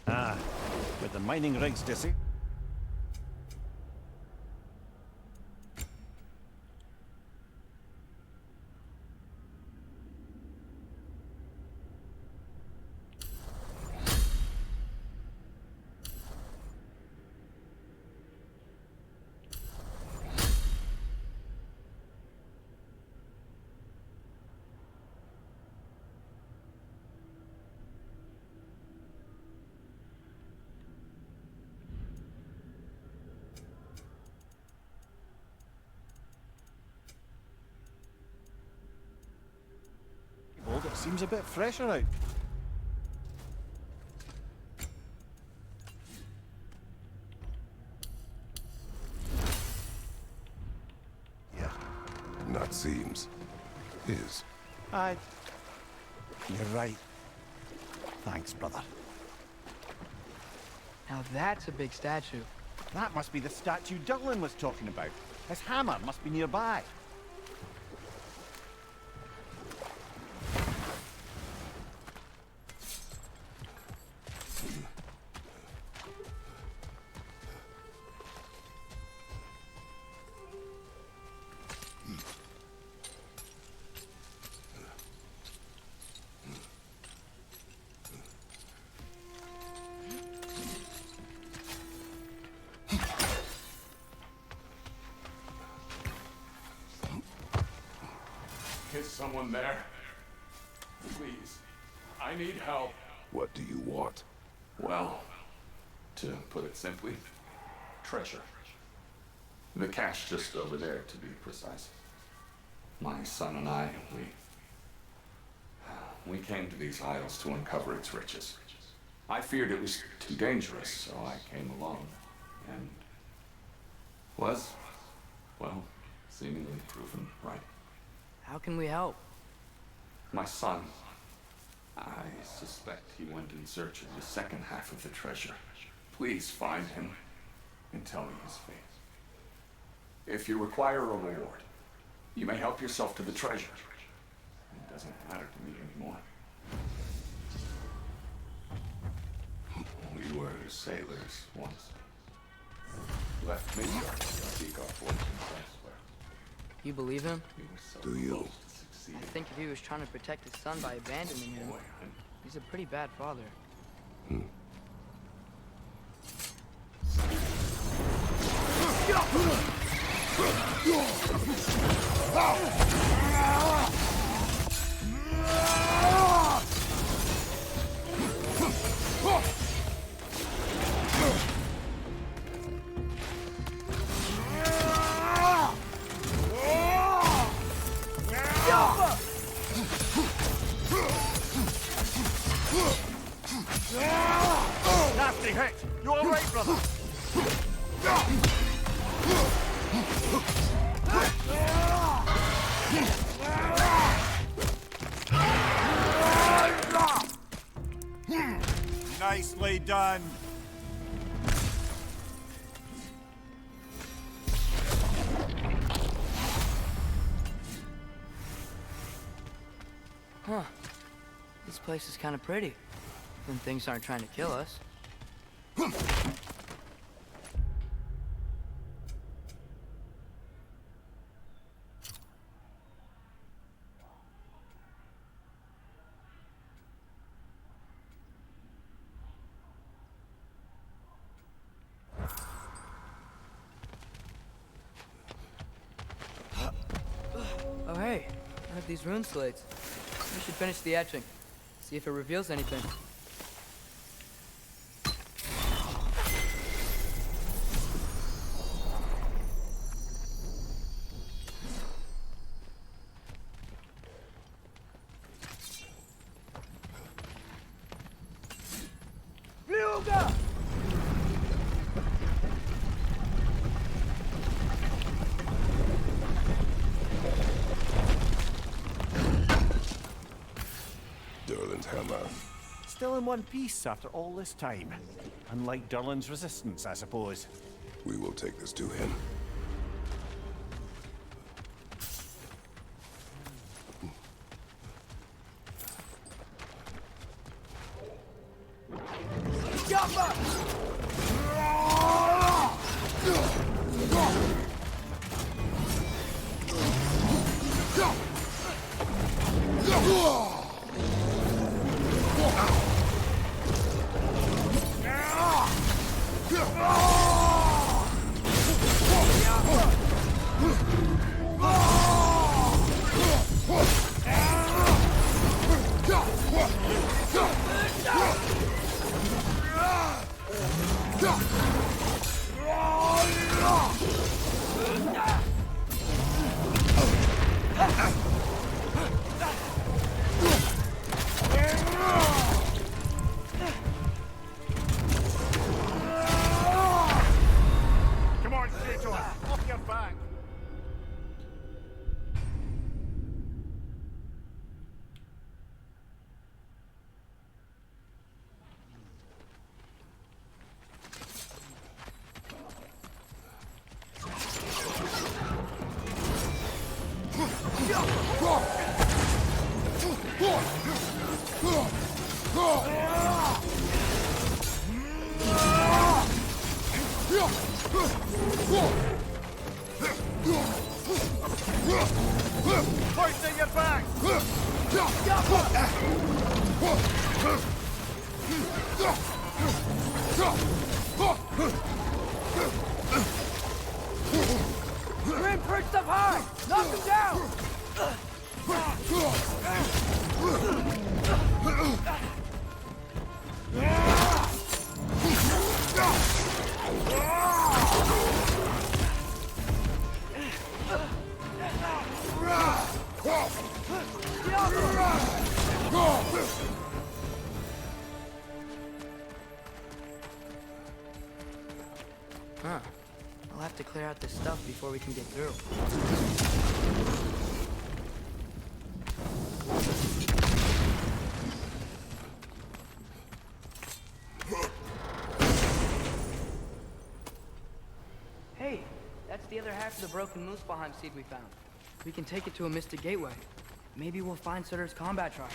Ah, with the mining rigs disabled. It seems a bit fresher out. Yeah, not seems. Is. Aye. You're right. Thanks, brother. Now that's a big statue. That must be the statue Durlin was talking about. His hammer must be nearby. someone there? Please. I need help. What do you want? Well, to put it simply, treasure. The cache just over there, to be precise. My son and I, we came to these isles to uncover its riches. I feared it was too dangerous, so I came along, and was, well, seemingly proven right. How can we help? My son, I suspect he went in search of the second half of the treasure. Please find him and tell me his fate. If you require a reward, you may help yourself to the treasure. It doesn't matter to me anymore. We were sailors once. Left Midgard to seek our fortunes elsewhere. You believe him? We were so Do you? close to succeeding. I think if he was trying to protect his son by abandoning him, Boy, he's a pretty bad father. Nasty hit! You alright, brother? Nicely done. Huh. This place is kind of pretty. When things aren't trying to kill us. Oh hey, I have these rune slates. We should finish the etching. See if it reveals anything. Durlin's hammer. Still in one piece after all this time. Unlike Durlin's resistance, I suppose. We will take this to him. come on, Kratos! Off your back! Hoisting your back! Grim perched up high! Knock him down! Huh. I'll have to clear out this stuff before we can get through. Hey, that's the other half of the broken moose behind seed we found. We can take it to a mystic gateway. Maybe we'll find Sutter's combat trial.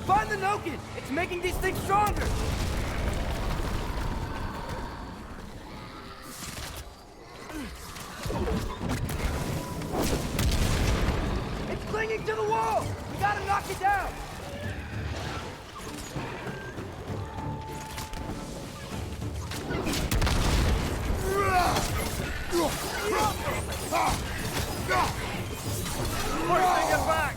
Find the Noken! It's making these things stronger! It's clinging to the wall! We gotta knock it down! Forcing it back!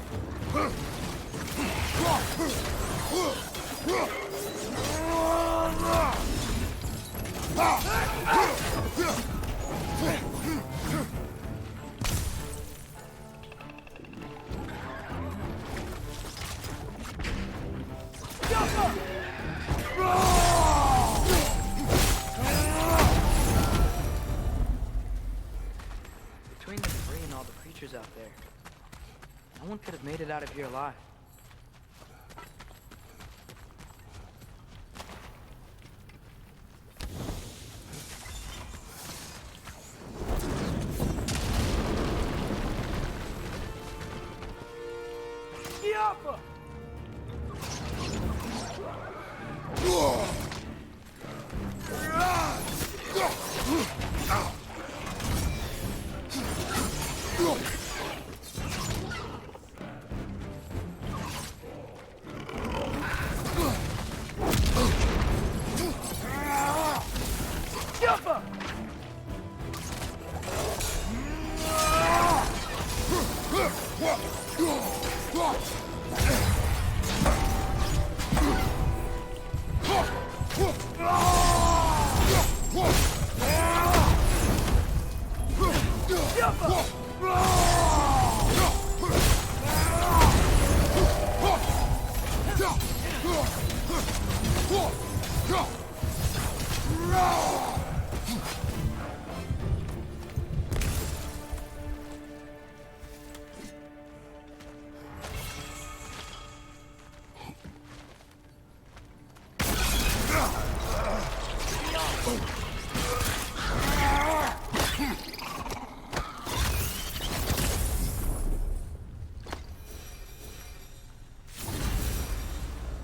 Between the debris and all the creatures out there, no one could have made it out of here alive. Yappa! Yappa!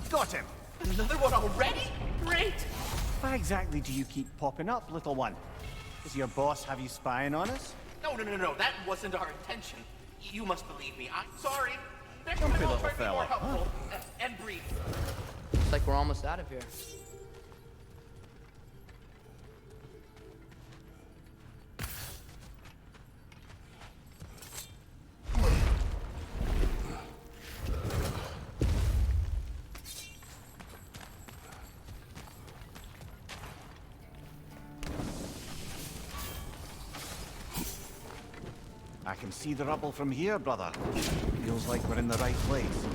Got him! Another one already? Great! Why exactly do you keep popping up, little one? Does your boss have you spying on us? No, that wasn't our intention. You must believe me. I'm sorry. Next Don't time be I'll little try to be more fella, helpful and brief. Looks like we're almost out of here. I can see the rubble from here, brother. Feels like we're in the right place.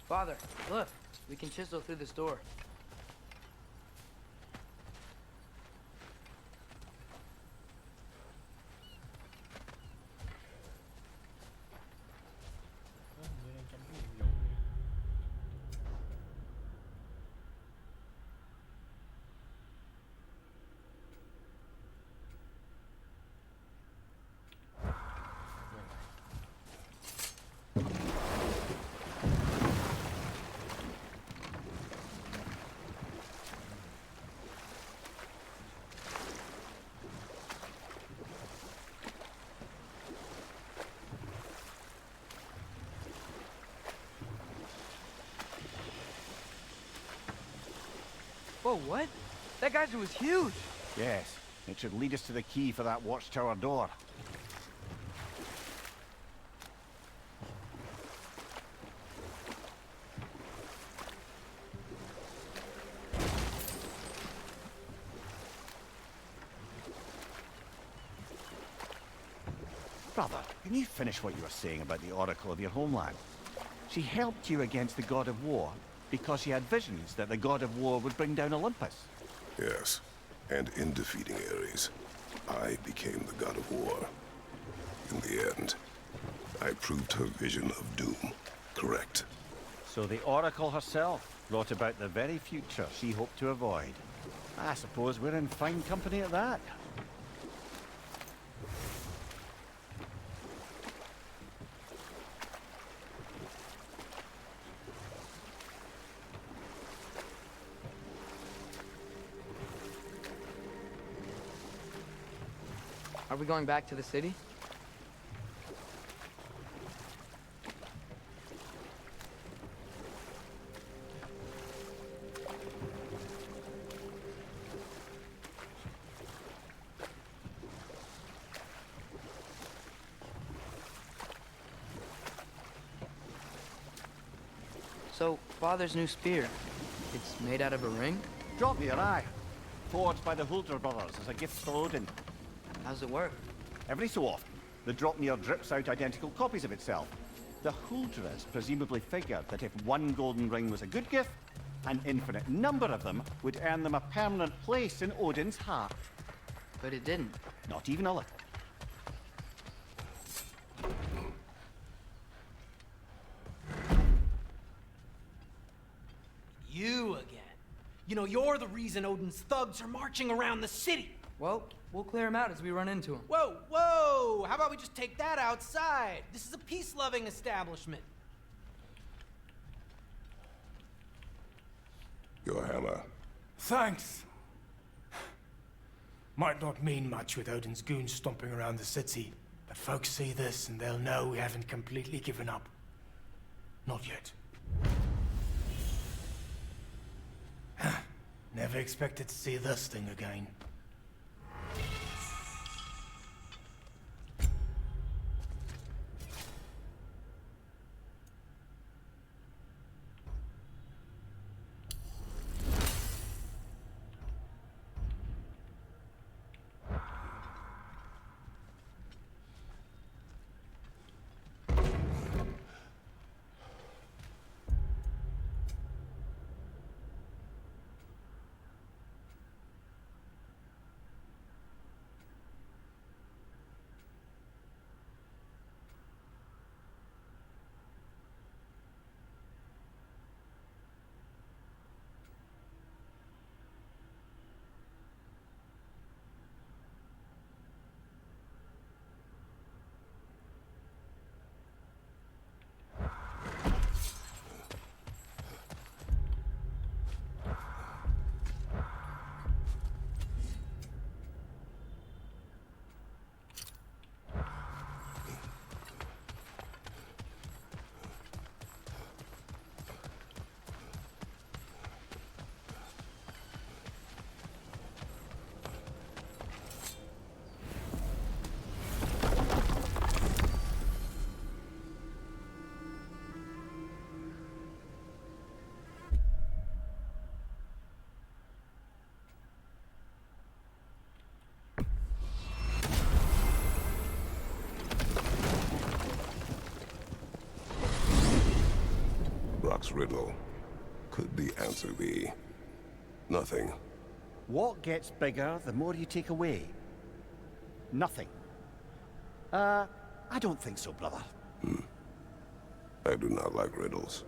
Father, look. We can chisel through this door. Người đang trong cái nhiệm vụ này. Whoa, what? That geyser was huge. Yes, it should lead us to the key for that watchtower door. Brother, can you finish what you were saying about the oracle of your homeland? She helped you against the god of war because she had visions that the god of war would bring down Olympus. Yes, and in defeating Ares, I became the god of war. In the end, I proved her vision of doom correct. So the oracle herself brought about the very future she hoped to avoid. I suppose we're in fine company at that. Are we going back to the city? So, Father's new spear, it's made out of a ring? Drop me your eye. Forged by the Huldra brothers as a gift for Odin. How's it work? Every so often, the Dropnir drips out identical copies of itself. The Huldras presumably figured that if one golden ring was a good gift, an infinite number of them would earn them a permanent place in Odin's heart. But it didn't. Not even a little. You again. You know, you're the reason Odin's thugs are marching around the city. Well, we'll clear him out as we run into him. Whoa, whoa! How about we just take that outside? This is a peace-loving establishment. Your hammer. Thanks. Might not mean much with Odin's goons stomping around the city, but folks see this and they'll know we haven't completely given up. Not yet. Never expected to see this thing again. complex riddle. Could the answer be nothing? What gets bigger the more you take away? Nothing. I don't think so, brother. I do not like riddles.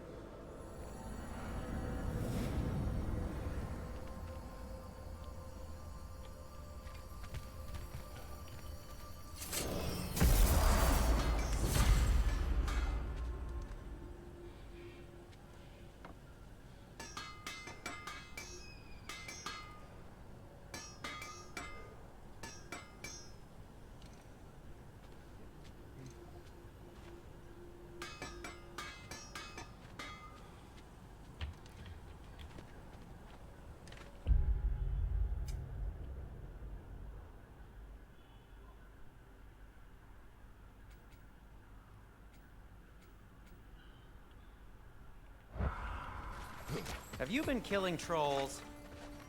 Have you been killing trolls?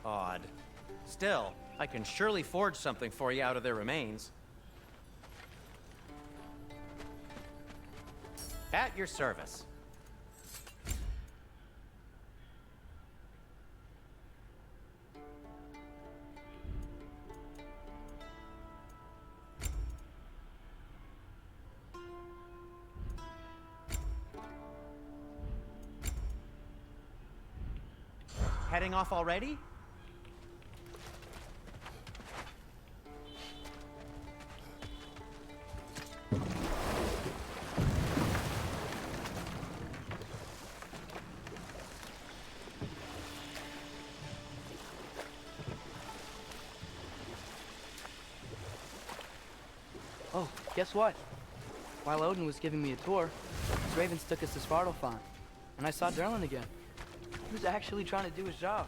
Odd. Still, I can surely forge something for you out of their remains. At your service. Heading off already? Oh, guess what? While Odin was giving me a tour, his ravens took us to Svartalfheim, and I saw Durlin again. He was actually trying to do his job.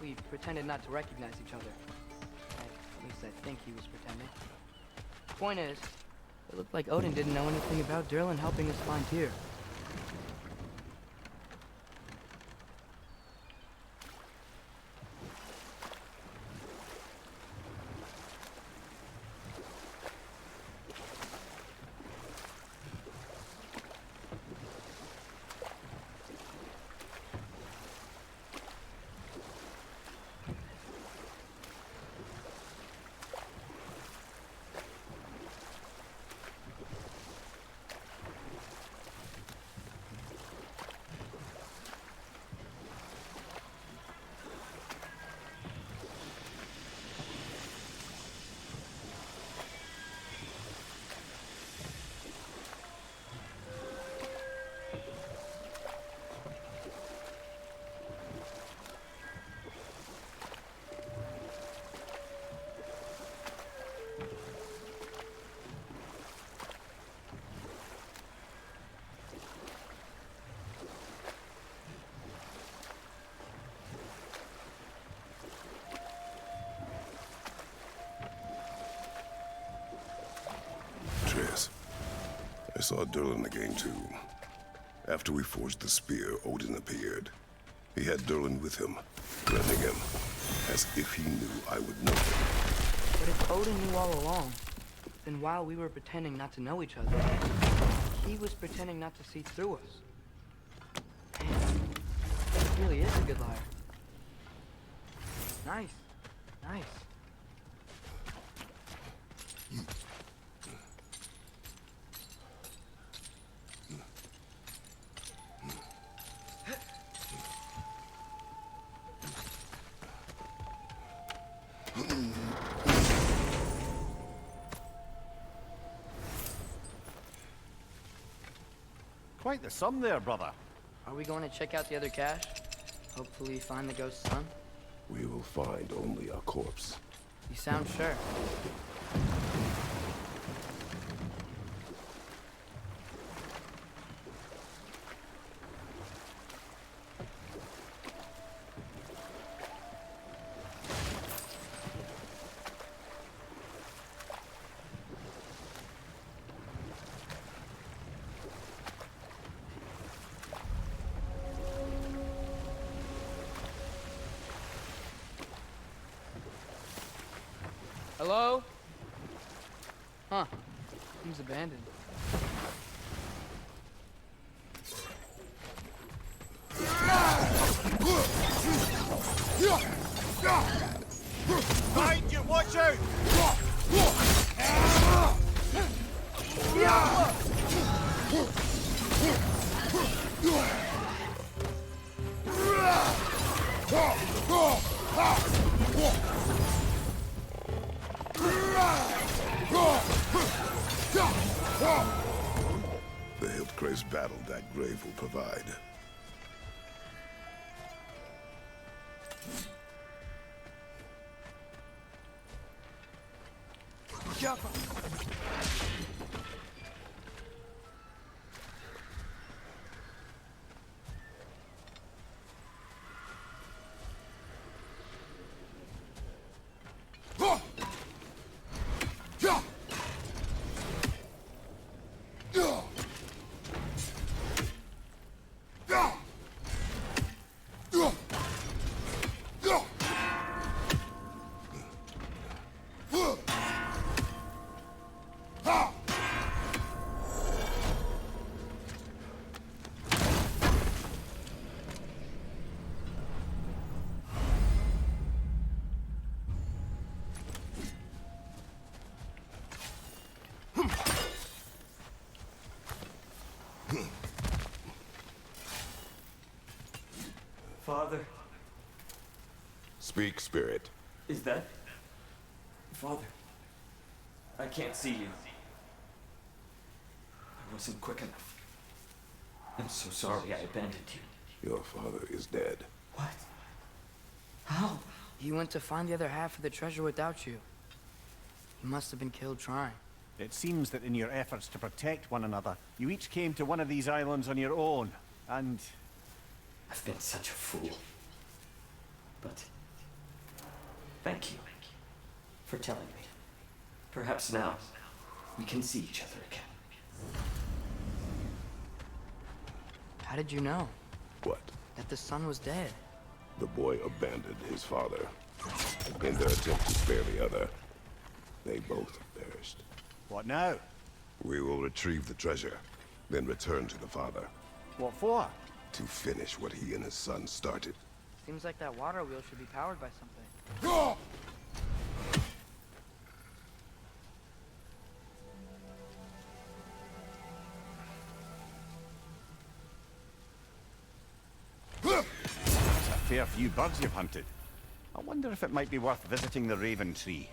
We pretended not to recognize each other. At least I think he was pretending. The point is, it looked like Odin didn't know anything about Durlin helping us find Tyr. I saw Durlin again, too. After we forged the spear, Odin appeared. He had Durlin with him, threatening him, as if he knew I would know him. But if Odin knew all along, then while we were pretending not to know each other, he was pretending not to see through us. Man, he really is a good liar. Nice. Nice. Quite the sum there, brother. Are we going to check out the other cache? Hopefully find the ghost's son? We will find only a corpse. You sound sure. Hello? Huh. Seems abandoned. Behind you, watch out! The Hildcrave's battle that grave will provide. Father, Speak, spirit. is that... Father, I can't see you. I wasn't quick enough. I'm so sorry I abandoned you. Your father is dead. What? How? He went to find the other half of the treasure without you. He must have been killed trying. It seems that in your efforts to protect one another, you each came to one of these islands on your own, and... I've been such a fool. But... thank you for telling me. Perhaps now we can see each other again. How did you know What? that the son was dead? The boy abandoned his father. In their attempt to spare the other, they both perished. What now? We will retrieve the treasure, then return to the father. What for? To finish what he and his son started. Seems like that water wheel should be powered by something. That's a fair few birds you've hunted. I wonder if it might be worth visiting the Raven Tree.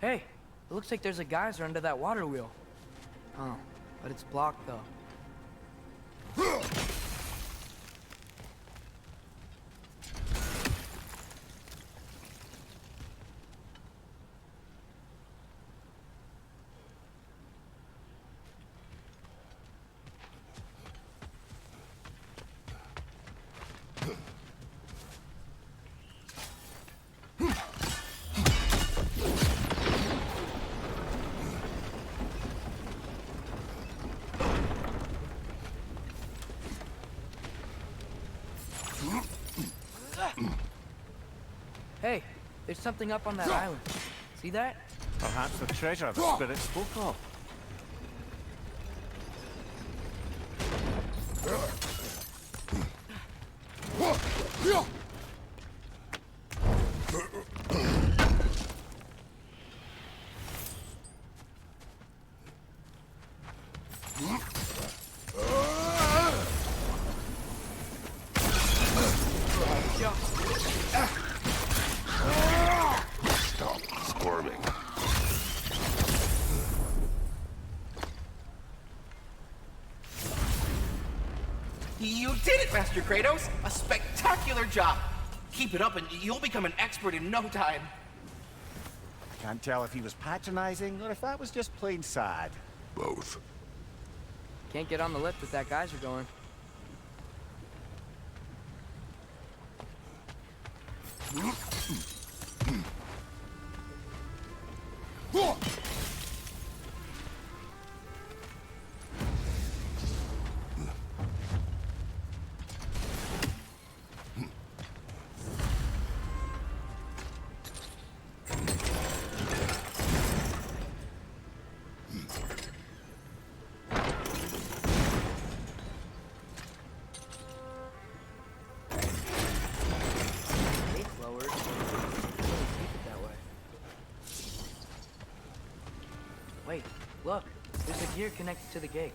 Hey, it looks like there's a geyser under that water wheel. Oh, but it's blocked though. Hey, there's something up on that island. See that? Perhaps the treasure the spirit spoke of. Stop squirming. You did it, Master Kratos! A spectacular job! Keep it up and you'll become an expert in no time. Can't tell if he was patronizing or if that was just plain sad. Both. Can't get on the lift with that geyser going. Look, there's a gear connected to the gate.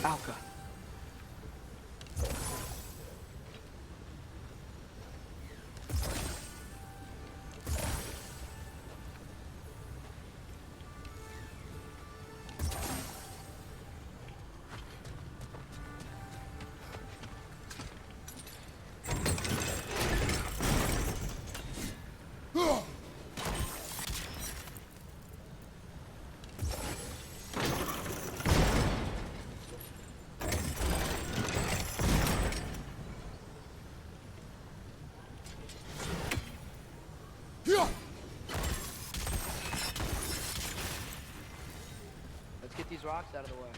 Alka. Let's get these rocks out of the way.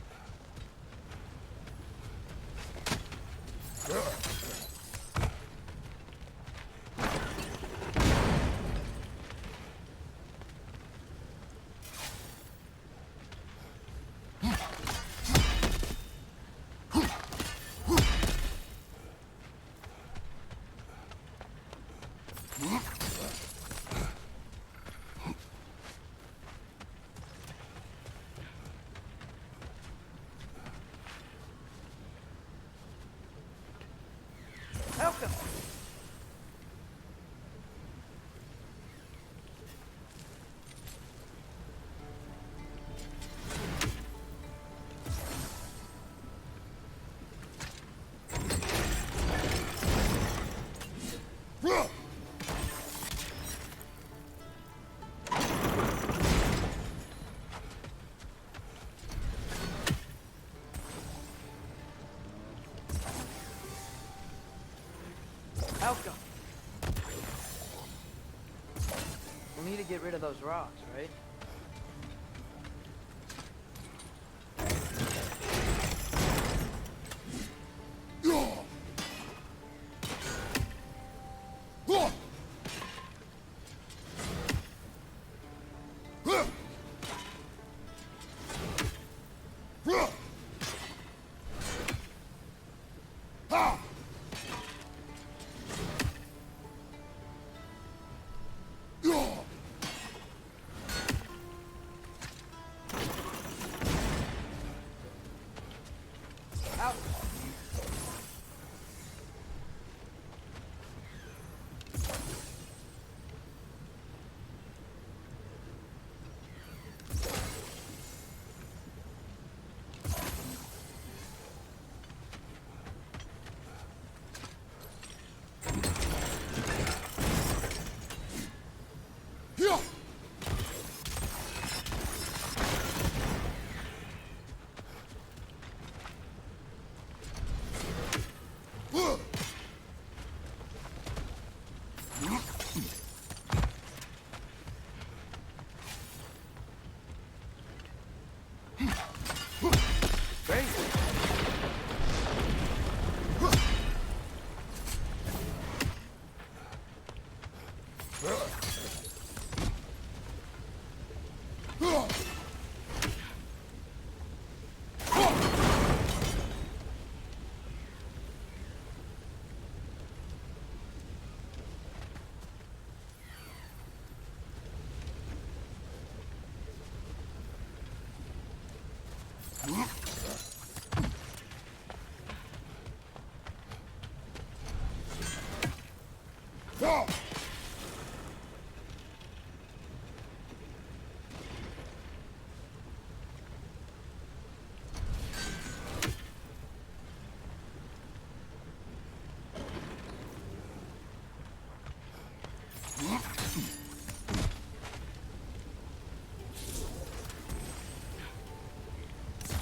Welcome. Welcome. We need to get rid of those rocks, right? Out.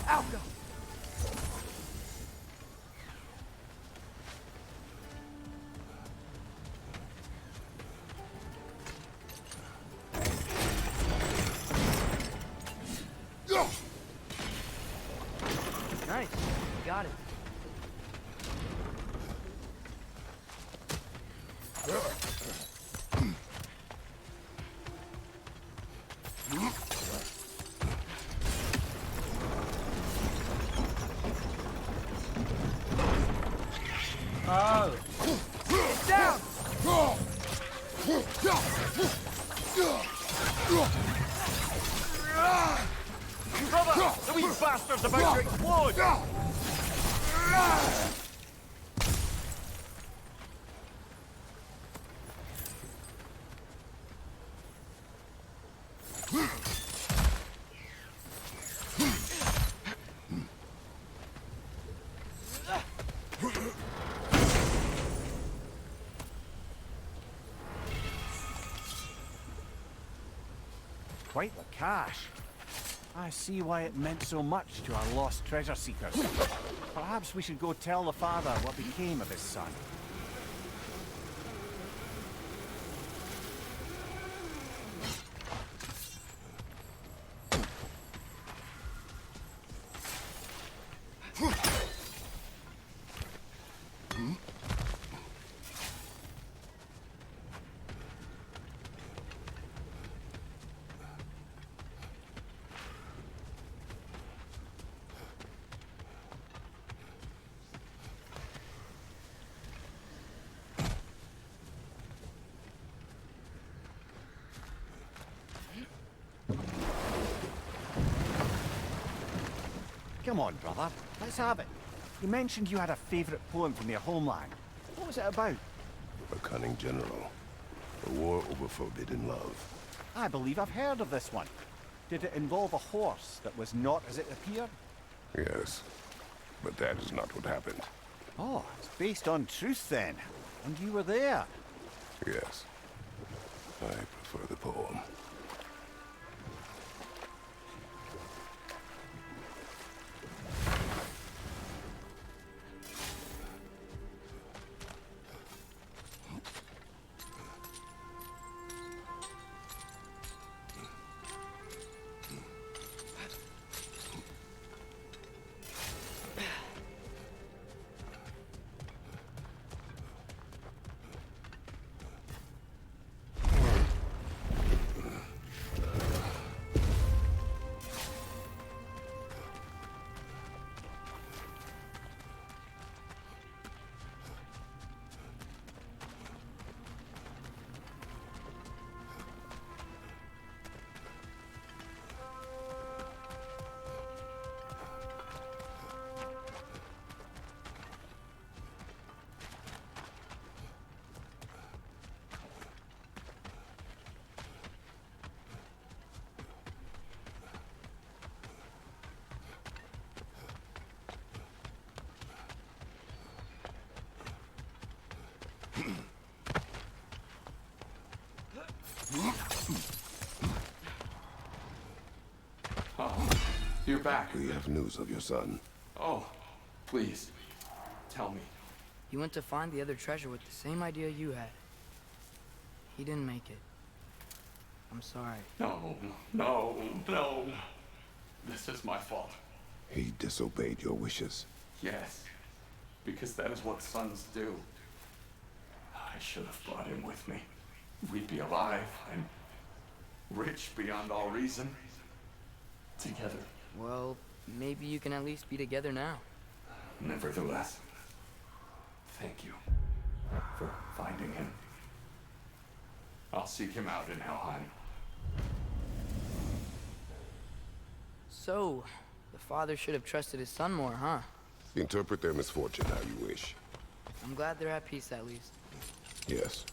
Out, go. Nice. Got it. Oh! Get down! you bastards about to explode! Quite the cache. I see why it meant so much to our lost treasure seekers. Perhaps we should go tell the father what became of his son. Come on, brother. Let's have it. You mentioned you had a favorite poem from your homeland. What was it about? A cunning general. A war over forbidden love. I believe I've heard of this one. Did it involve a horse that was not as it appeared? Yes. But that is not what happened. Oh, it's based on truth then. And you were there. Yes. I prefer the poem. Oh, you're back. We have news of your son. Oh, please, tell me. He went to find the other treasure with the same idea you had. He didn't make it. I'm sorry. No, no, no. This is my fault. He disobeyed your wishes. Yes, because that is what sons do. I should have brought him with me. We'd be alive and rich beyond all reason. Together. Well, maybe you can at least be together now. Nevertheless, thank you for finding him. I'll seek him out in Helheim. So, the father should have trusted his son more, huh? Interpret their misfortune how you wish. I'm glad they're at peace at least. Yes.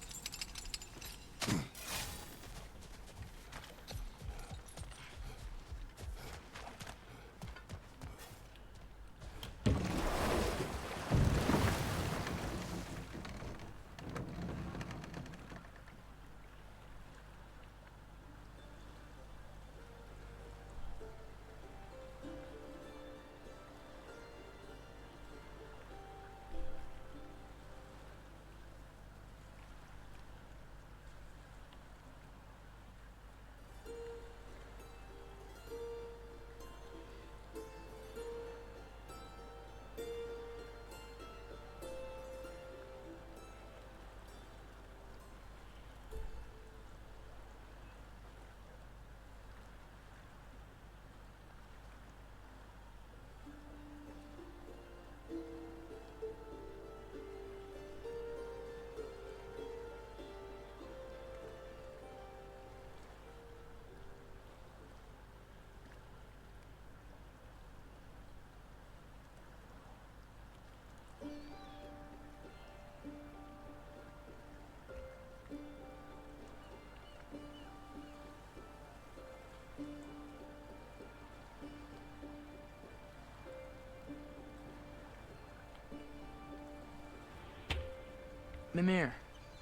Mimir,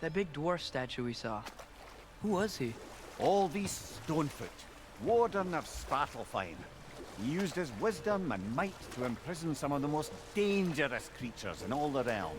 that big dwarf statue we saw. Who was he? Alvis Stonefoot, warden of Svartalfheim. He used his wisdom and might to imprison some of the most dangerous creatures in all the realm.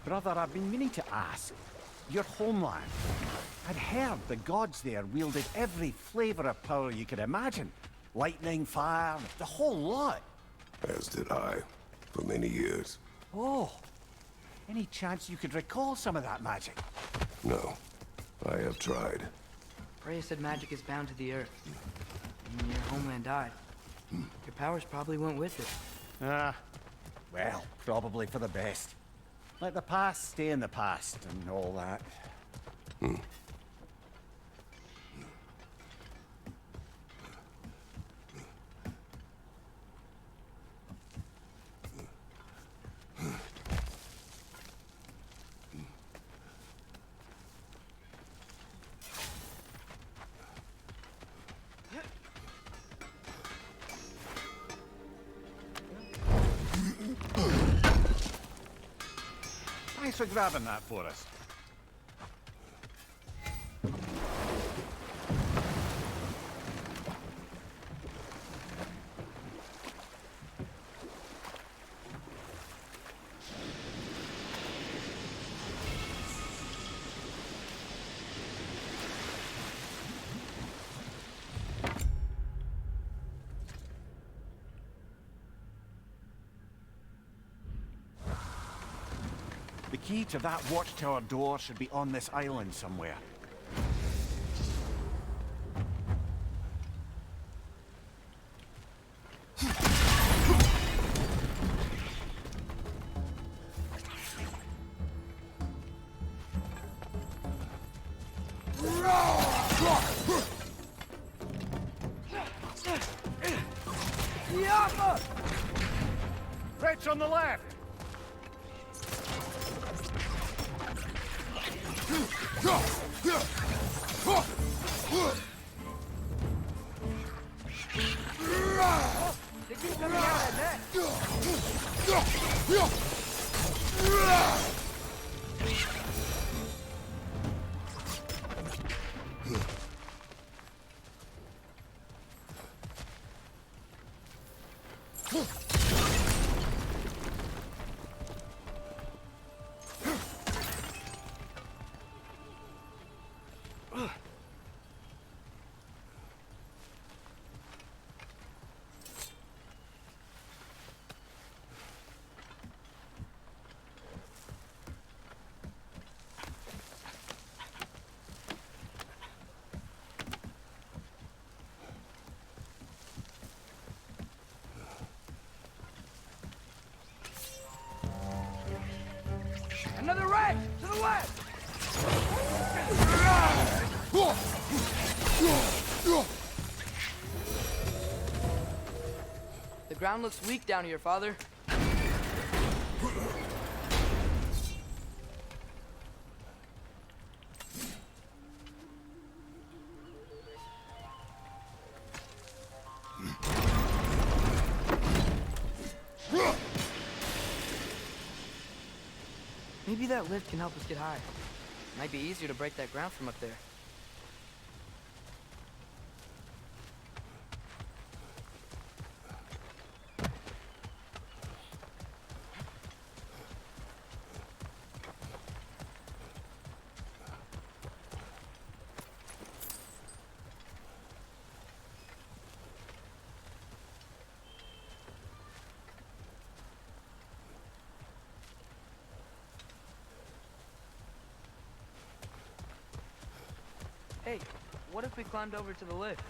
Brother, I've been meaning to ask. Your homeland. I'd heard the gods there wielded every flavor of power you could imagine. Lightning, fire, the whole lot. As did I, for many years. Oh. Any chance you could recall some of that magic? No. I have tried. Freya said magic is bound to the earth. And when your homeland died, your powers probably went with it. Well, probably for the best. Let the past stay in the past and all that. Thanks for grabbing that for us. The key to that watchtower door should be on this island somewhere. Threats on the left! They keep coming out of that. Another red! To the left! ground looks weak down here, Father. Maybe that lift can help us get higher. Might be easier to break that ground from up there. Hey, what if we climbed over to the lift?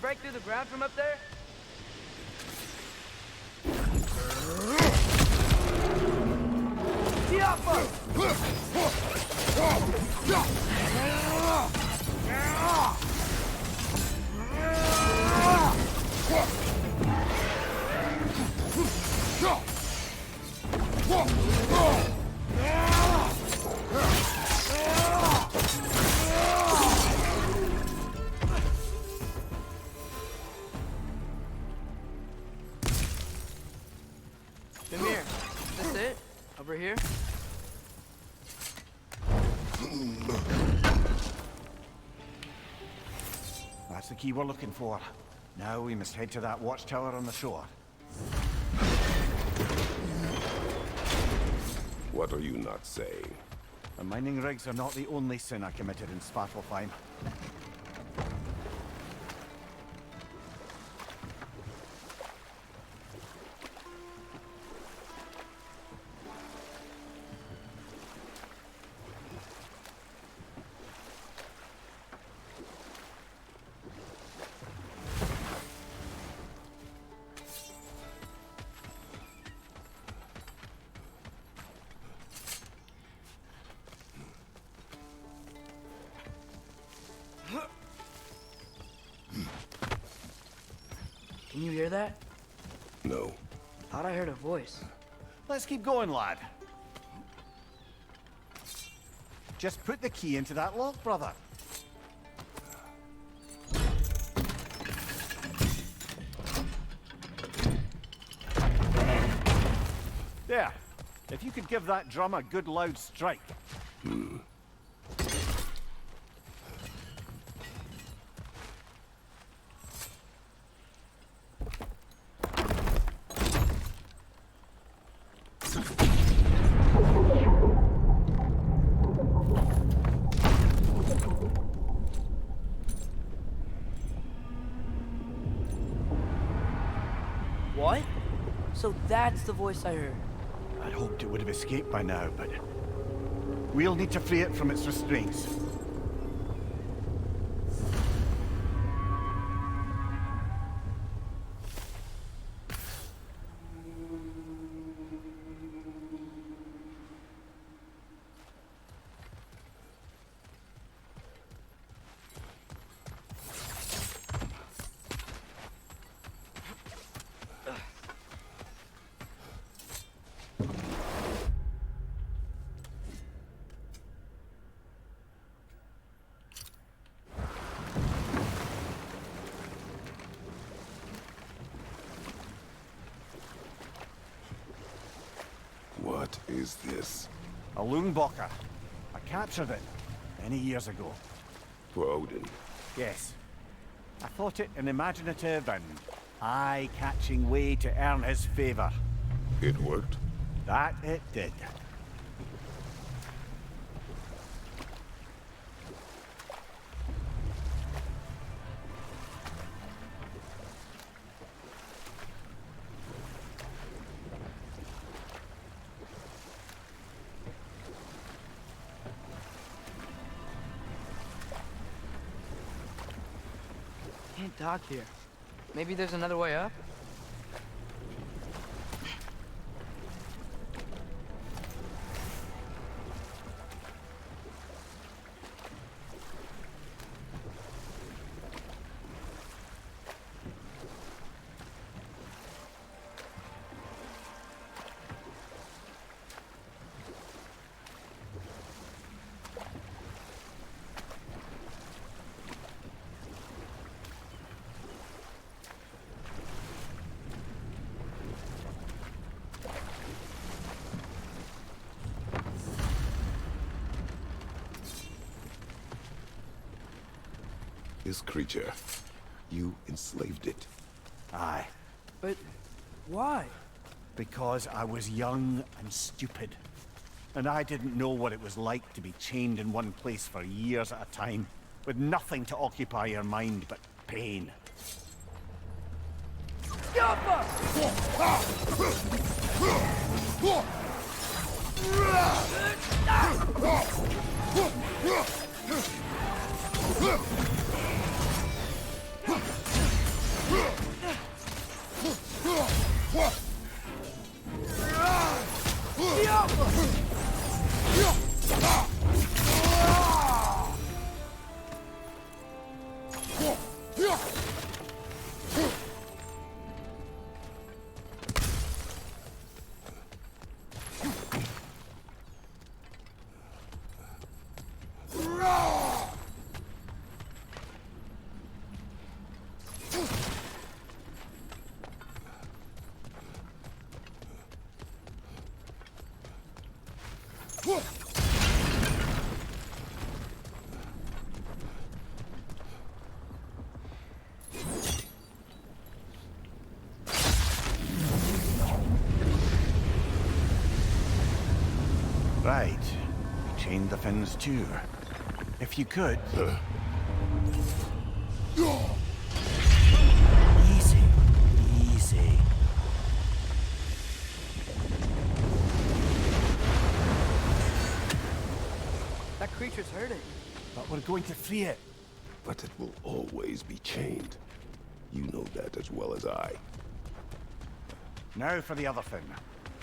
Break through the ground from up there? Mimir, is this it? Over here? That's the key we're looking for. Now we must head to that watchtower on the shore. What are you not saying? The mining rigs are not the only sin I committed in Svartalfheim. Can you hear that? No. Thought I heard a voice. Let's keep going, lad. Just put the key into that lock, brother. There. If you could give that drum a good loud strike. What? So that's the voice I heard. I'd hoped it would have escaped by now, but we'll need to free it from its restraints. What is this? A Loonbocker. I captured it many years ago. For Odin. Yes. I thought it an imaginative and eye-catching way to earn his favor. It worked? That it did. Can't dock here. Maybe there's another way up? This creature, you enslaved it. Aye. But why? Because I was young and stupid. And I didn't know what it was like to be chained in one place for years at a time, with nothing to occupy your mind but pain. Right. You chained the fins too. If you could... Easy. Easy. That creature's hurting. But we're going to free it. But it will always be chained. You know that as well as I. Now for the other fin.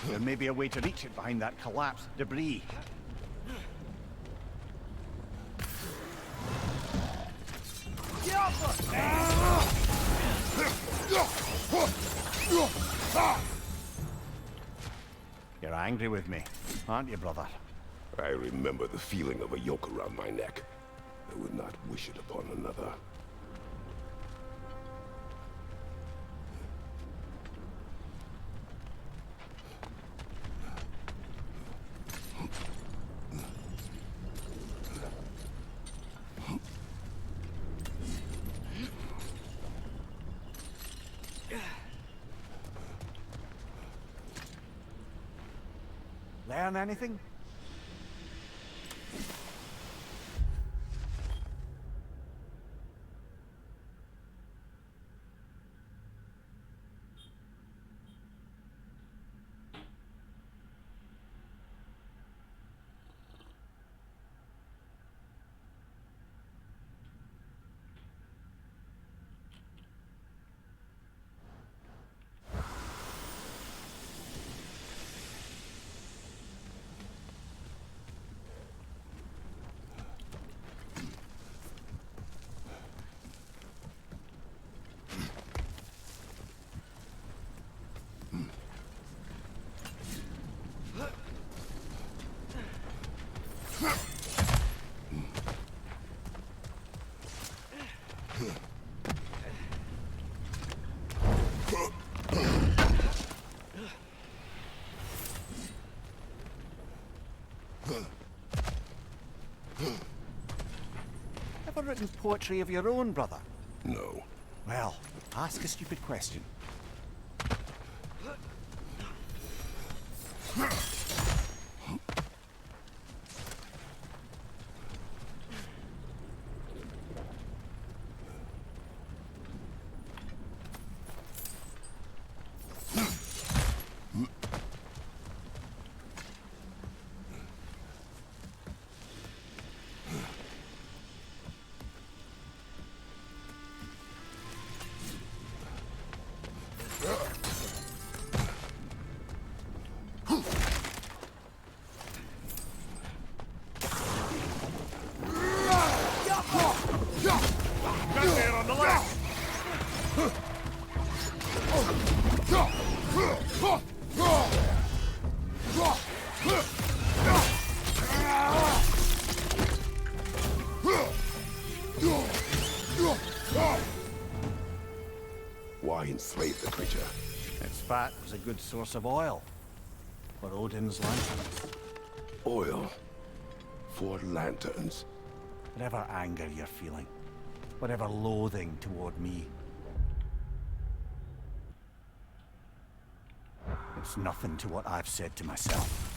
There may be a way to reach it behind that collapsed debris. You're angry with me, aren't you, brother? I remember the feeling of a yoke around my neck. I would not wish it upon another. Learn anything? Ever written poetry of your own, brother? No. Well, ask a stupid question. Why enslave the creature? Its fat was a good source of oil for Odin's lanterns. Oil for lanterns. Whatever anger you're feeling, whatever loathing toward me, it's nothing to what I've said to myself.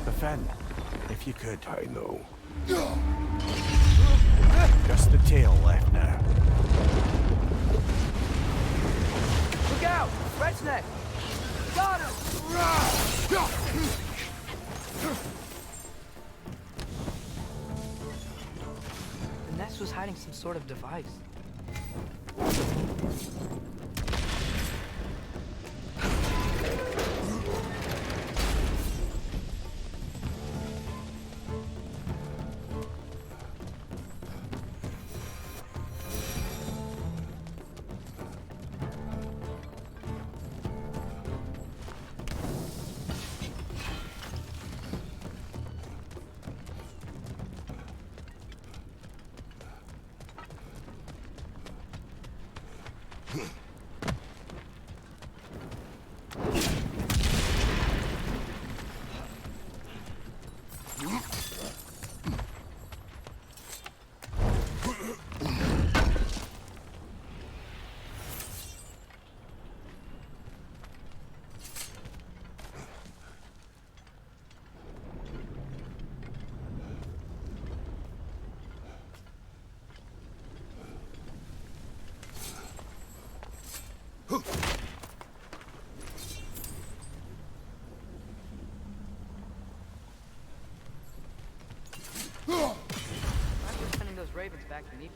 Defend, if you could. I know. Just the tail left now. Look out! Red's neck! Got him! The nest was hiding some sort of device. Sending those ravens back to Niflheim.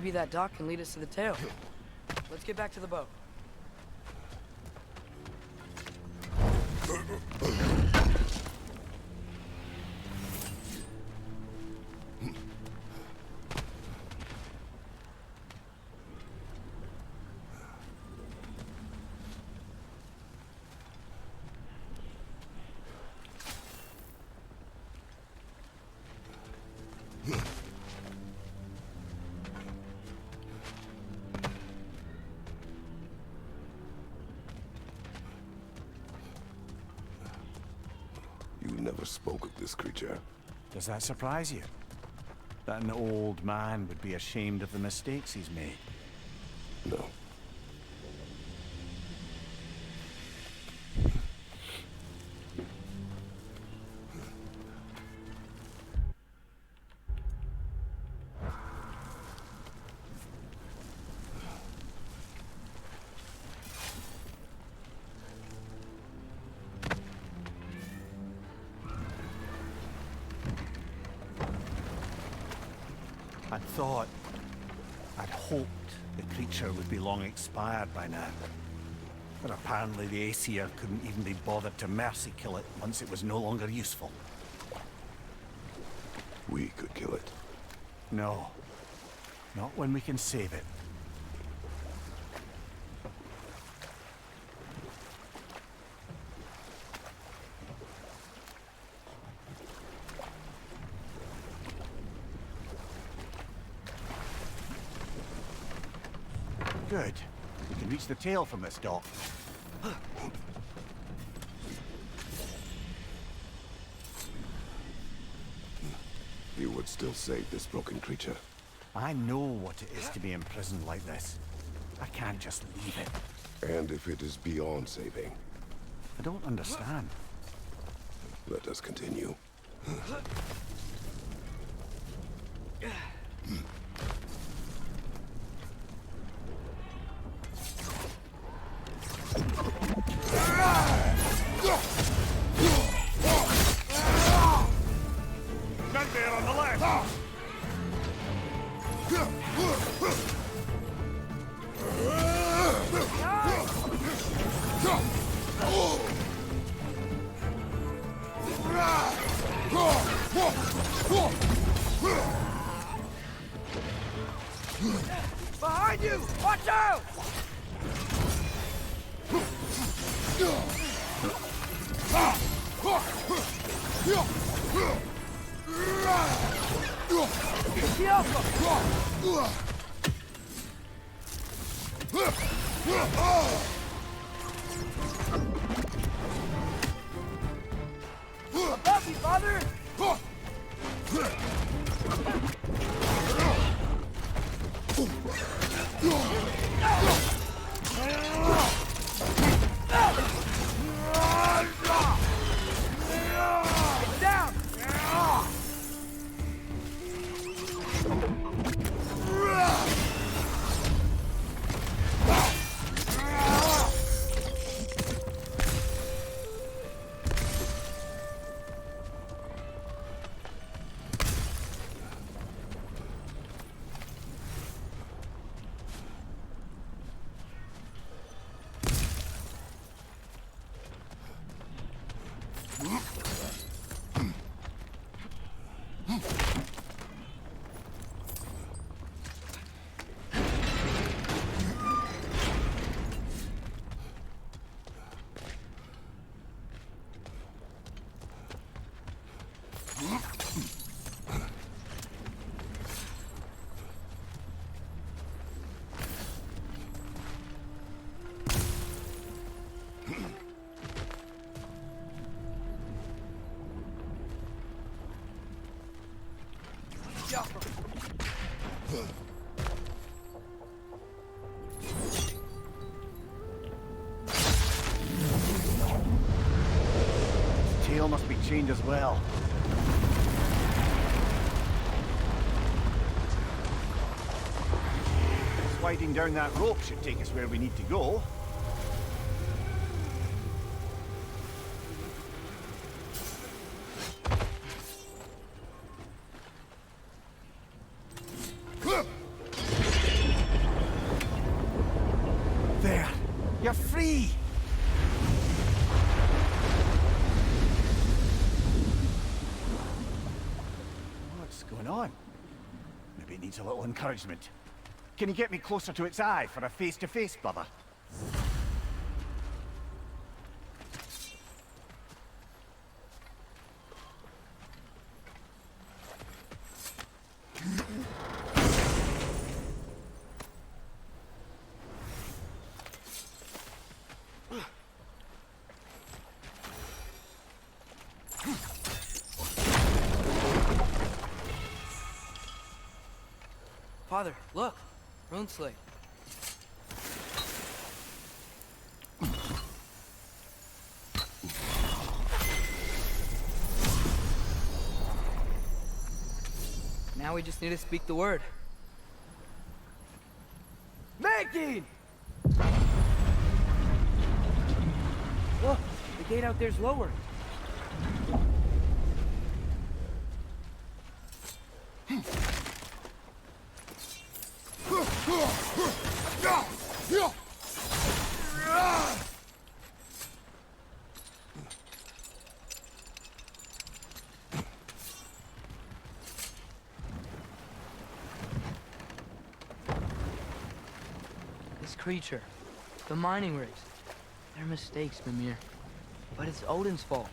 Maybe that dock can lead us to the tail. Let's get back to the boat. You never spoke of this creature. Does that surprise you? That an old man would be ashamed of the mistakes he's made? No. I'd hoped the creature would be long expired by now. But apparently the Aesir couldn't even be bothered to mercy kill it once it was no longer useful. We could kill it. No. Not when we can save it. Good. We can reach the tail from this dock. You would still save this broken creature. I know what it is to be imprisoned like this. I can't just leave it. And if it is beyond saving? I don't understand. Let us continue. Nightmare on the left! Behind you! Watch out! Above you, father! It's down! Tail must be chained as well. Sliding down that rope should take us where we need to go. needs a little encouragement. Can you get me closer to its eye for a face-to-face, brother? Father, look! Rune Slate. Now we just need to speak the word. Making! Look! The gate out there's lowered. This creature, the mining rigs, they're mistakes, Mimir. But it's Odin's fault.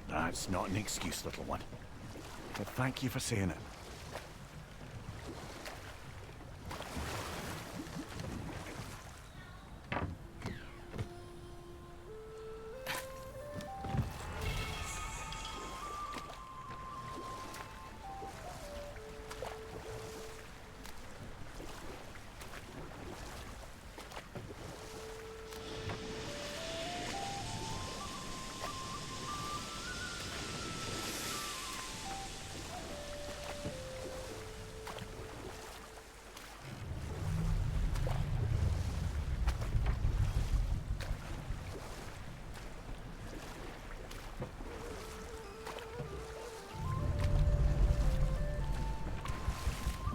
That's not an excuse, little one. But thank you for saying it.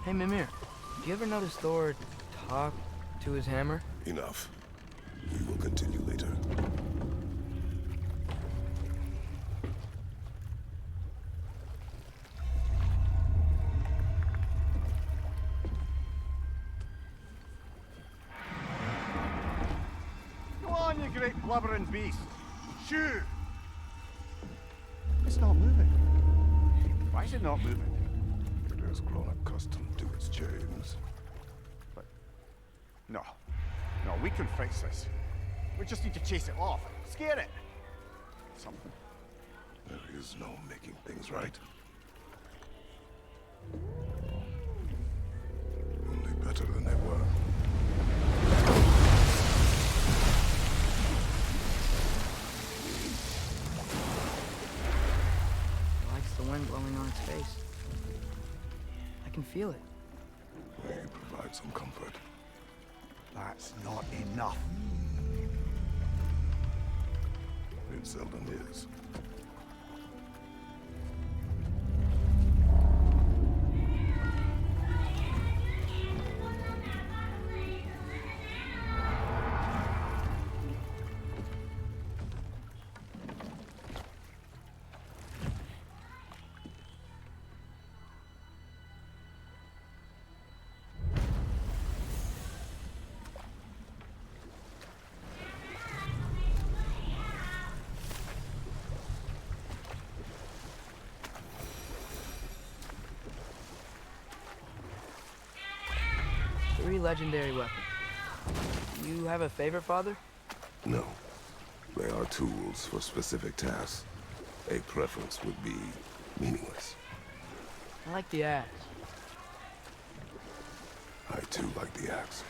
Hey, Mimir, do you ever notice Thor talk to his hammer? Enough. We will continue later. Go on, you great blubbering beast. Shoo! It's not moving. Why is it not moving? It has grown accustomed to its chains. But... No. No, we can fix this. We just need to chase it off. Scare it. Something. There is no making things right. Only better than they were. It likes the wind blowing on its face. I can feel it. We provide some comfort. That's not enough. It seldom is. Three legendary weapons. You have a favorite, Father? No. They are tools for specific tasks. A preference would be meaningless. I like the axe. I too like the axe.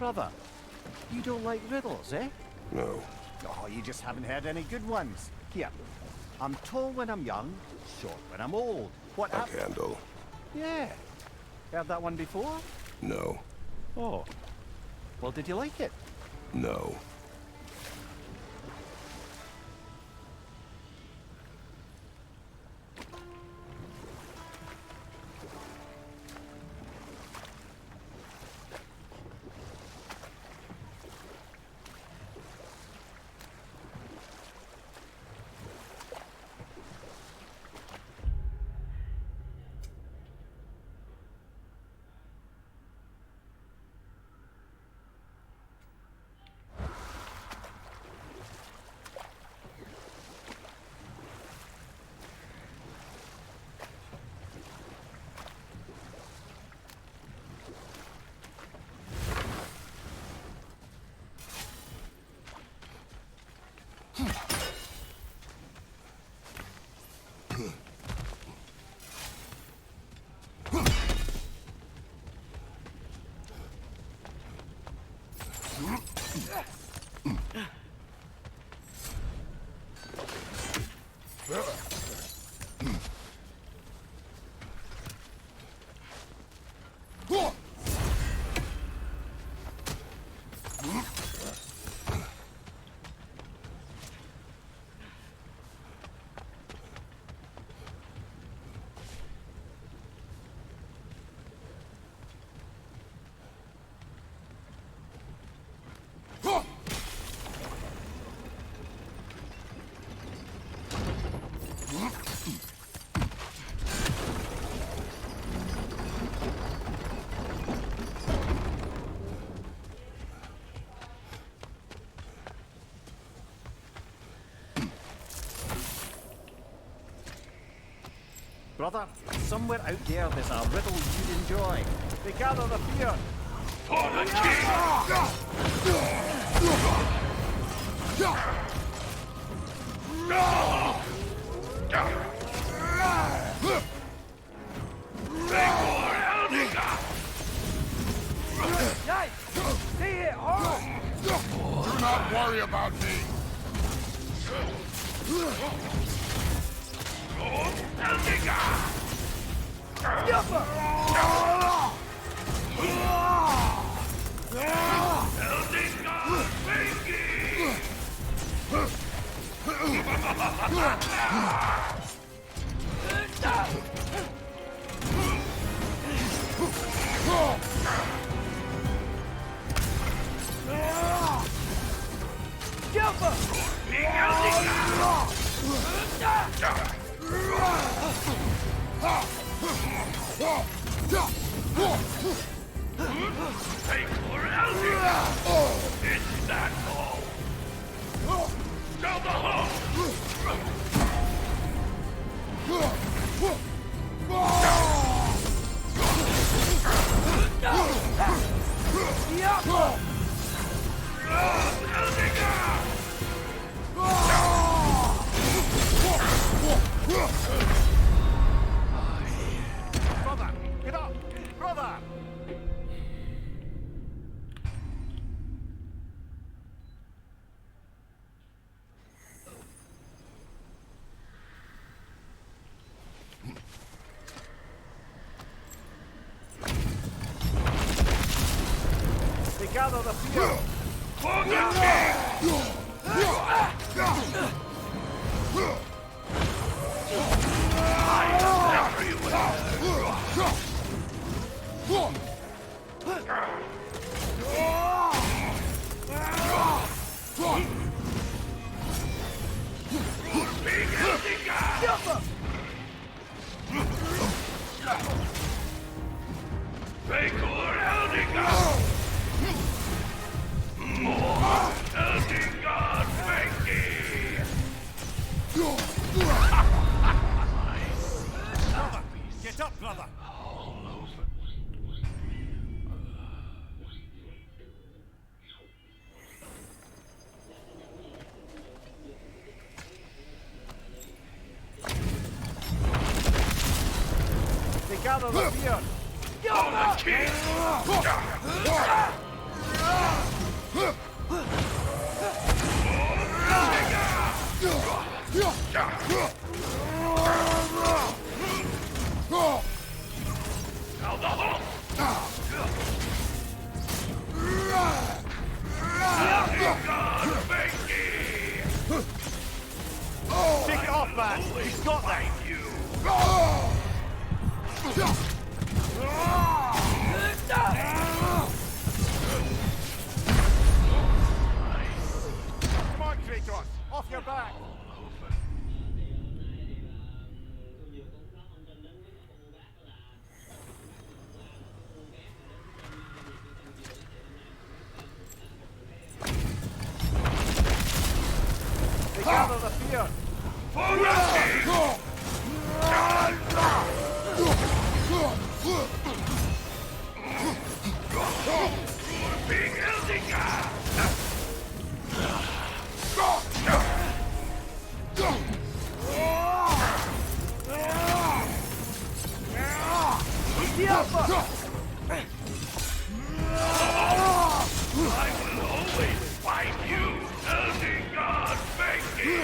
Brother, you don't like riddles, eh? No. Oh, you just haven't heard any good ones. Here, I'm tall when I'm young, short when I'm old. What A candle. Yeah. Heard that one before? No. Oh. Well, did you like it? No. Brother, somewhere out there there's a riddle you'd enjoy. They gather the fear. For the king! Do not worry about me. Take for Elsie! It's that all! Down the hall! Brother, get up! Brother! They gather the fear. Get up, brother! They gather the fear. On the king! Down the hall! God, Becky! Take it off, man! He's got that! Come on, Kratos! Off your back! They gather the fear. I will always fight you, Elsie God Becky!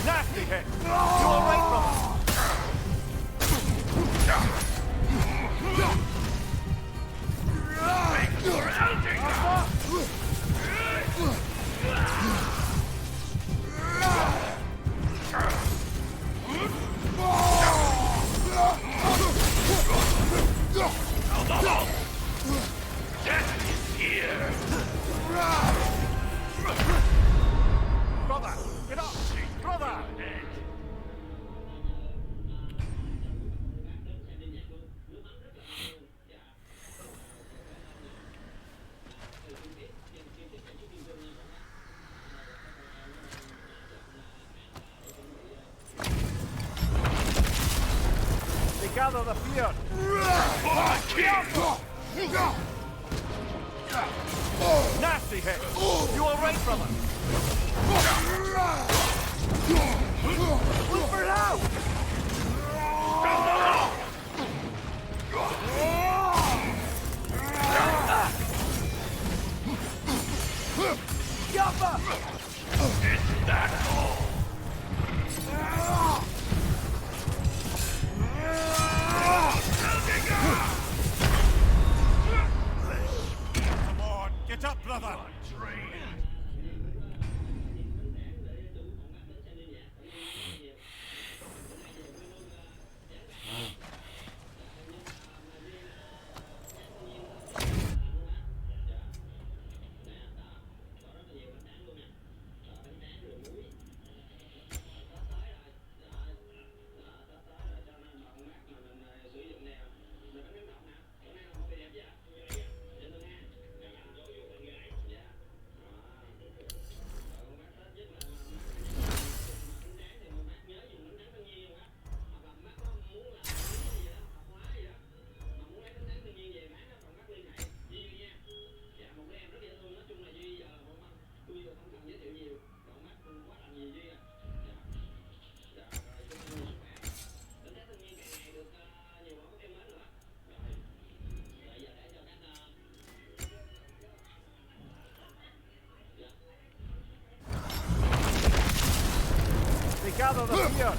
Nasty hit! You alright, brother? Brother, get up! Brother! They gather the fear. Nasty hit. You all right, brother? Look for it out! Yappa! It's that all! Come on, get up, brother! fear!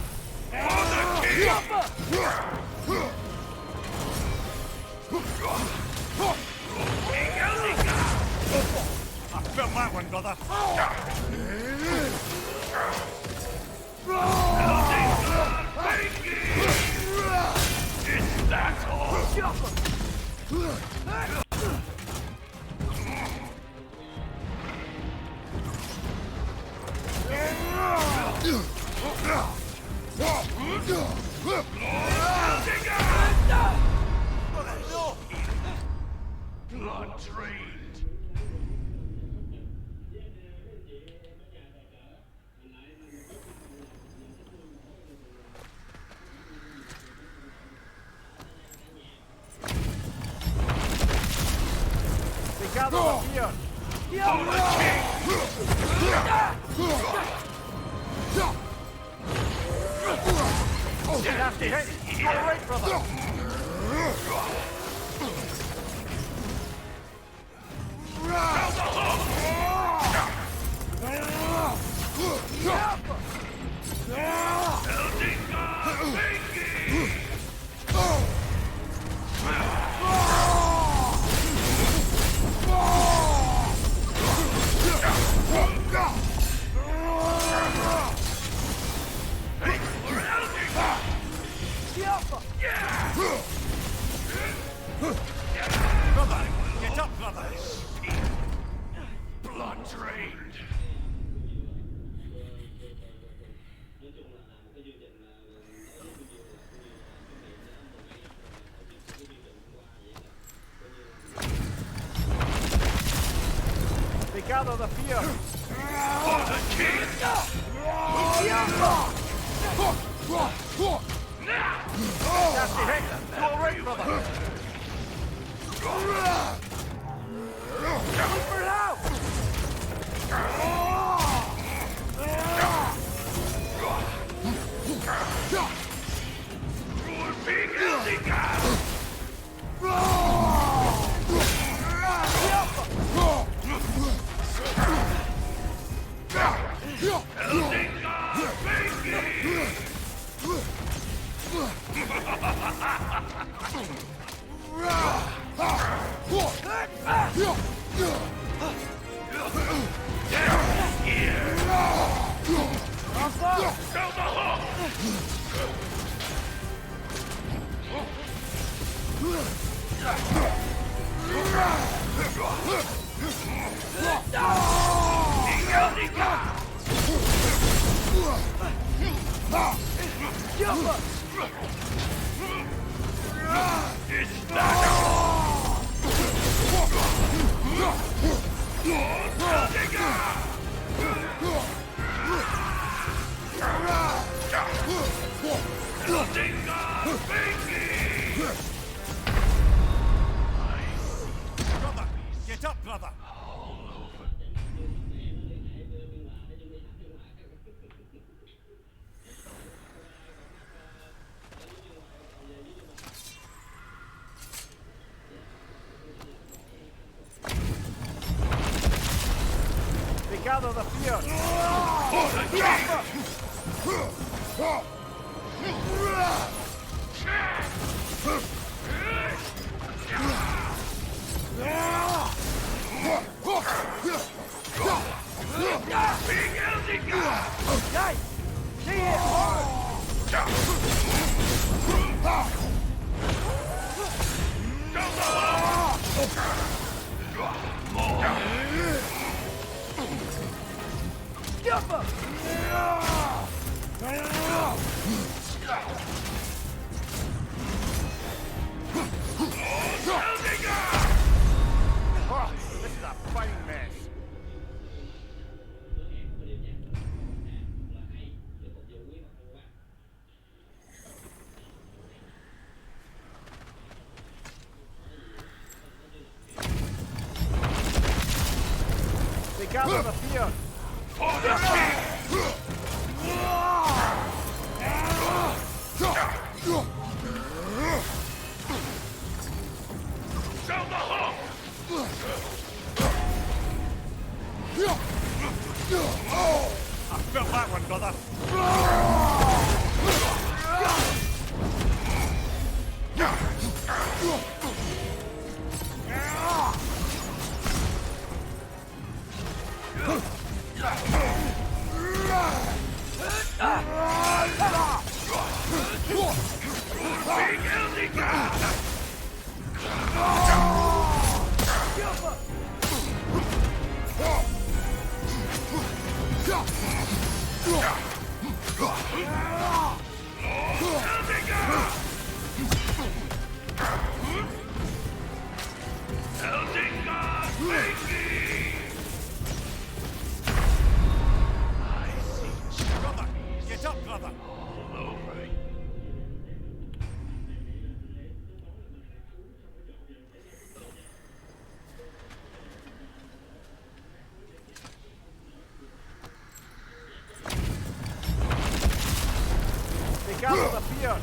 I felt that one, brother. Is that all? Blood drained. They gather up here. For the king! Nasty hit. You're all right, brother. Brother, get up, brother! Blood drained. They gather the fear. For the king! Nasty hit. You're all right, brother. Look for it out. Brother, get up, brother. They gather the fear. Oh, this is a fine mess. They gather the fear. I felt that one, brother. Brother, get up, brother. They gather the fear.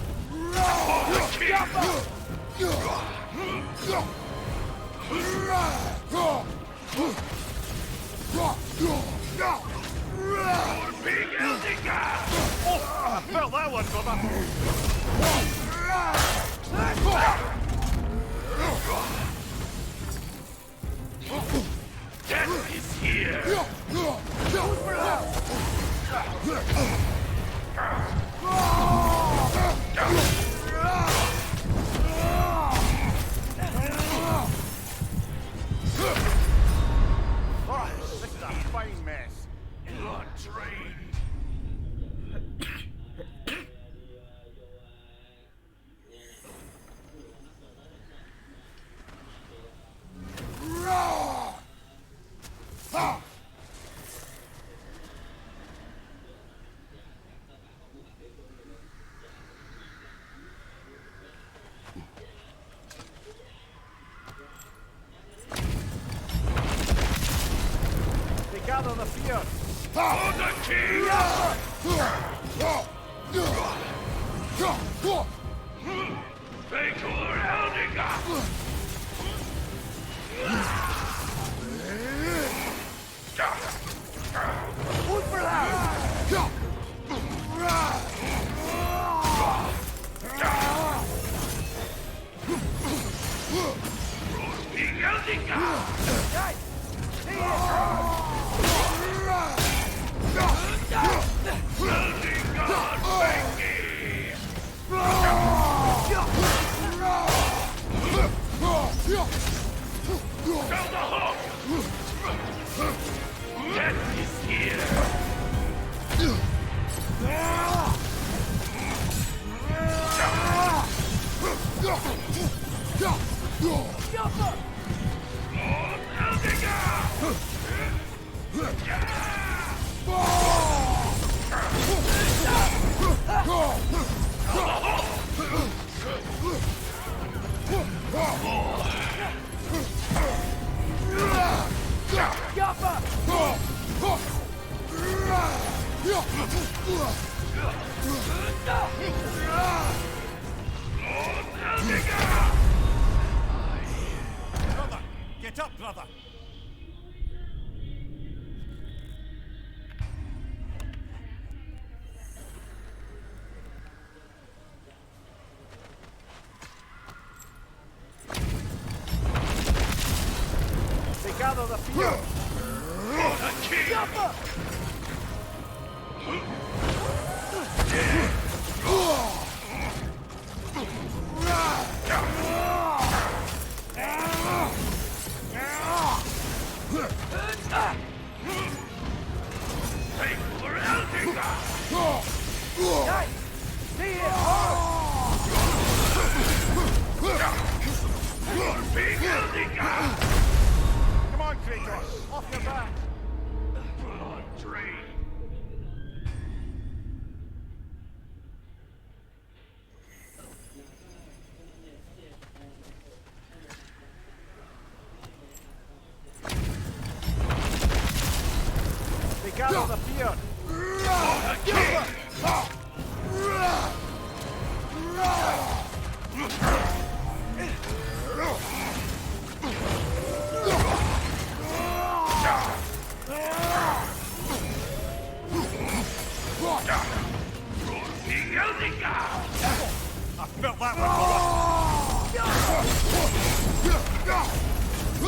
I felt that one, brother. Death is here! Oh, this is a fine mess. Blood drained! They gather the fear. For the king! Vacor Eldiga! Death is here! Brother, get up, brother. They gather the fear. Come on, Kratos, off your back. Blood drained!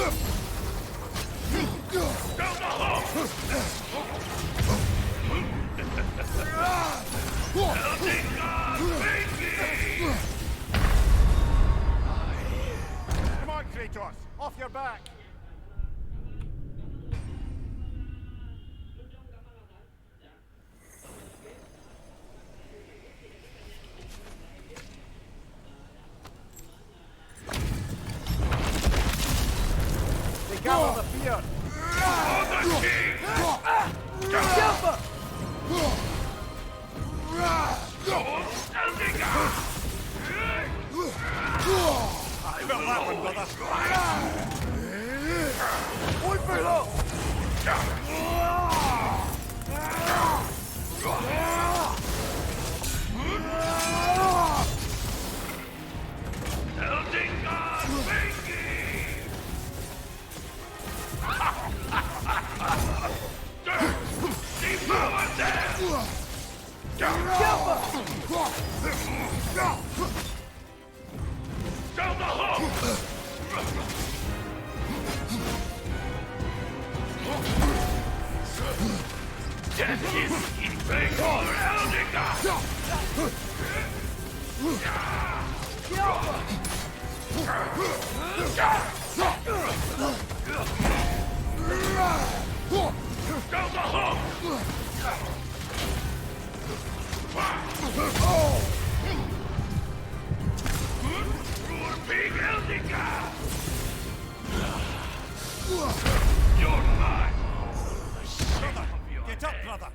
Come on, Kratos! Off your back! They gather the fear! I felt that one, brother! Oi, fellow! Get up, brother!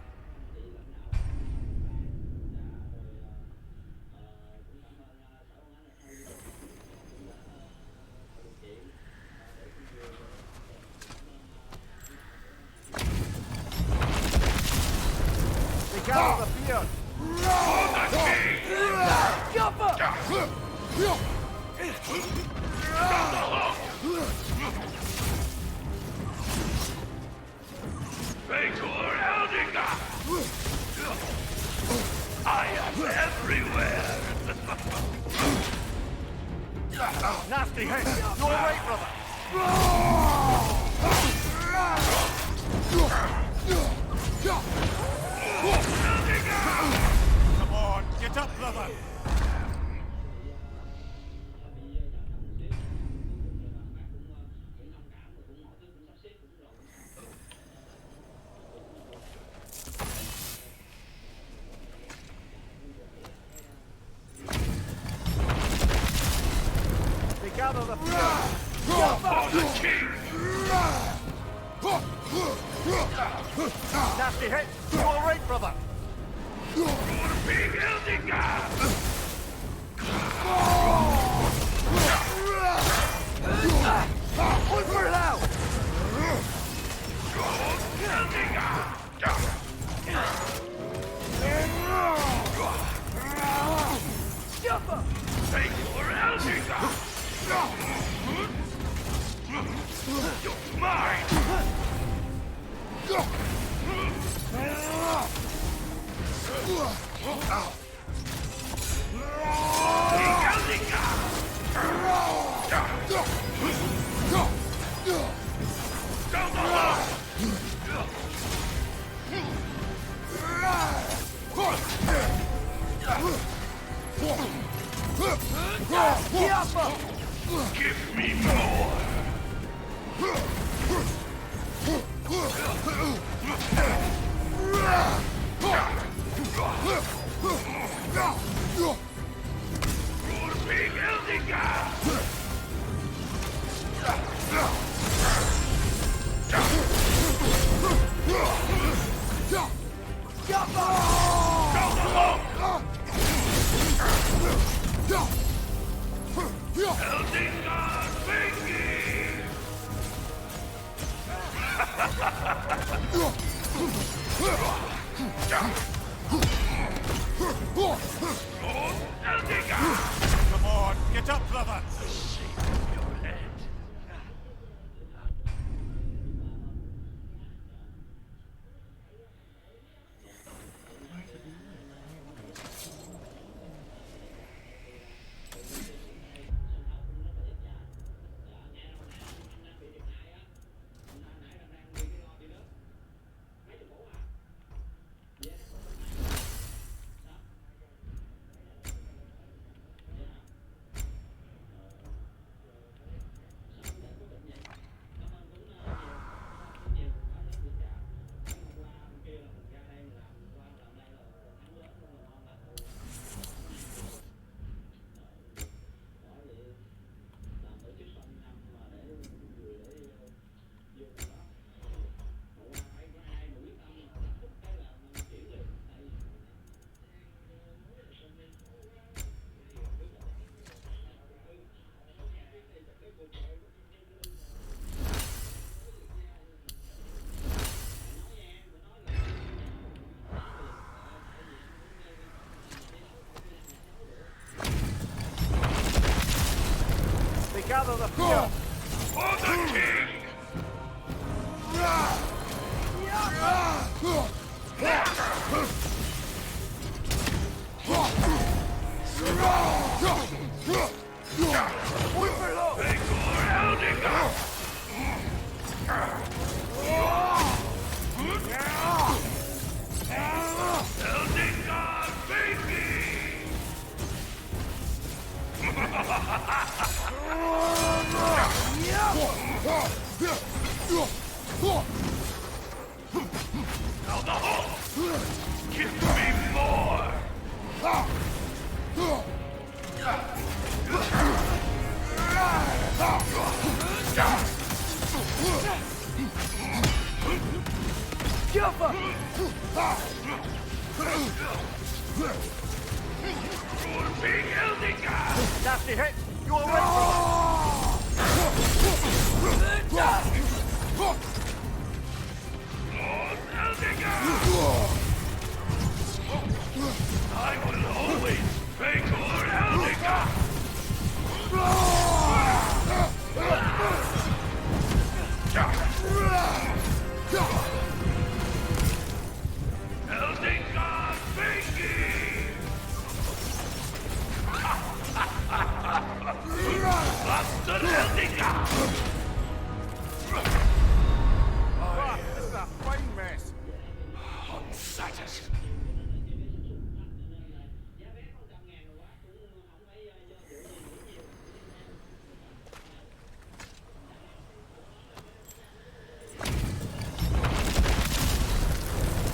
They gather the fear! Nasty hit! You alright, brother? Come on, get up, brother! They gather the Nasty hit! You alright, brother? Oi, for now! Give me more! Come on, get up, brother! gather the fjord. For the king! Now the hole! Give me more! Nasty hit! You all right, I will always pay Lord Eldica! Eldica Binky! Bastard Eldica! This is a fine mess. Unsatisfied.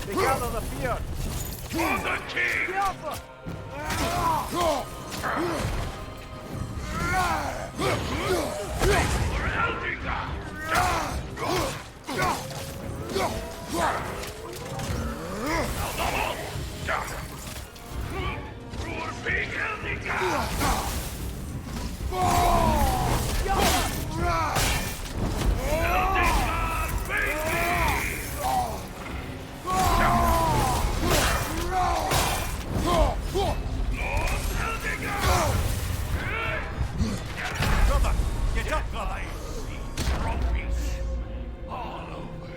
They gather the fjord. For the king! For Eldica! For Big Eldica! Eldica Binky! Brother, get up, brother. Trophies all over.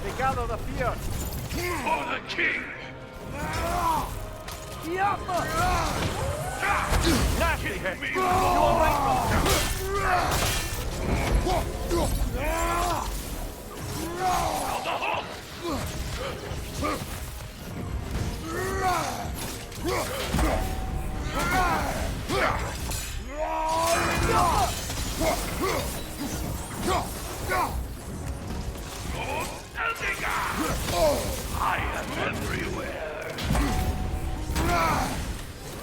They gather the fjord. For the king! Nasty hit. You all right, brother? I am everywhere!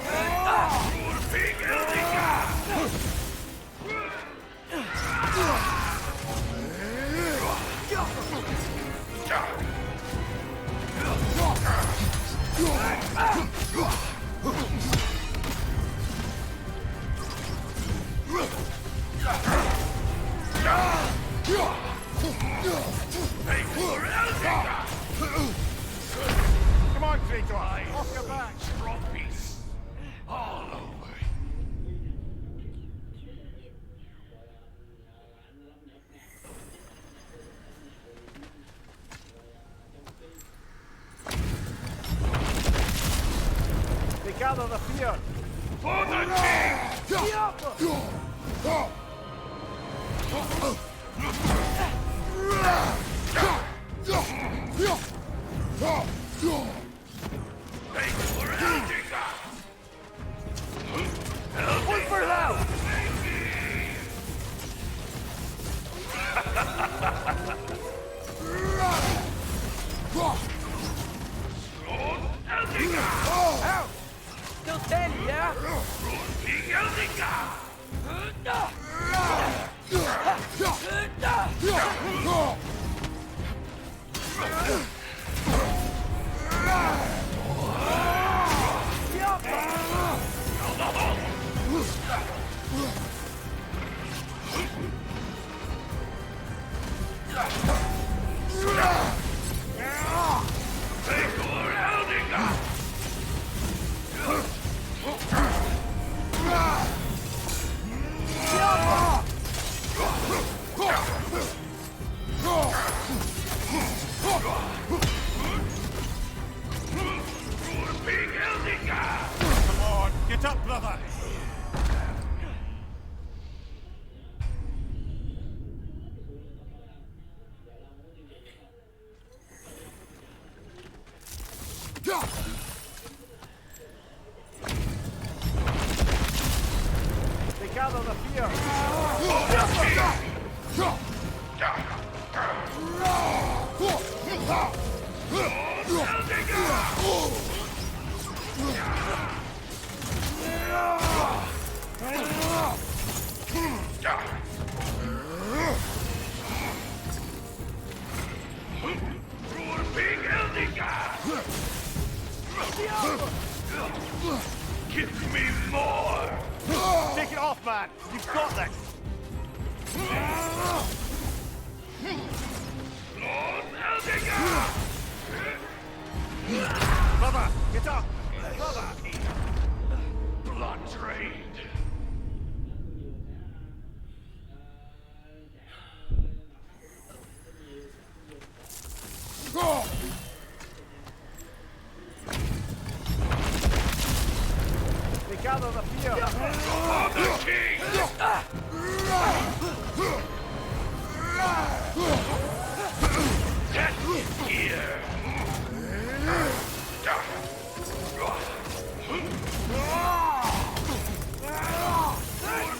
For Big Eldica! Hey, for Eldica! Come on, Kratos. Off your back. Trophies all over. They gather the fjord. For the king! Hey, for Give me more! Take it off, man! You've got this! Lord Eldinger! Brother, get up! Brother! Blood trade! They gather the fear! For the king! That's here!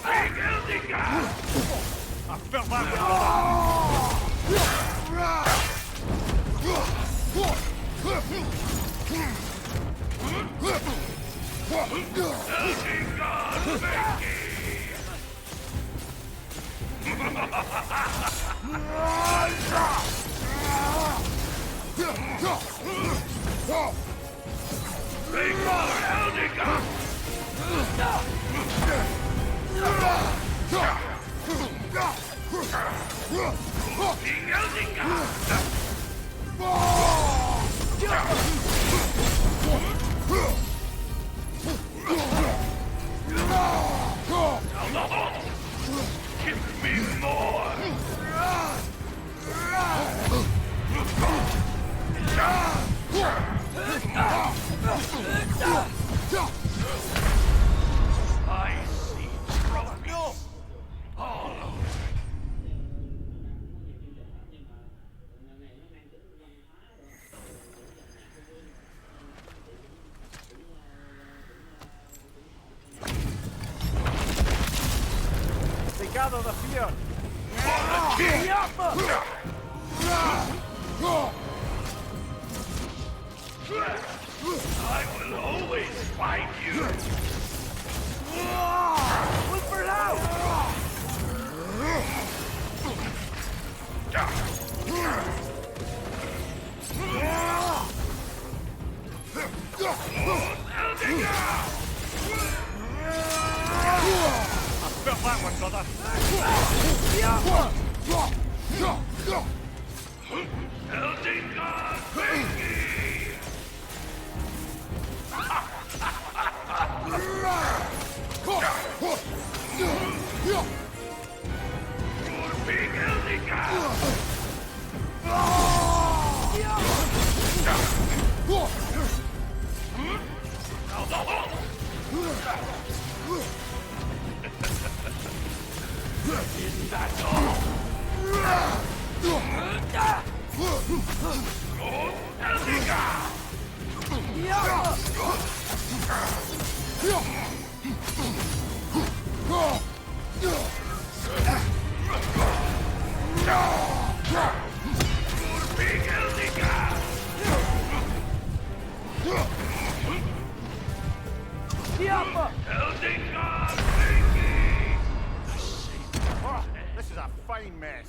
Big Eldinger! I felt that Big Lord Eldinger! King Eldinger! Give me more! I see trophies all over. They gather the fear! I will always find you. Look for it out! I felt that one, brother! Eldinger, Bengi! Big Eldinger! Isn't that all? Lord Eldinger! Big Eldinger! Eldinger, Bengi! Oh, this is a fine mess.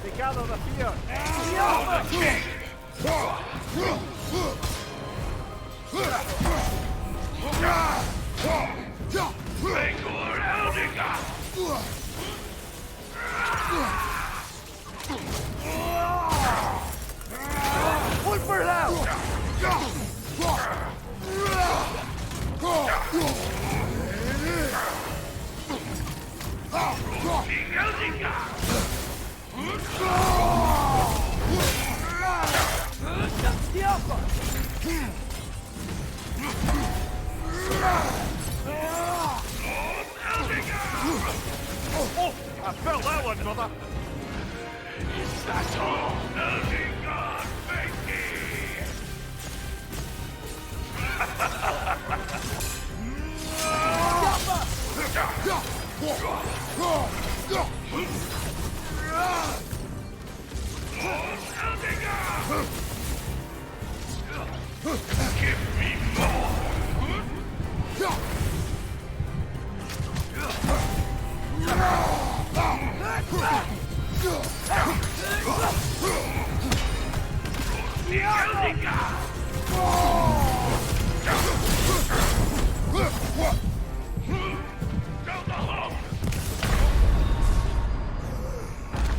They gather the fear! Big Lord Eldinger! Look for it out! King Eldinger! Lord Eldinger! Oh, I felt that one, brother. Is that all? Elvingard, give me more!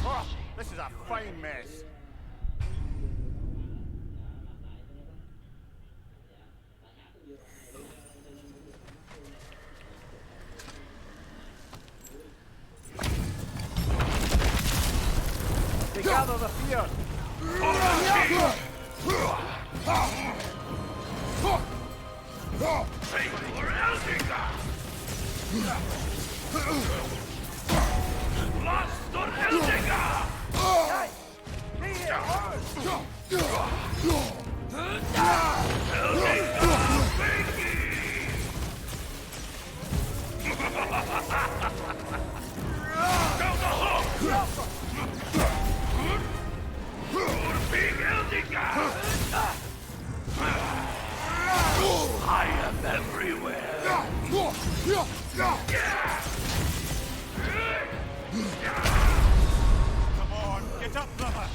Oh, this is a fine mess. They gather the fear. Take for Elvingard! Lost on Elvingard! I am everywhere. Come on, get up, brother.